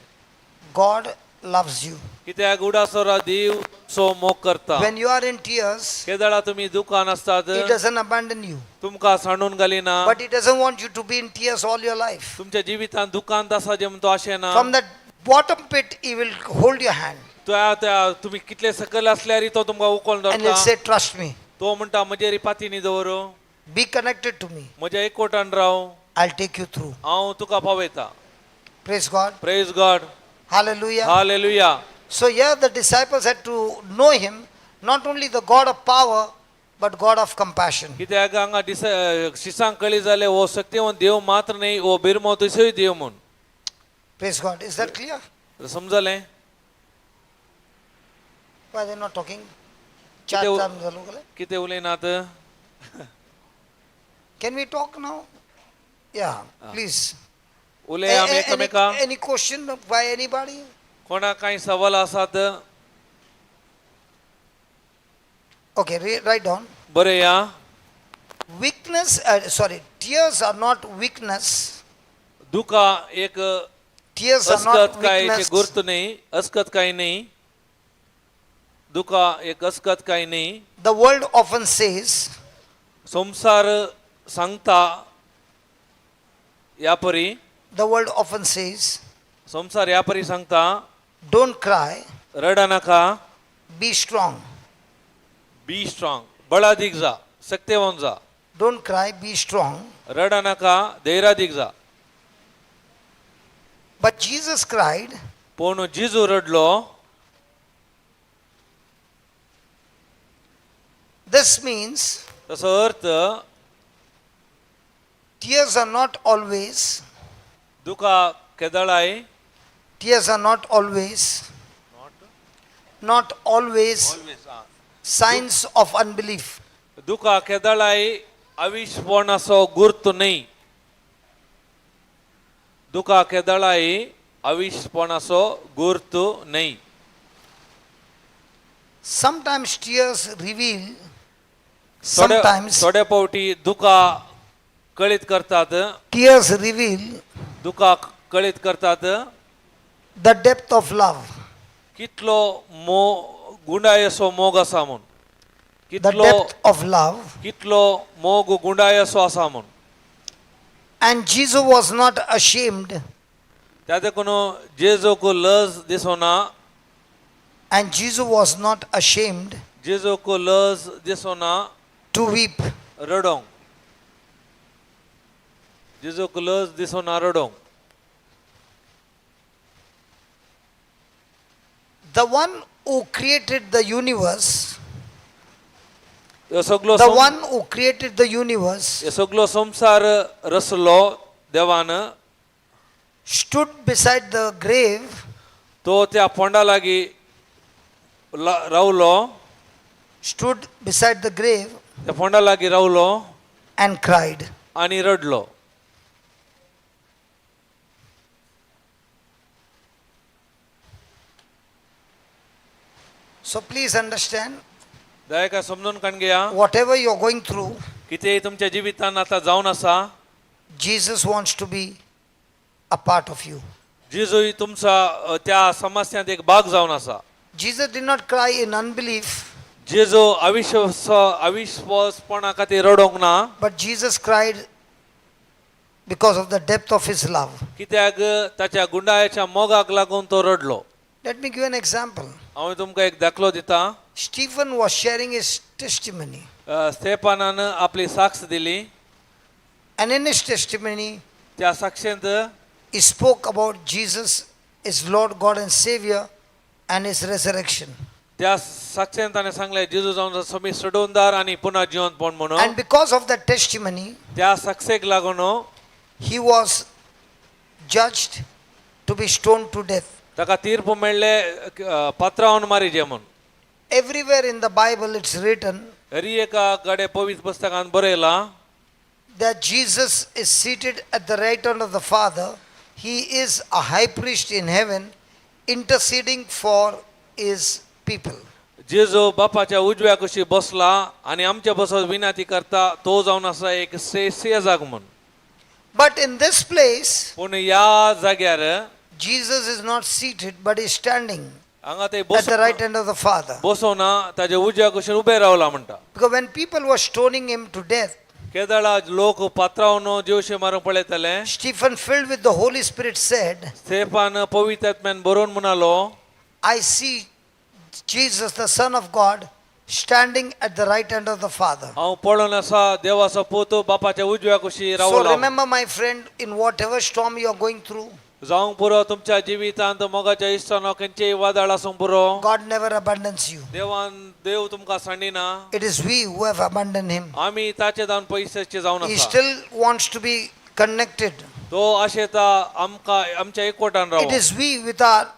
God loves you. कित्याक उडासोरा देव सो मोग करता. When you are in tears, केदाळा तुमी दुखान आसतात, He doesn't abandon you. तुमकां सांडून घालिना. But He doesn't want you to be in tears all your life. तुमच्या जिवितांत दुखांत आसा जें तो आशेना. From that bottom pit, He will hold your hand तुम्ही कितले सकयल असल्यार तो तुमकां उखलून and He'll धरता. say, trust me. तो म्हणटा म्हजेर पातीनी दवर, Be connected to me. म्हज्या एकवटान Rao, I'll take you through. हांव तुका पावयता. Praise God. Praise God. Hallelujah. Hallelujah. So here the disciples had to know Him, not only the God of power, but God of compassion. कित्याक हांगा शिसांक कळी जाले हो सत्यवंत देव मात्र न्ही, हो बिरमोतसोय देव म्हूण. Praise God. Is that clear? समजलें? Why they're not talking? कितें उलयनात? Can we talk now? Yeah, please. उलय आमी एकामेका. Any question by anybody? कोणा कांय सवाल आसात? Okay, write down. बरें या. Weakness, tears are not weakness. दुखा एक Tears are not अस्कत काय weakness. गुर्त नाही, अस्कत काय नाही. दुखा एक अस्कत काय नाही. The world often says, संसार सांगता या परी, the world often says, संसार या परी सांगता, don't cry, रडा नाका, be strong. बी स्ट्रॉंग, बळादीक जा, सत्यवान जा. Don't cry, be strong. रडा नाका, धैर्यादीक जा. But Jesus cried, पण जिजू रडलो. this means तसो अर्थ tears are not always, दुखा केदळाय, tears are not always signs of unbelief. दुखा केदळाय अविश्वासाचो गुर्त नाही. दुखा केदळाय अविश्वासाचो गुर्त नाही. Sometimes tears reveal, sometimes थोड्या पावटी दुखा कळीत करतात tears reveal दुखा कळीत करतात the depth of love, कितलो गुंडायसो मोग आसा म्हूण the कितलो depth of love. कितलो मोग गुंडायसो आसा म्हूण And Jesus was not ashamed, त्या देखून जेजूक लज दिसोना and Jesus was not ashamed जेजूक लज दिसोना to weep. रडोंक जेजूक लज दिसोना रडोंक The one who created the universe, ह्यो सगलो the one who created the universe हे सगलो संसार रचलो देवान stood beside the grave तो त्या फोंडा लागीं रावलो stood beside the grave त्या फोंडा लागीं रावलो and cried. आनी रडलो So please understand, दया समजून काण घेया whatever you're going through, कितेंय तुमच्या जिवितान आतां जावन आसा Jesus wants to be a part of you. जेजूय तुमचा त्या समस्यांत एक भाग जावन आसा Jesus did not cry in unbelief, जेजू अविश्वासपणा खातीर रडोंक ना but Jesus cried because of the depth of his love. कित्याक ताच्या गुंडाळ्याच्या मोगाक लागून तो रडलो Let me give an example. हांव तुमकां एक दाखलो दिता Stephen was sharing his testimony, स्तेफानान आपली साक्ष दिली and in his testimony, त्या साक्षेंत he spoke about Jesus, his Lord, God, and Savior, and his resurrection. त्या साक्षेंत ताणें सांगलें जेजू जावन समी सोडूनदार आनी पुन्हा जिवंत पण म्हणून And because of that testimony, त्या साक्षेक लागून he was judged to be stoned to death. ताका तीर्प मेळ्ळें पात्रावन मारिजे म्हूण Everywhere in the Bible it's written हरी एका कडेन पवित्र पुस्तकांत बरयलां that Jesus is seated at the right hand of the Father. He is a high priest in heaven, interceding for his people. जेजू बापाच्या उजव्या कुशी बसला आनी आमच्या बसत विनंती करता तो जावन आसा एक सेजाक म्हूण But in this place, पूण ह्या जाग्यार Jesus is not seated, but is standing हांगा ते at the right hand of the Father. बसोना ताच्या उजव्या कुशीन उबे रावला म्हणटा Because when people were stoning him to death, केदळा लोक पात्रावन जेवशे मारूंक पळयताले Stephen, filled with the Holy Spirit, said, स्तेफान पवित्र आत्म्यान बरोवन म्हणालो I see Jesus, the Son of God, standing at the right hand of the Father. हांव पळोवन आसा देवाचो पूत बापाच्या उजव्या कुशी So Rawla remember, my friend, in whatever storm you are going through, जावंक पुरो तुमच्या जिवितांत मोगाच्या इश्टानो खंयचेय वादळ आसूंक पुरो God never abandons you. देव तुमकां सांडिना It is we who have abandoned him. आमी ताचे जावन पयशेचे जावन He आसा still wants to be connected. तो आशेता आमकां आमच्या एकवटान It रावूंक is we with our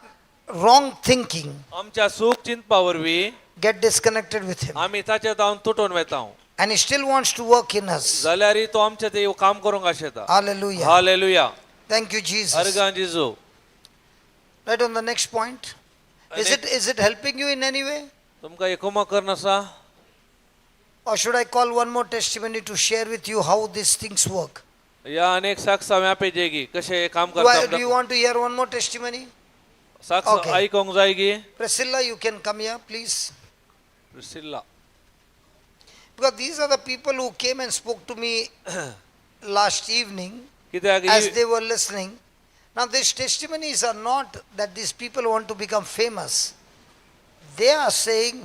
wrong thinking आमच्या सूख चिंतपा वरवीं get disconnected with him. आमी ताचे जावन तुटून वेता And he still wants to work in us. जाल्यार तो आमचे ते काम करूंक आशेता Hallelujah. Hallelujah Thank you, Jesus. अर्गां Jeju Right on the next point. Is it helping you in any way? तुमकां एकमा करन आसा Or should I call one more testimony to share with you how these things work? या अनेक साक्ष मेळपेजेगी कशें काम Do you करता want to hear one more testimony? साक्ष Okay. आयकोंक जाय गी Priscilla, you can come here, please. प्रिसिल्ला Because these are the people who came and spoke to me last evening कित्याक as they were listening. Now, these testimonies are not that these people want to become famous. They are saying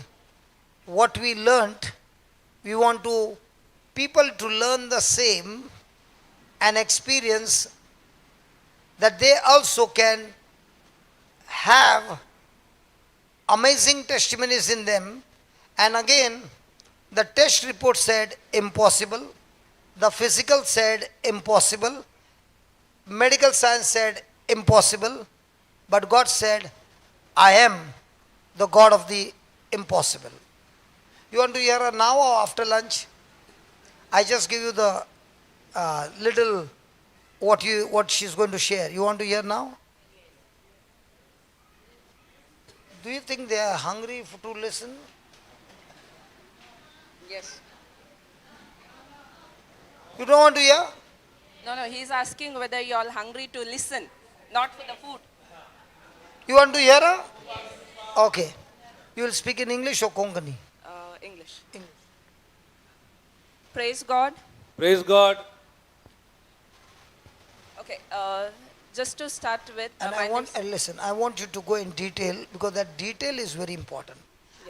what we learnt, we want to people to learn the same and experience that they also can have amazing testimonies in them. And again, the test report said impossible, the physical said impossible, medical science said impossible, but God said, I am the God of the impossible. You want to hear her now or after lunch? I just give you the little what she's going to share. You want to hear now? do you think they are hungry to listen? Yes. You don't want to hear? No, he's asking whether you all hungry to listen, not for the food. You want to hear her? Okay. You will speak in English or Konkani? English. English. Praise God. Praise God. Okay, just to start with, And my I want, name's- listen, I want you to go in detail because that detail is very important.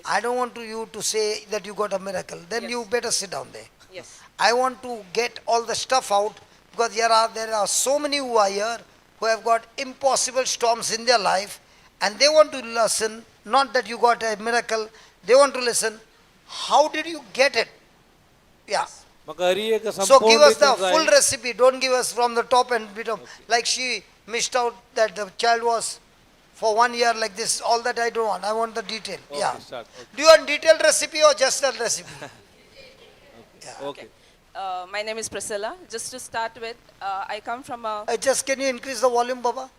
I don't want you to say that you got a miracle. Then Yes. you better sit down there. yes, I want to get all the stuff out because there are so many who are here who have got impossible storms in their life and they want to listen, not that you got a miracle, they want to listen, how did you get it? Yeah. मग हरी एक So संपूर्ण give us the रीतीन full जाय. recipe, don't give us from the top and bit of, like she missed out that the child was for 1 year like this, all that I don't want, I want the detail. Yeah. start. Okay. Do you want detailed recipe or just a recipe? Okay. my name is Priscilla. Just to start with, I come from a, Just can you increase the volume, Baba?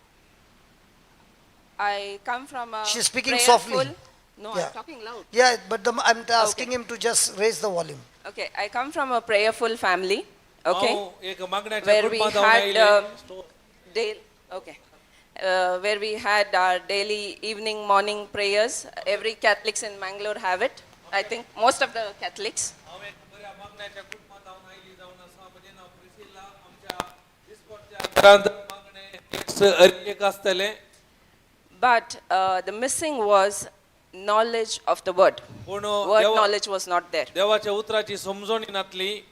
She's speaking softly. No, Yeah. I'm talking loud. Yeah, but I'm asking him to just raise the volume. Okay, I come from a prayerful family. Okay, हांव एक मागण्याच्या where we कुटुंबात जावन had आयिल्लें. okay, where we had our daily evening, morning prayers. Every Catholics in Mangalore have it. I think most of the Catholics. हांव एक बऱ्या मागण्याच्या कुटुंबात जावन आयिल्ली जावन आसा. म्हजें नांव प्रिसिला. आमच्या इस्कॉटच्या घरांत मागणे एक आसतलें. But the missing was knowledge of the word. पूण Word knowledge was not there. देवाच्या उतराची समजणी नासली.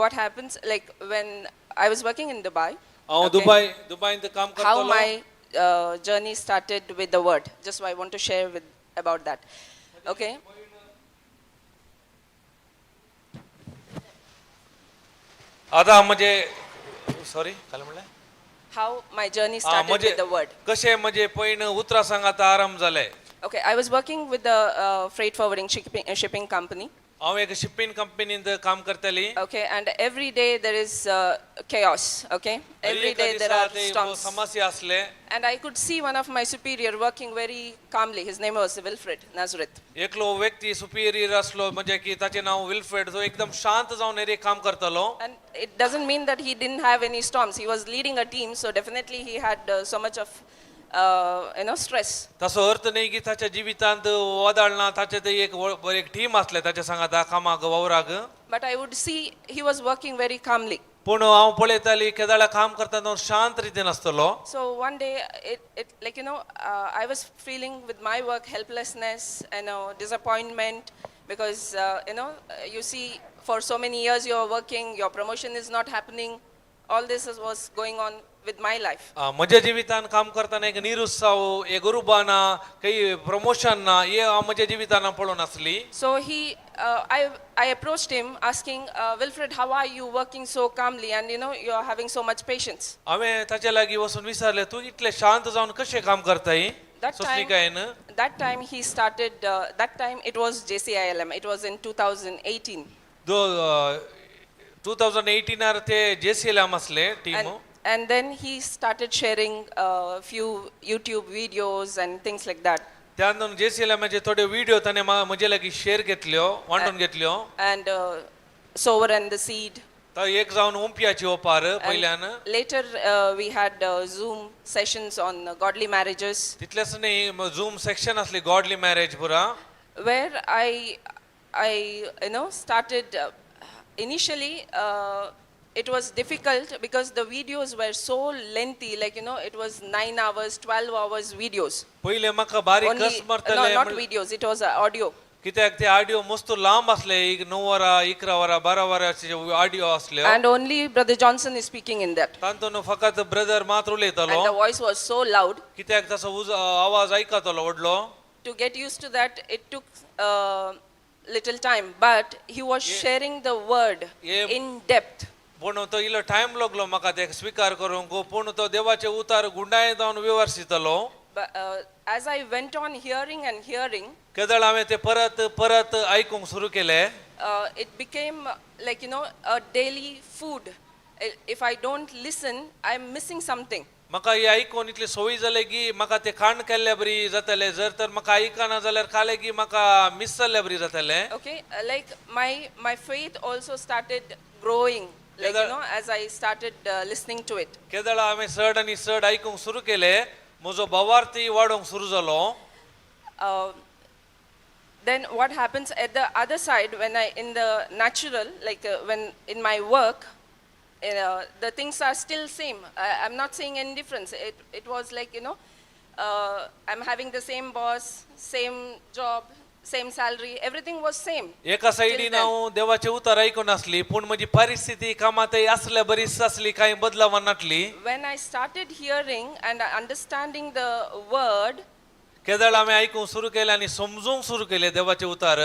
What happens, like when I was working in Dubai, हांव okay, दुबईंत काम how करतालो. my journey started with the word. Just I want to share with about that. Okay. आता म्हणजे sorry काय म्हणलें? How my journey started with the word. कशें म्हणजे pan उतरां सांगात आराम जालें. Okay, I was working with the freight forwarding shipping company. हांव एक शिपिंग कंपनींत काम करताली. Okay, and every day there is chaos. Okay, every day there are storms. समस्या असले. And I could see one of my superior working very calmly. His name was Wilfred Nazareth. एकलो व्यक्ती Superior असलो म्हणजे की ताचे नाव विल्फ्रेड तो एकदम शांत जावन एरे काम करतालो. And it doesn't mean that he didn't have any storms. He was leading a team, so definitely he had so much of stress. तसो अर्थ नाही की ताच्या जिवितांत वदाळ ना. ताचे ते एक टीम असले ताच्या सांगात कामाक वावराक. But I would see he was working very calmly. पूण हांव पळयताली केदाळा काम करतना शांत रितीन आसतलो. So one day, I was feeling with my work helplessness and disappointment because you see for so many years you are working, your promotion is not happening. All this was going on with my life. म्हज्या जिवितान काम करतना एक निरुत्साह एक उर्बा ना काही promotion ना हे हांव म्हज्या जिवितान पळोवन आसली. So I approached him asking, Wilfred, how are you working so calmly and you are having so much patience? हांवें ताचे लागीं वचून विचारलें तूं इतलें शांत जावन कशें काम करताय? That time he started, that time it was JCILM, it was in 2018. 2018 ते JCLM असले team. And then he started sharing a few YouTube videos and things like that. त्यानंतर JCLM चे थोडे व्हिडिओ ताणे म्हजे लागीं शेअर घेतल्यो वांटून घेतल्यो. And sower and the seed. तर एक जावन उंपियाची ओपार पहिल्यान. Later we had Zoom sessions on godly marriages. तितलेच न्ही Zoom सेक्शन असली गॉडली मॅरेज पुरा. Where I started initially it was difficult because the videos were so lengthy, like it was 9 hours 12 hours videos. पहिले म्हाका बारीक कस No, मारतले. not videos, it was audio. कित्याक ते audio मस्त लांब असले. 9 वरां 11 वरां 12 वरांचे ऑडिओ असले. And only Brother Johnson is speaking in that. तातून फकत ब्रदर मात्र उलयतालो. And the voice was so loud. कित्याक तसो आवाज आयकतालो व्हडलो. To get used to that, it took little time, but he was sharing the word in depth. पूण तो इल्लो टायम लागलो म्हाका ते स्वीकार करूंक. पूण तो देवाचे उतार गुंडाळे जावन व्यवस्थितलो. But as I went on hearing and hearing, केदळ हांवें ते परत परत आयकूंक सुरू केलें. it became like a daily food. If I don't listen, I'm missing something. म्हाका हे आयकून इतली सवय जाले की म्हाका ते खाण केल्ल्या बरी जातले जर तर म्हाका आयकना जाल्यार काले की म्हाका मिस जाल्ल्या बरी जातले Okay, like my faith also started growing, like as I started listening to it. केदळा हांवें चड आनी चड आयकूंक सुरू केले म्हजो भावार्थी वाडोवंक सुरू जालो Then what happens at the other side when I in the natural, like when in my work, the things are still same. I'm not seeing any difference. It was like I'm having the same boss, same job, same salary. Everything was same. एका सायडीन हांव देवाचे उतर आयकून आसली पूण म्हजी परिस्थिती कामातय आसल्या बरीच आसली कांय बदलाव नाटली When I started hearing and understanding the word, केदळ हांवें आयकूंक सुरू केलें आनी समजूंक सुरू केलें देवाचें उतर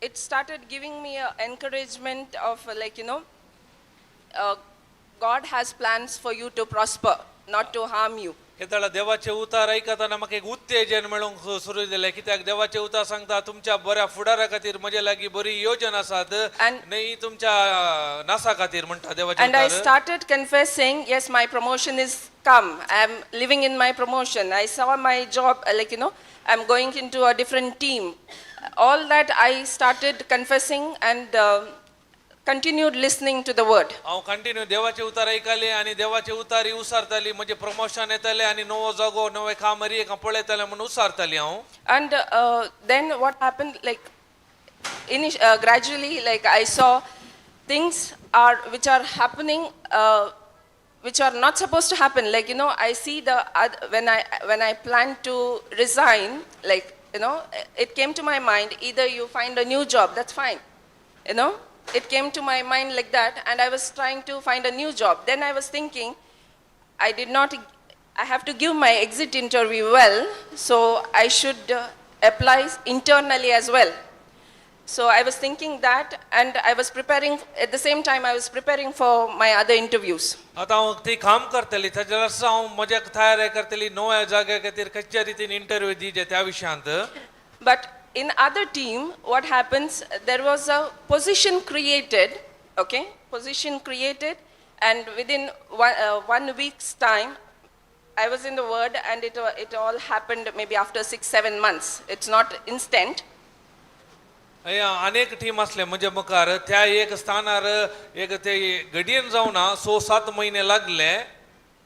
it started giving me a encouragement of like God has plans for you to prosper, not to harm you. केदळ देवाचें उतर आयकतना म्हाका एक उत्तेजन मेळूंक सुरू जालें कित्याक देवाचें उतर सांगता तुमच्या बऱ्या फुडारा खातीर म्हजे लागीं बरी योजना आसात न्ही तुमच्या नासा खातीर म्हणटा देवाचें And I उतर started confessing, yes, my promotion is come. I am living in my promotion. I saw my job, like I'm going into a different team. All that I started confessing and continued listening to the word. हांव continue देवाचें उतर आयकलें आनी देवाचें उतर उसारताली म्हजें promotion येतलें आनी नवो जागो नवें काम पळयतलें म्हूण उसारताली हांव And then what happened, like gradually, like I saw things which are happening, which are not supposed to happen. Like I see when I plan to resign, like it came to my mind, either you find a new job, that's fine, It came to my mind like that, and I was trying to find a new job. Then I was thinking, I have to give my exit interview well, so I should apply internally as well. So I was thinking that, and I was preparing, at the same time I was preparing for my other interviews. आता हांव ती काम करतली ताच्या रस्ता हांव म्हज्याक तयारी करतली नव्या जाग्या खातीर कशे रितीन इंटरव्यू दिवचे त्या विशयांत But in other team, what happens, there was a position created, okay? Position created, and within 1 week's time, I was in the word, and it all happened maybe after 6-7 months. It's not instant. अनेक team असले म्हणजे मुखार त्या एक स्थानार एक ते घडयेन जावना 6-7 महिने लागले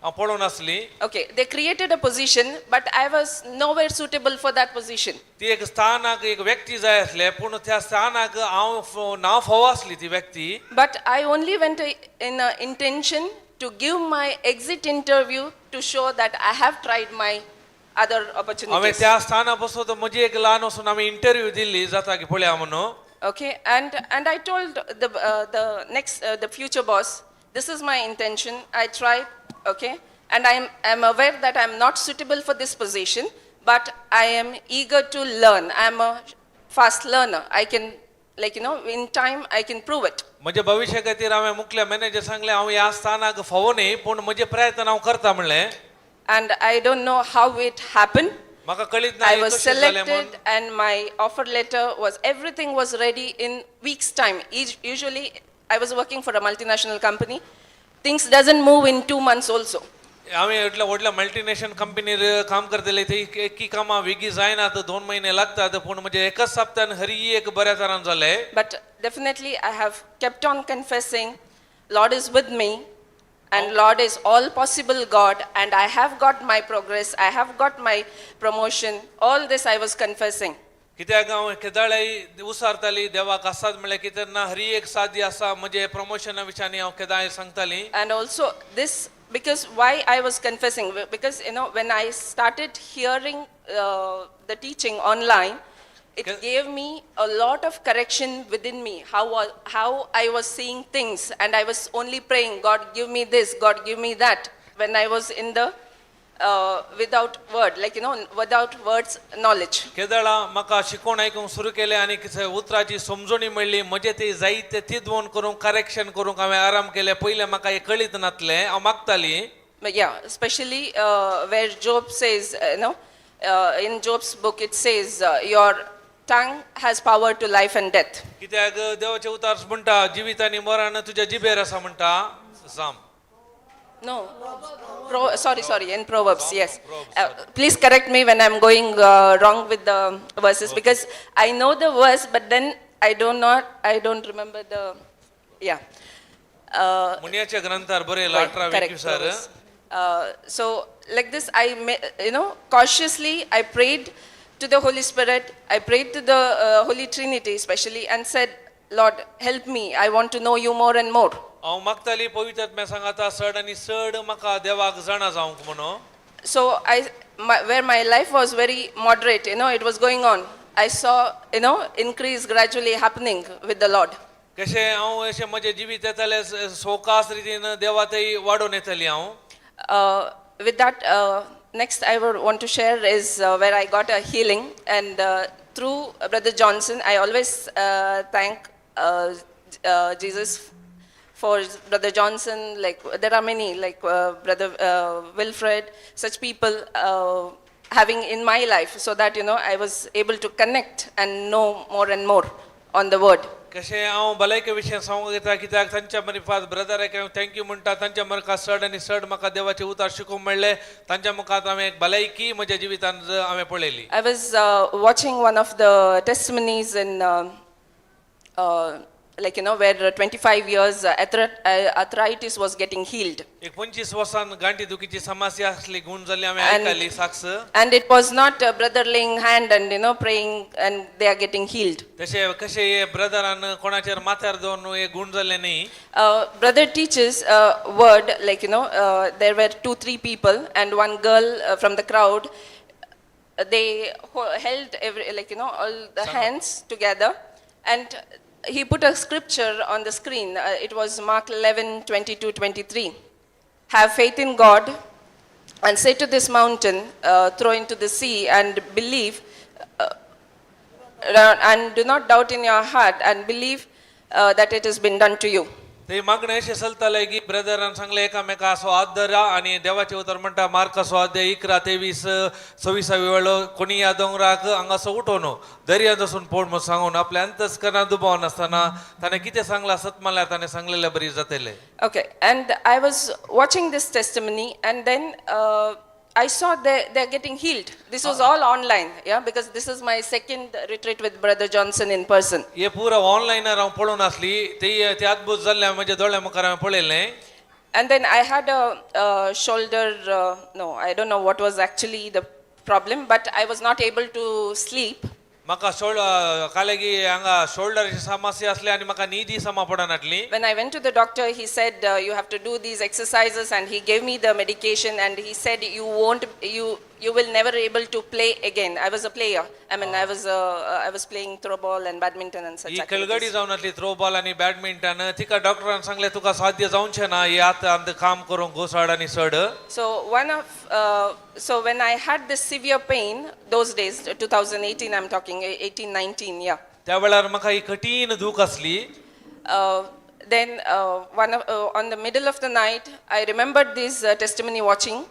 हांव पळोवन आसली Okay, they created a position, but I was nowhere suitable for that position. ती एक स्थानाक एक व्यक्ती जाय आसले पूण त्या स्थानाक हांव नांव फावो आसली ती व्यक्ती But I only went in intention to give my exit interview to show that I have tried my other हांवें opportunities. त्या स्थाना बसून म्हजी एक ल्हान वचून हांवें इंटरव्यू दिल्ली जाता की पळया म्हणून Okay, and I told the future boss, this is my intention. I tried, okay, and I'm aware that I'm not suitable for this position, but I am eager to learn. I'm a fast learner. I can, like in time I can prove it. म्हजे भविष्या खातीर हांवें मुखल्या manager सांगलें हांव ह्या स्थानाक फावो न्ही पूण म्हजे प्रयत्न हांव करता म्हणलें And I don't know how it happened. म्हाका कळीत ना I हे was कशें जालें म्हणून selected, and my offer letter everything was ready in weeks' time. Usually, I was working for a multinational company. Things doesn't move in 2 months also. हांवें इतल्या व्हडल्या multinational कंपनीर काम करतले ते एकी कामां बेगी जायनात 2 महिने लागतात पूण म्हणजे एकच सप्तान हरी एक बऱ्या तरान जालें But definitely, I have kept on confessing, Lord is with me, and Lord is all possible God, and I have got my progress, I have got my promotion. All this I was confessing. कित्याक हांव केदाळाय उसारताली देवाक आसात म्हणलें कितें ना हरी एक सादी आसा म्हजे प्रमोशना विशांनी हांव केदाळ सांगताली And also this, because why I was confessing, because when I started hearing the teaching online, it gave me a lot of correction within me, how I was seeing things, and I was only praying, God give me this, God give me that, when I was in the without word, like without words knowledge. केदाळा म्हाका शिकोवन आयकूंक सुरू केलें आनी उतराची समजणी मेळ्ळी म्हजे ते जायते तिदवून करूंक करेक्शन करूंक हांवें आराम केले पयलें म्हाका हें कळीत नासलें हांव मागताली But yeah, especially where Job says, in Job's book it says, your tongue has power to life and death. कित्याक देवाचे उतार म्हणटा जिवीत आनी मरण तुज्या जिबेर आसा म्हणटा साम No, sorry, in Proverbs, yes. Please correct me when I'm going wrong with the verses, because I know the verse, but then I don't remember the, yeah. मुनियाच्या ग्रंथार Barela Right, 18 correct, 21 Proverbs. So like this, cautiously I prayed to the Holy Spirit, I prayed to the Holy Trinity especially, and said, Lord, help me, I want to know you more and more. हांव मागताली पवित्र आत्म्या सांगाता सड आनी सड म्हाका देवाक जाणा जावंक म्हणून. So where my life was very moderate, it was going on, I saw, increase gradually happening with the Lord. कशें हांव अशें म्हजें जिवीत येतालें सोकास रितीन देवातय वाडोवन येताली हांव. With that, next I would want to share is where I got a healing, and through Brother Johnson, I always thank Jesus for Brother Johnson. Like there are many, like Brother Wilfred, such people having in my life, so that I was able to connect and know more and more on the word. कशें हांव भलायके विशयी सांगूंक येता कित्याक तांच्या मरीफात ब्रदराक हांव thank you म्हणटा. तांच्या मरका सड आनी सड म्हाका देवाचे उतार शिकूंक मेळ्ळे. तांच्या मुखांत हांवें एक भलायकी म्हज्या जिवितांत हांवें पळयली. I was watching one of the testimonies in where 25 years arthritis was getting healed. एक 25 वर्सान गांठी दुखीची समस्या असली गुण जाल्ली हांवें आयकली साक्ष. And it was not a brother laying hand and praying and they are getting healed. तशें कशें हे ब्रदरान कोणाचेर माथ्यार दवरून हे गुण जाल्ले न्ही. Brother teaches a word, there were 2-3 people and one girl from the crowd. They held all the hands together, and he put a scripture on the screen. It was Mark 11:22-23. Have faith in God and say to this mountain, throw into the sea, and believe, and do not doubt in your heart, and believe that it has been done to you. ते मागणें अशें चलतालें की brethren सांगलें एकामेका असो हात धरा आनी देवाचें उतर म्हणटा मार्क असो अध्याय 11-23 वेळो कोणी ह्या दोंगराक हांगासो उठोवन दर्यांत वचून पड म्हूण सांगून आपल्या अंतस्करणांत दुबाव नासतना ताणें कितें सांगलां सत म्हणल्यार ताणें सांगलेलें बरी जातलें. Okay, and I was watching this testimony, and then I saw they're getting healed. This was all online, because this is my second retreat with Brother Johnson in person. हे पुरो ऑनलायनार हांव पळोवन आसली ते अद्भुत जाल्लें म्हज्या दोळ्या मुखार हांवें पळयलें. And then I had a shoulder, I don't know what was actually the problem, but I was not able to sleep. म्हाका कालेगी हांगा शोल्डराची समस्या आसली आनी म्हाका न्हिदी समा पडनासली. When I went to the doctor, he said you have to do these exercises, and he gave me the medication, and he said you will never able to play again. I was a player. I was playing throw ball and badminton and such he activities. खेळगडी जावन आसली throw ball आनी badminton. तिका डॉक्टरान सांगलें तुका साध्य जावचें ना हे आतां काम करूंक घोसाड आनी सड. So when I had this severe pain those days, 2018 I'm talking, 18-19, yeah. त्या वेळार म्हाका ही कठीण दूख आसली. Then on the middle of the night, I remembered this testimony watching,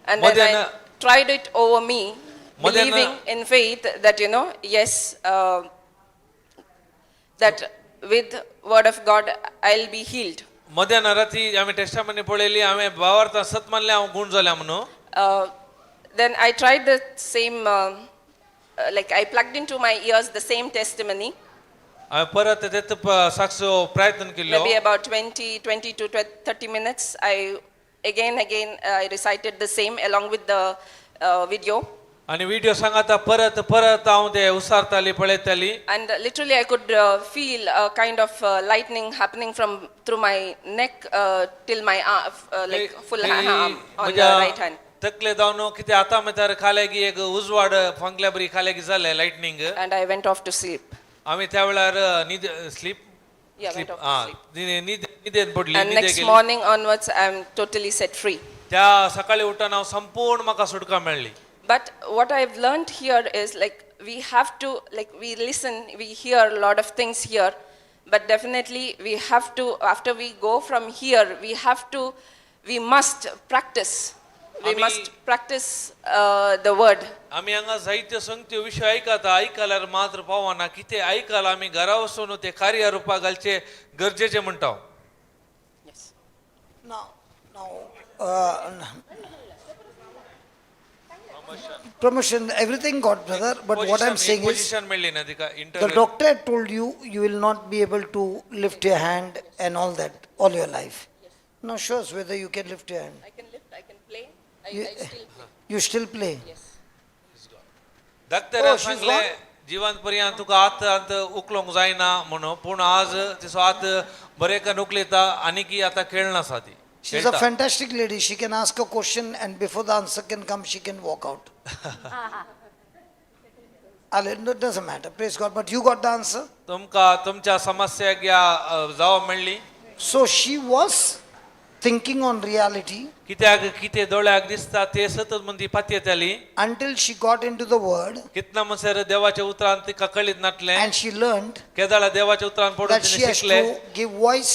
and then I tried it over me, believing in faith that, yes, that with word of God, I'll be healed. मध्यान राती हांवें टेस्टामनी पळयली हांवें भावार्थान सत मानलें हांव गुण जाल्या म्हणून. Then I tried the same, I plugged into my ears the same testimony. हांवें परत तेत साक्ष प्रयत्न केलो. Maybe about 20 to 30 minutes. I again I recited the same along with the video. आनी व्हिडिओ सांगाता परत हांव ते उसारताली पळयताली. And literally I could feel a kind of lightning happening from through my neck till my full arm on the right hand. तकले जावन कितें आतां मेतार खालेगी एक उजवाड फांकल्या बरी खालेगी जालें lightning. And I went off to sleep. आमी त्या वेळार sleep Went off to sleep. न्हिदेन पडली. And next morning onwards I am totally set free. त्या सकाळी उठून हांव संपूर्ण म्हाका सुटका मेळ्ळी. But what I've learned here is we have to, we listen, we hear a lot of things here, but definitely we have to, after we go from here, we must practice. We must practice the word. आमी हांगा जायत्यो संगत्यो विशय आयकल्यार मात्र पावना. कितें आयकलां आमी घरा वचून ते कार्य रुपा घालचे गरजेचे म्हणटा. Now, promotion, everything got, brother. But what I'm saying is, position मिळली ना तिका the interview doctor had told you, you will not be able to lift your hand and all that all your life. Now show us whether you can lift your hand. I can lift, I can play. You- I still play. You still play? Yes. Doctor Oh, she's सांगले gone? जीवन पर्यंत तुका आत अंत उकलोंक जायना म्हणून पूण आज तिचो हात बरे का नुकलेता आनी की आता खेळना सा ती She's a fantastic lady. She can ask a question and before the answer can come, she can walk out. It doesn't matter. Praise God. But you got the answer. तुमका तुमच्या समस्याक या जबाब मेळ्ळी So she was thinking on reality कित्याक कितें दोळ्याक दिसता ते सतत म्हणून ती पातयेताली until she got into the word कितना म्हणसर देवाच्या उतरांत तिका कळीत नाटले and she learned केदाळा देवाच्या उतरांत पडून that she तिने has शिकले to give voice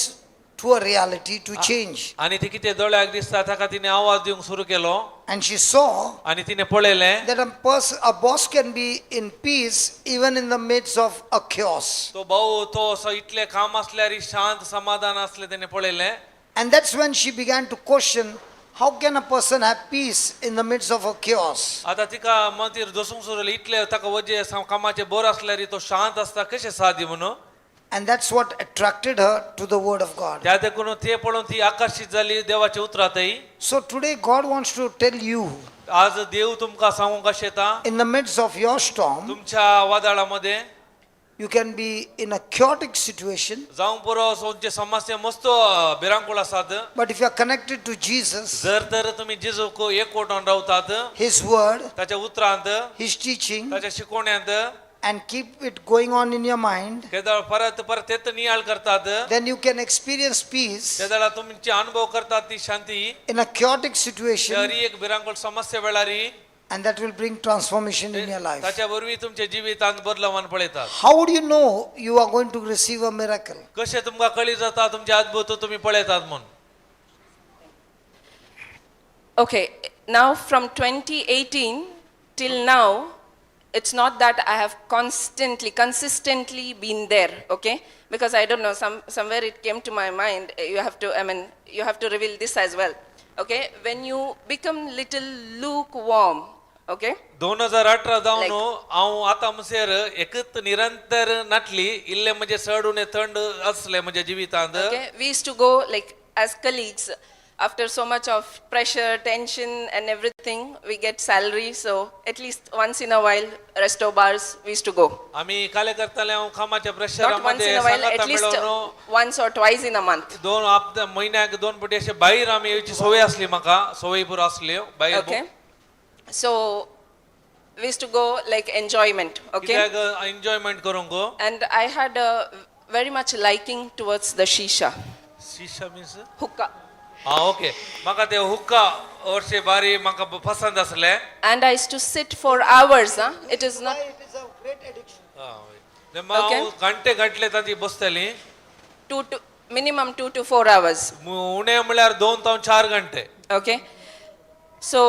to a reality to change. आणि ती कितें दोळ्याक दिसता ताका तिने आवाज दिवंक सुरू केलो And she saw आणि तिने पळयले that a boss can be in peace even in the midst of a chaos. तो भाऊ तो असो इतले काम असल्यार शांत समाधान असले तिने पळयले And that's when she began to question, how can a person have peace in the midst of a chaos? आता तिका मंदिर दसूंक सुरू जालें इतले ताका वजे कामाचे बोर असल्यार तो शांत असता कशें सादी म्हणून And that's what attracted her to the word of God. त्या देखून ते पळोवन ती आकर्षित जाली देवाच्या उतरांतय So today God wants to tell you, आज देव तुमकां सांगूंक अशें येता in the midst of your storm, तुमच्या वादळामध्ये you can be in a chaotic situation, जावंक पुरो तुमचे समस्या मस्त भिरांकूळ आसात but if you are connected to Jesus, जर तर तुम्ही जेजूक एकवटून रावतात His word, ताच्या उतरांत His teaching, ताच्या शिकवण्यांत and keep it going on in your mind, केदाळ परत परत तेच नियाळ करतात then you can experience peace केदाळा तुमचे अनुभव करतात ती शांती in a chaotic situation, शहरी एक भिरांकूळ समस्या वेळारी and that will bring transformation in your life. ताच्या वरवीं तुमचे जिवितांत बदलावन पळयतात How would you know you are going to receive a miracle? कशें तुमकां कळी जाता तुमचे अद्भुत तुम्ही पळयतात म्हणून Okay, now from 2018 till now, it's not that I have consistently been there, okay? Because I don't know, somewhere it came to my mind, you have to reveal this as well, okay? When you become little lukewarm, okay? 2018 जावन हांव आतां म्हणसर एकच निरंतर नाटली इल्ले म्हणजे सडून थंड असले म्हज्या जिवितांत Okay, we used to go like as colleagues, after so much of pressure, tension and everything, we get salary, so at least once in a while, resto bars, we used to go. आम्ही कार्यकर्त्याले हांव कामाच्या Not once प्रेशरामध्ये in a while, सांगाता at least मेळोन once or twice in a month. महिन्याक दोन पटी अशे भायर आमी येवची सवय असली म्हाका सवय पुरो असल्यो भायर Okay, so we used to go like enjoyment, okay? कित्याक एन्जॉयमेंट करूंक गो And I had a very much liking towards the shisha, शिशा मीन्स hookah. हा ओके म्हाका ते हुक्का वर्षे बारी म्हाका पसंद असले And I used to sit for hours, huh? It is not, It is a great addiction. हांव घंटे घंटले तांती बसतली minimum 2 to 4 hours, उणे म्हळ्यार 2 ते 4 घंटे okay? So,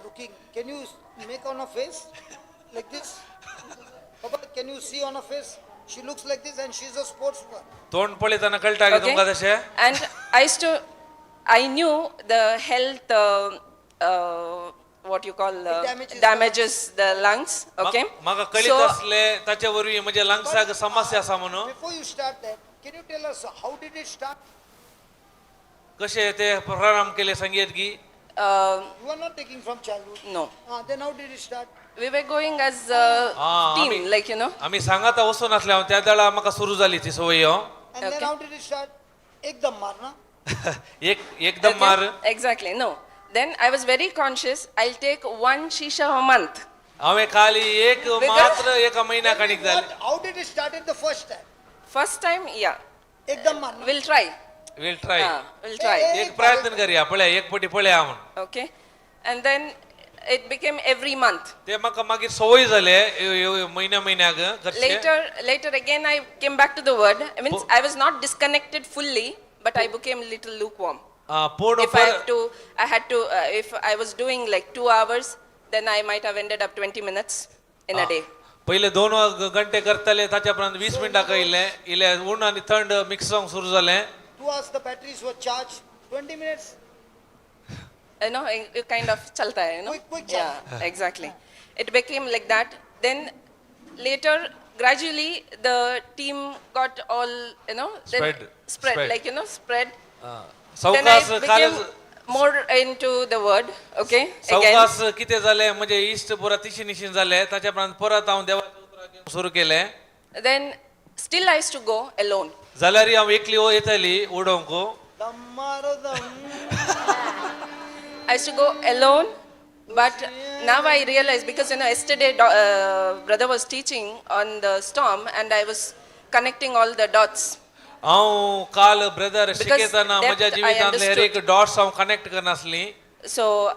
Looking, can you make on her face like this? Papa, can you see on her face? She looks like this and she's a sportswoman. तोंड पळयतना कळटा की okay? तुमकां तशें And I knew the health, what you call, damages the lungs, okay? म्हाका कळीत So, असले ताचे वरवीं म्हज्या लंग्साक समस्या आसा म्हणून Before you start that, can you tell us how did it start? कशें ते प्रारंभ केले संगीत की You are not taking from childhood. no. Then how did it start? We were going as a team, like, you know. आमी सांगाता वचून नासले हांव त्या दळा म्हाका सुरू जाली ती सवय हो And then how did it start? Ekdam marna. एकदम Okay? मार Exactly, no. Then I was very conscious, I'll take 1 shisha a month. हांवें खाली एक मात्र एका म्हयन्या काणीक जाले How did it start at the first time? First time, yeah, Ekdam marna. we'll try. Will try We'll try. एक प्रयत्न करया पळया एक पटी पळया म्हणून Okay? And then it became every month. ते म्हाका मागीर सवय जाले म्हयन्याक घरचे Later again I came back to the word. I mean, I was not disconnected fully, but I became a little lukewarm. पूर्ण If if I was doing like 2 hours, then I might have ended up 20 minutes in a day. पहिले 2 घंटे करतले ताच्या उपरांत 20 मिनटां कळिल्ले इले ऊन आनी थंड मिक्स जावंक सुरू जालें 2 hours the batteries were charged. 20 minutes. it kind of chalta hai, Quick. Yeah, exactly. It became like that. Then later, gradually, the team got all, then Spread. spread, like, spread. Then सावकाश I college became more into the word, okay, again. सावकाश किती झाले म्हणजे इष्ट पुरा तिशी निशीन झाले त्याच्याप्रमाणे परत हांव देवाचे उतरां घेवंक सुरू केले Then still I used to go alone. जाल्यार हांव एकली येताली उडोवंक I used to go alone, but now I realize because yesterday brother was teaching on the storm and I was connecting all the dots. हांव काल brother Because शिकयताना depth म्हज्या I जिवितांतले हर एक understood. Dots हांव connect करनासली So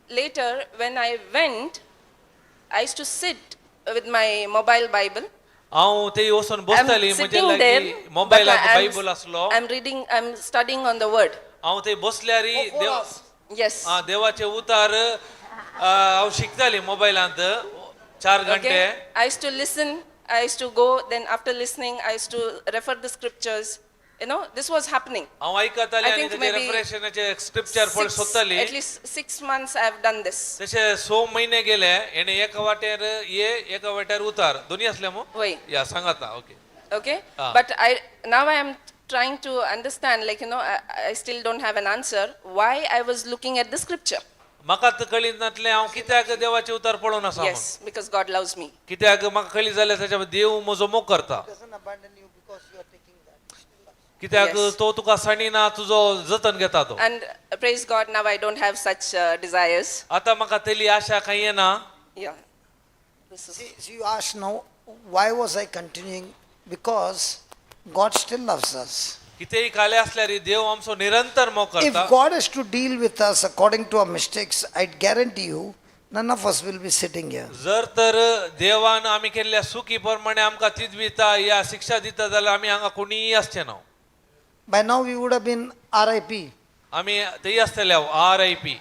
later when I went, I used to sit with my mobile Bible. हांव थंय वचून I'm बसताली म्हजे sitting लागीं there, but मोबायलाक बायबल आसलो I'm reading, I'm studying on the word. हांव थंय बसल्यार Yes. देवाचे उतार हांव शिकताली मोबायलांत 4 घंटे Okay. I used to listen. I used to go. Then after listening, I used to refer the scriptures. This was happening. हांव आयकताली I आनी think तेजे maybe रेफरेशनाचे स्क्रिप्चर पळय सोदताली At least 6 months I have done this. तशे 6 महिने गेले हेणे एका वाटेर एका वाटेर उतार दोन्ही असले मग वय. या सांगाता okay Okay. Ah. But now I am trying to understand. Like I still don't have an answer. Why I was looking at the scripture? म्हाका कळीनातले हांव कित्याक देवाचे उतार पळोवन आसा Yes, because God loves me. कित्याक म्हाका कळी जाल्यार ताच्या देव म्हजो मोग करता Doesn't abandon you because you are taking that. कित्याक Yes. तो तुका सणिना तुजो जतन घेता तो And praise God, now I don't have such desires. आता म्हाका तेली आशा काही येना Yeah. This is See, you ask now, why was I continuing? Because God still loves us. कितेंय खाले असल्यार देव आमचो निरंतर मोग If करता God has to deal with us according to our mistakes, I guarantee you, none of us will be sitting here. जर तर देवान आमी केल्ल्या सुखी प्रमाणे आमकां तिजविता या शिक्षा दिता जाल्यार आमी हांगा कोणीय आसचे ना By now we would have been RIP. आमी थंय आसतले RIP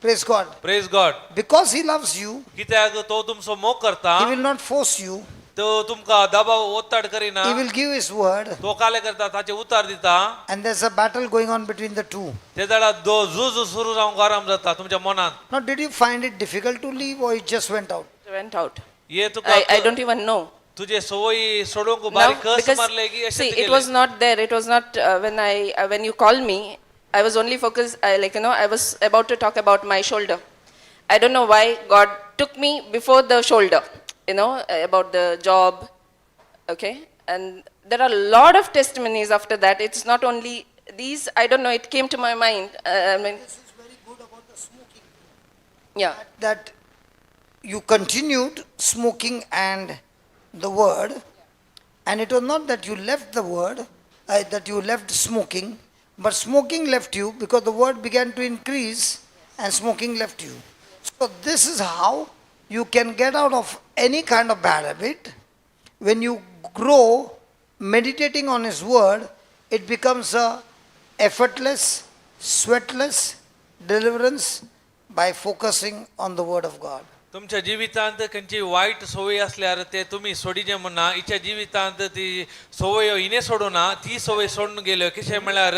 Praise God. Praise God Because He loves you, कित्याक तो तुमचो मोग करता He will not force you. तो तुमकां दबाव ओत्ताड करिना He will give His word. तो काले करता ताचे उतार दिता And there's a battle going on between the two. ते जाल्यार झूज सुरू जावंक आराम जाता तुमच्या मनात Now, did you find it difficult to leave or it just went out? went out. ये तुका I don't even know. तुझे सवयी सोडूंक Now, बारीक कस because मारले की see, अशें it was not there. It was not when you called me. I was only focused. I was about to talk about my shoulder. I don't know why God took me before the shoulder. About the job. Okay, and there are a lot of testimonies after that. It's not only these. I don't know. It came to my mind. This is very good about the smoking. Yeah. That you continued smoking and the word, and it was not that you left the word, that you left smoking, but smoking left you because the word began to increase and smoking left you. So this is how you can get out of any kind of bad habit. When you grow meditating on His word, it becomes a effortless, sweatless deliverance by focusing on the word of God. तुमच्या जीवितांत खंयची वायट सवय असल्यार ते तुम्ही सोडीचे म्हणना हिच्या जीवितांत ती सवय हिने सोडूना ती सवय सोडून गेल्यो कशें म्हळ्यार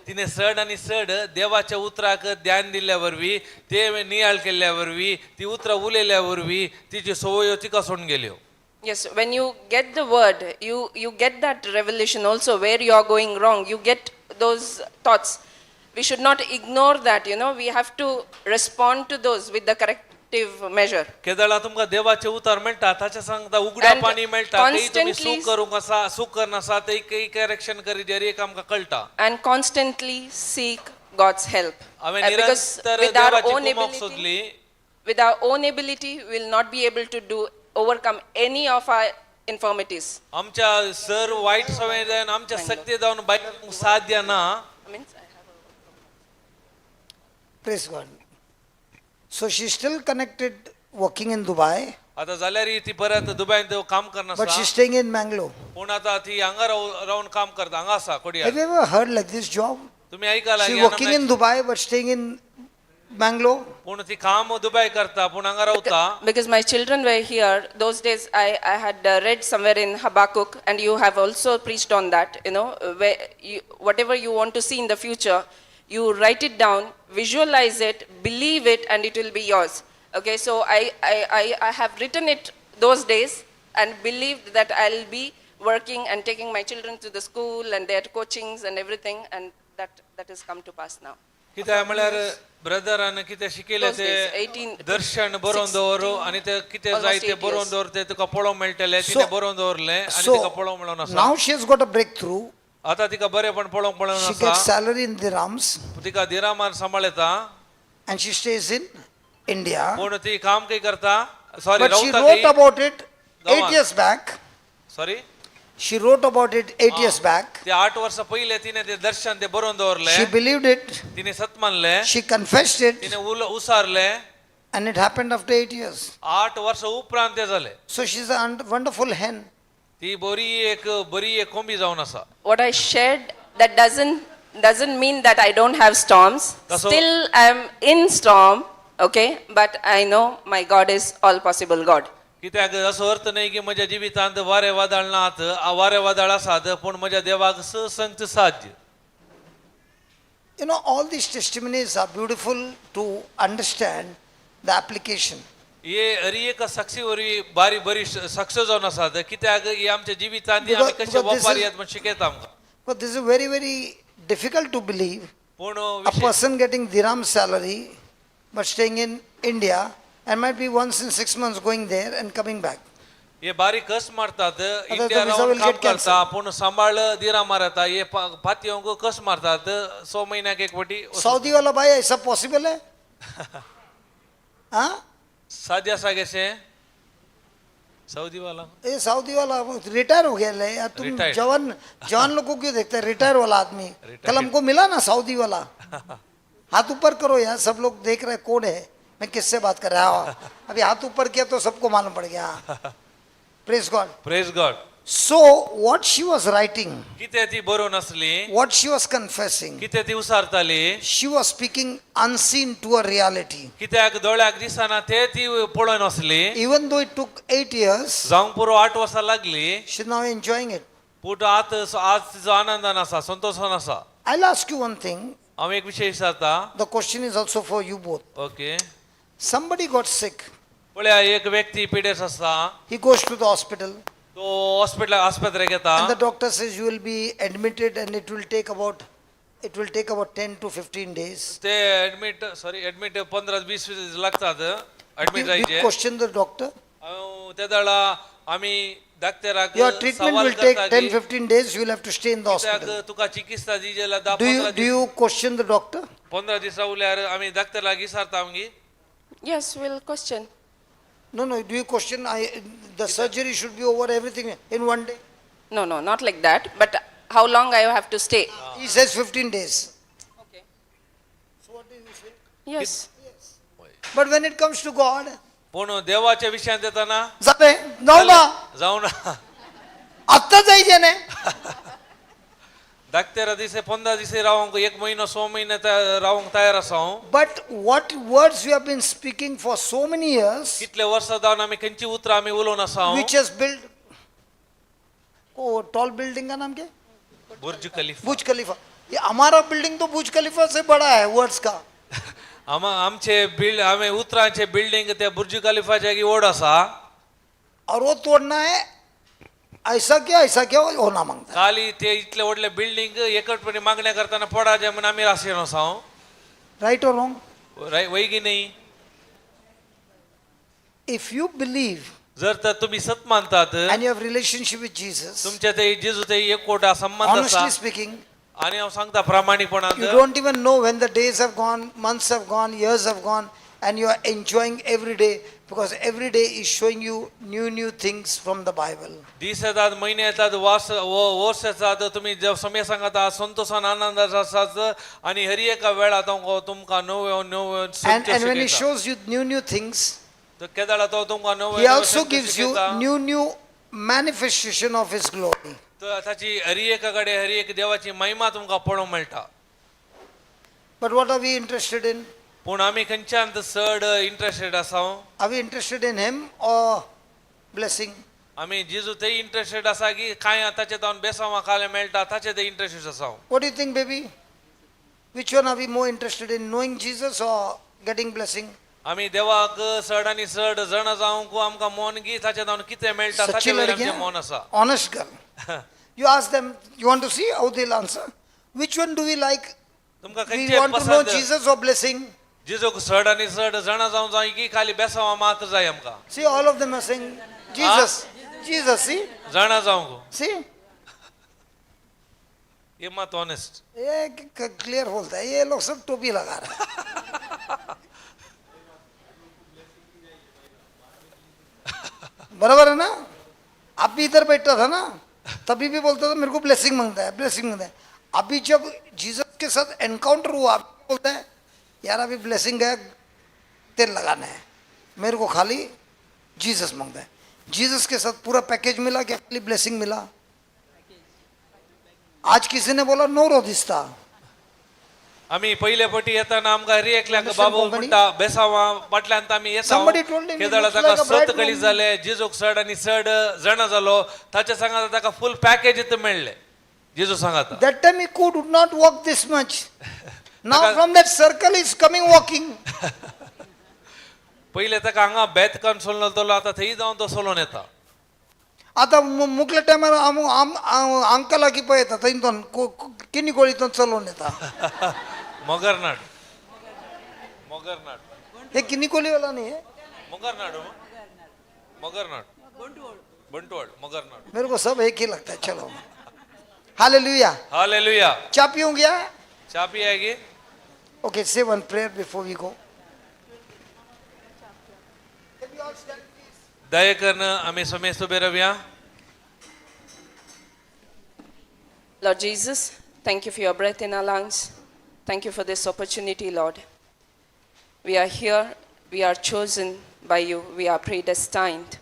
तिने चड आनी चड देवाच्या उतराक ध्यान दिल्ल्या वरवीं ते नियाळ केल्ल्या वरवीं ती उतरां उलयल्या वरवीं तिच्यो सवयो तिका सोडून गेल्यो Yes, when you get the word, you get that revelation also where you are going wrong. You get those thoughts. We should not ignore that. We have to respond to those with the corrective measure. केदळा तुमकां देवाचे उतार मेळटा ताचे सांगता उगड्या And पाणी मेळटा तेय तुम्ही constantly- सूख करूंक आसा सूख करना आसा ते एक करेक्शन करी जरी एक आमकां कळटा And constantly seek God's help. हांवें Because निरंतर with our देवाची own कुमक ability, सोदली with our own ability, we will not be able to overcome any of our infirmities. आमच्या सर वाईट सवय जावन आमच्या सक्ती जावन बायक साध्य ना Praise God. So she's still connected working in Dubai, आता जाल्यार ती परत दुबयन काम करना but she's आसा staying in Mangalore. पूण आता ती हांगा रावन काम करता हांगा आसा Have Kodayar you ever heard like this job? तुम्ही ऐकाला She's working in Dubai but staying in Mangalore. पूण ती काम दुबय करता पूण हांगा रावता Because my children were here, those days I had read somewhere in Habakkuk, and you have also preached on that, where whatever you want to see in the future, You write it down, visualize it, believe it, and it will be yours. Okay, so I have written it those days and believed that I'll be working and taking my children to the school and their coachings and everything, and that has come to pass now. कित्याक म्हळ्यार brethren कितें शिकयलें Those days, तें 18, दर्शन बरोवन दवर आनी ते कितें जाय almost तें 8 बरोवन years. दवर तें तुका पळोवंक मेळटलें So- तिणें बरोवन दवरलें आनी तिका So पळोवंक मेळोन आसा now she has got a breakthrough. आतां तिका बरेंपण पळोवंक मेळोन She आसा gets salary in dirhams तिका दिरामान सांबाळता and she stays in India. पूण ती काम काही करता सॉरी But she रावता wrote ती about it Go 8 on. years back. Sorry She wrote about it 8 years back. ते 8 वर्ष पहिले तिने ते दर्शन ते बरोवन दवरले She believed it. तिने सत मानले She confessed it. तिने उसारले And it happened after 8 years. 8 वर्ष उपरांत ते जाले So she's a wonderful hen. ती बरी एक कोंबी जावन आसा What I shared, that doesn't mean that I don't have storms. That's all. Still I am in storm, okay? But I know my God is all possible God. कित्याक असो अर्थ नाही की म्हज्या जिवितांत वारे वादळ नात वारे वादळ आसात पूण म्हज्या देवाक संगत साध्य You know, all these testimonies are beautiful to understand the application. हे हरी एक साक्षी वरी बारी बरी सक्सेस जावन आसात कित्याक हे आमच्या जिवितांत आमी Because- कशे because this वापारी is- आहेत म्हण शिकयता आमकां But this is very, very difficult to believe. पूण A person getting dirham salary but staying in India and might be once in 6 months going there and coming back. हे बारी कस मारतात India visa Ravan will काम get करता पूण सांबाळ दिरा मारता हे पातयेंक कस मारतात 100 महिन्याक एक फावटी सऊदी वाला भाई ऐसा पॉसिबल है? हाँ? साध्य आसा कशें सऊदी वाला ये सऊदी वाला रिटायर हो गया ले यार, तुम Retired. जवान लोग को क्यों देखते हैं? रिटायर वाला आदमी Retired. कल हमको मिला ना सऊदी वाला, हाथ ऊपर करो यार, सब लोग देख रहे कौन है, मैं किससे बात कर रहा हूँ, अभी हाथ ऊपर किया तो सबको मालूम पड़ गया. Praise God. Praise God So what she was writing, कितें ती बरोवन आसली what she was confessing, कितें ती उसारताली she was speaking unseen to a reality. कित्याक दोळ्याक दिसना ते ती पळोवन आसली Even though it took 8 years, जावंक पुरो 8 वर्सां लागली she's now enjoying it. पूण आज तिजो आनंदान आसा संतोषान आसा I'll ask you one thing. हांव एक विशय विचारता The question is also for you both. Okay Somebody got sick. पळया एक व्यक्ती पिडेस आसता He goes to the hospital तो हॉस्पिटल आस्पत्रेक येता and the doctor says you will be admitted and it will take about 10 to 15 days. ते admit 15-20 दीस लागतात admit We जायचे question the doctor. हांव त्या दाळा आमी डाक्टराक Your treatment सवाल will take करता की 10-15 days. You will have to stay in the कित्याक hospital. तुका चिकित्सा जी जाल्यार 10-15 Do these you question the doctor? 15 दीस रावल्यार आमी डाक्टराक विचारता आमगी Yes, we'll question. No, do you question? The surgery should be over everything in one day. No, not like that. But how long I have to stay? He says 15 days. Okay. So what do you say? Yes. But when it comes to God, पूण देवाच्या विशयांत येताना जाते जाऊ ना जाऊ ना आत्ता जायचे ने डाक्टरा दिसे 15 दिसे रावंक 1 महिनो 6 महिने रावंक तयार आसा हांव But what words we have been speaking for so many years, कितले वर्सां जावन आमी खंयची उतरां आमी उलोवन आसा हांव which has built, tall building का नाम क्या? बुर्ज खलीफा बुर्ज खलीफा. ये हमारा बिल्डिंग तो बुर्ज खलीफा से बड़ा है वर्ड्स का. आम्ही उतरांचे बिल्डिंग त्या बुर्ज खलीफाच्या की ओढ आसा और वो तोड़ना है, ऐसा क्या होना मांगता है. खाली ते इतले व्हडले बिल्डिंग एकटपणे मागण्या करताना पडाचे म्हणून आम्ही राशेन आसा हांव Right or wrong? वय की नाही If you believe जर तर तुम्ही सत मानतात and you have relationship with Jesus, तुमच्या ते जेजू ते एक कोटा संबंध honestly आसा speaking, आणि हांव सांगता प्रामाणिकपणान you don't even know when the days have gone, months have gone, years have gone, and you are enjoying every day because every day is showing you new things from the Bible. दीस येतात महिने येतात वर्ष येतात तुम्ही जे समय सांगता संतोषान आनंदात आसात आणि हर एका वेळात तुमकां नव्यो And when he shows you new things, केदाळा तो तुमकां he also gives you new manifestation of his glory. ताची हर एका कडेन हर एक देवाची महिमा तुमकां पळोवंक मेळटा But what are we interested in? पूण आमी खंयच्यान चड इंटरेस्टेड आसा Are we interested in him or blessing? आमी जेजू ते इंटरेस्टेड आसा की कांय ताचे तावन बेसांवा खाले मेळटा ताचे ते इंटरेस्टेड आसा What do you think, baby? Which one are we more interested in, knowing Jesus or getting blessing? आमी देवाक चड आनी चड जण जावंक आमकां मोनगी ताचे जावन कितें मेळटा ताचे सच्ची वयर लड़की आमचें है? मोन आसा Honest girl. You ask them, you want to see how they'll answer? Which one do we like? तुमकां We खंयचें want to know पसंद Jesus or blessing? जेजूक चड आनी चड जण जावं जाय की खाली बेसांव मात जाय आमकां See, all of them are saying, Jesus. Jesus, see? जण जावंक See? ये मात ऑनेस्ट ये क्लियर बोलता है, ये लोग सब टोपी लगा रहे हैं। बराबर है ना? आप भी इधर बैठा था ना, तभी भी बोलता था मेरे को ब्लेसिंग मांगता है, ब्लेसिंग मांगता है। अभी जब जीसस के साथ एनकाउंटर हुआ, बोलता है यार अभी ब्लेसिंग है, तेल लगाना है, मेरे को खाली जीसस मांगता है। जीसस के साथ पूरा पैकेज मिला क्या, खाली ब्लेसिंग मिला? आज किसी ने बोला नो रोधिस्ता, आमी पहिले पटी येताना आमकां रिएक्टल्याक Understand, बाबू Konkani? म्हणटा बेसांवा बाटल्यान आमी येता Somebody told him he केदळ looks ताका like a सत bridegroom. कळी जाले जेजूक चड आनी चड जण जालो ताचे सांगात ताका फुल पॅकेज इथं मेळ्ळे जेजू सांगात that time he could not walk this much. Now Taka- from that circle is coming walking. पहिले ताका हांगा बेत करून सोललो तो आता थंय जावन तो सोलोन येता आता मुकल्या टायमार अंकला की पळयता थंयतून किनी कोळीतून चलोवन येता. मोगरनाड मोगरनाड हे किनी कोळीवाला न्ही हे? मोगरनाड मोगरनाड बंटवाड मोगरनाड मेरे को सब एक ही लगता है. चलो हालेलुया. हालेलुया चा पीऊं गया? चा पिएगी Okay, say one prayer before we go. दया करन आमी समेस्त ube रावया Lord Jesus, thank you for your breath in our lungs. Thank you for this opportunity, Lord. We are here, we are chosen by you, we are predestined,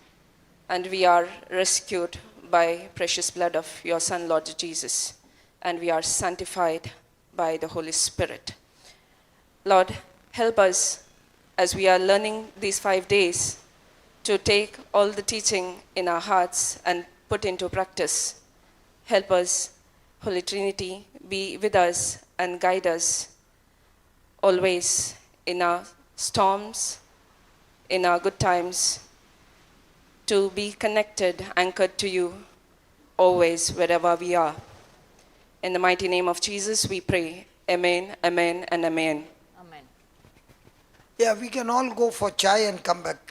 and we are rescued by precious blood of your Son, Lord Jesus, and we are sanctified by the Holy Spirit. Lord, help us as we are learning these 5 days to take all the teaching in our hearts and put into practice. Help us, Holy Trinity, be with us and guide us always in our storms, in our good times, to be connected, anchored to you always, wherever we are. In the mighty name of Jesus, we pray. Amen, amen, and amen. Amen. Yeah, we can all go for chai and come back.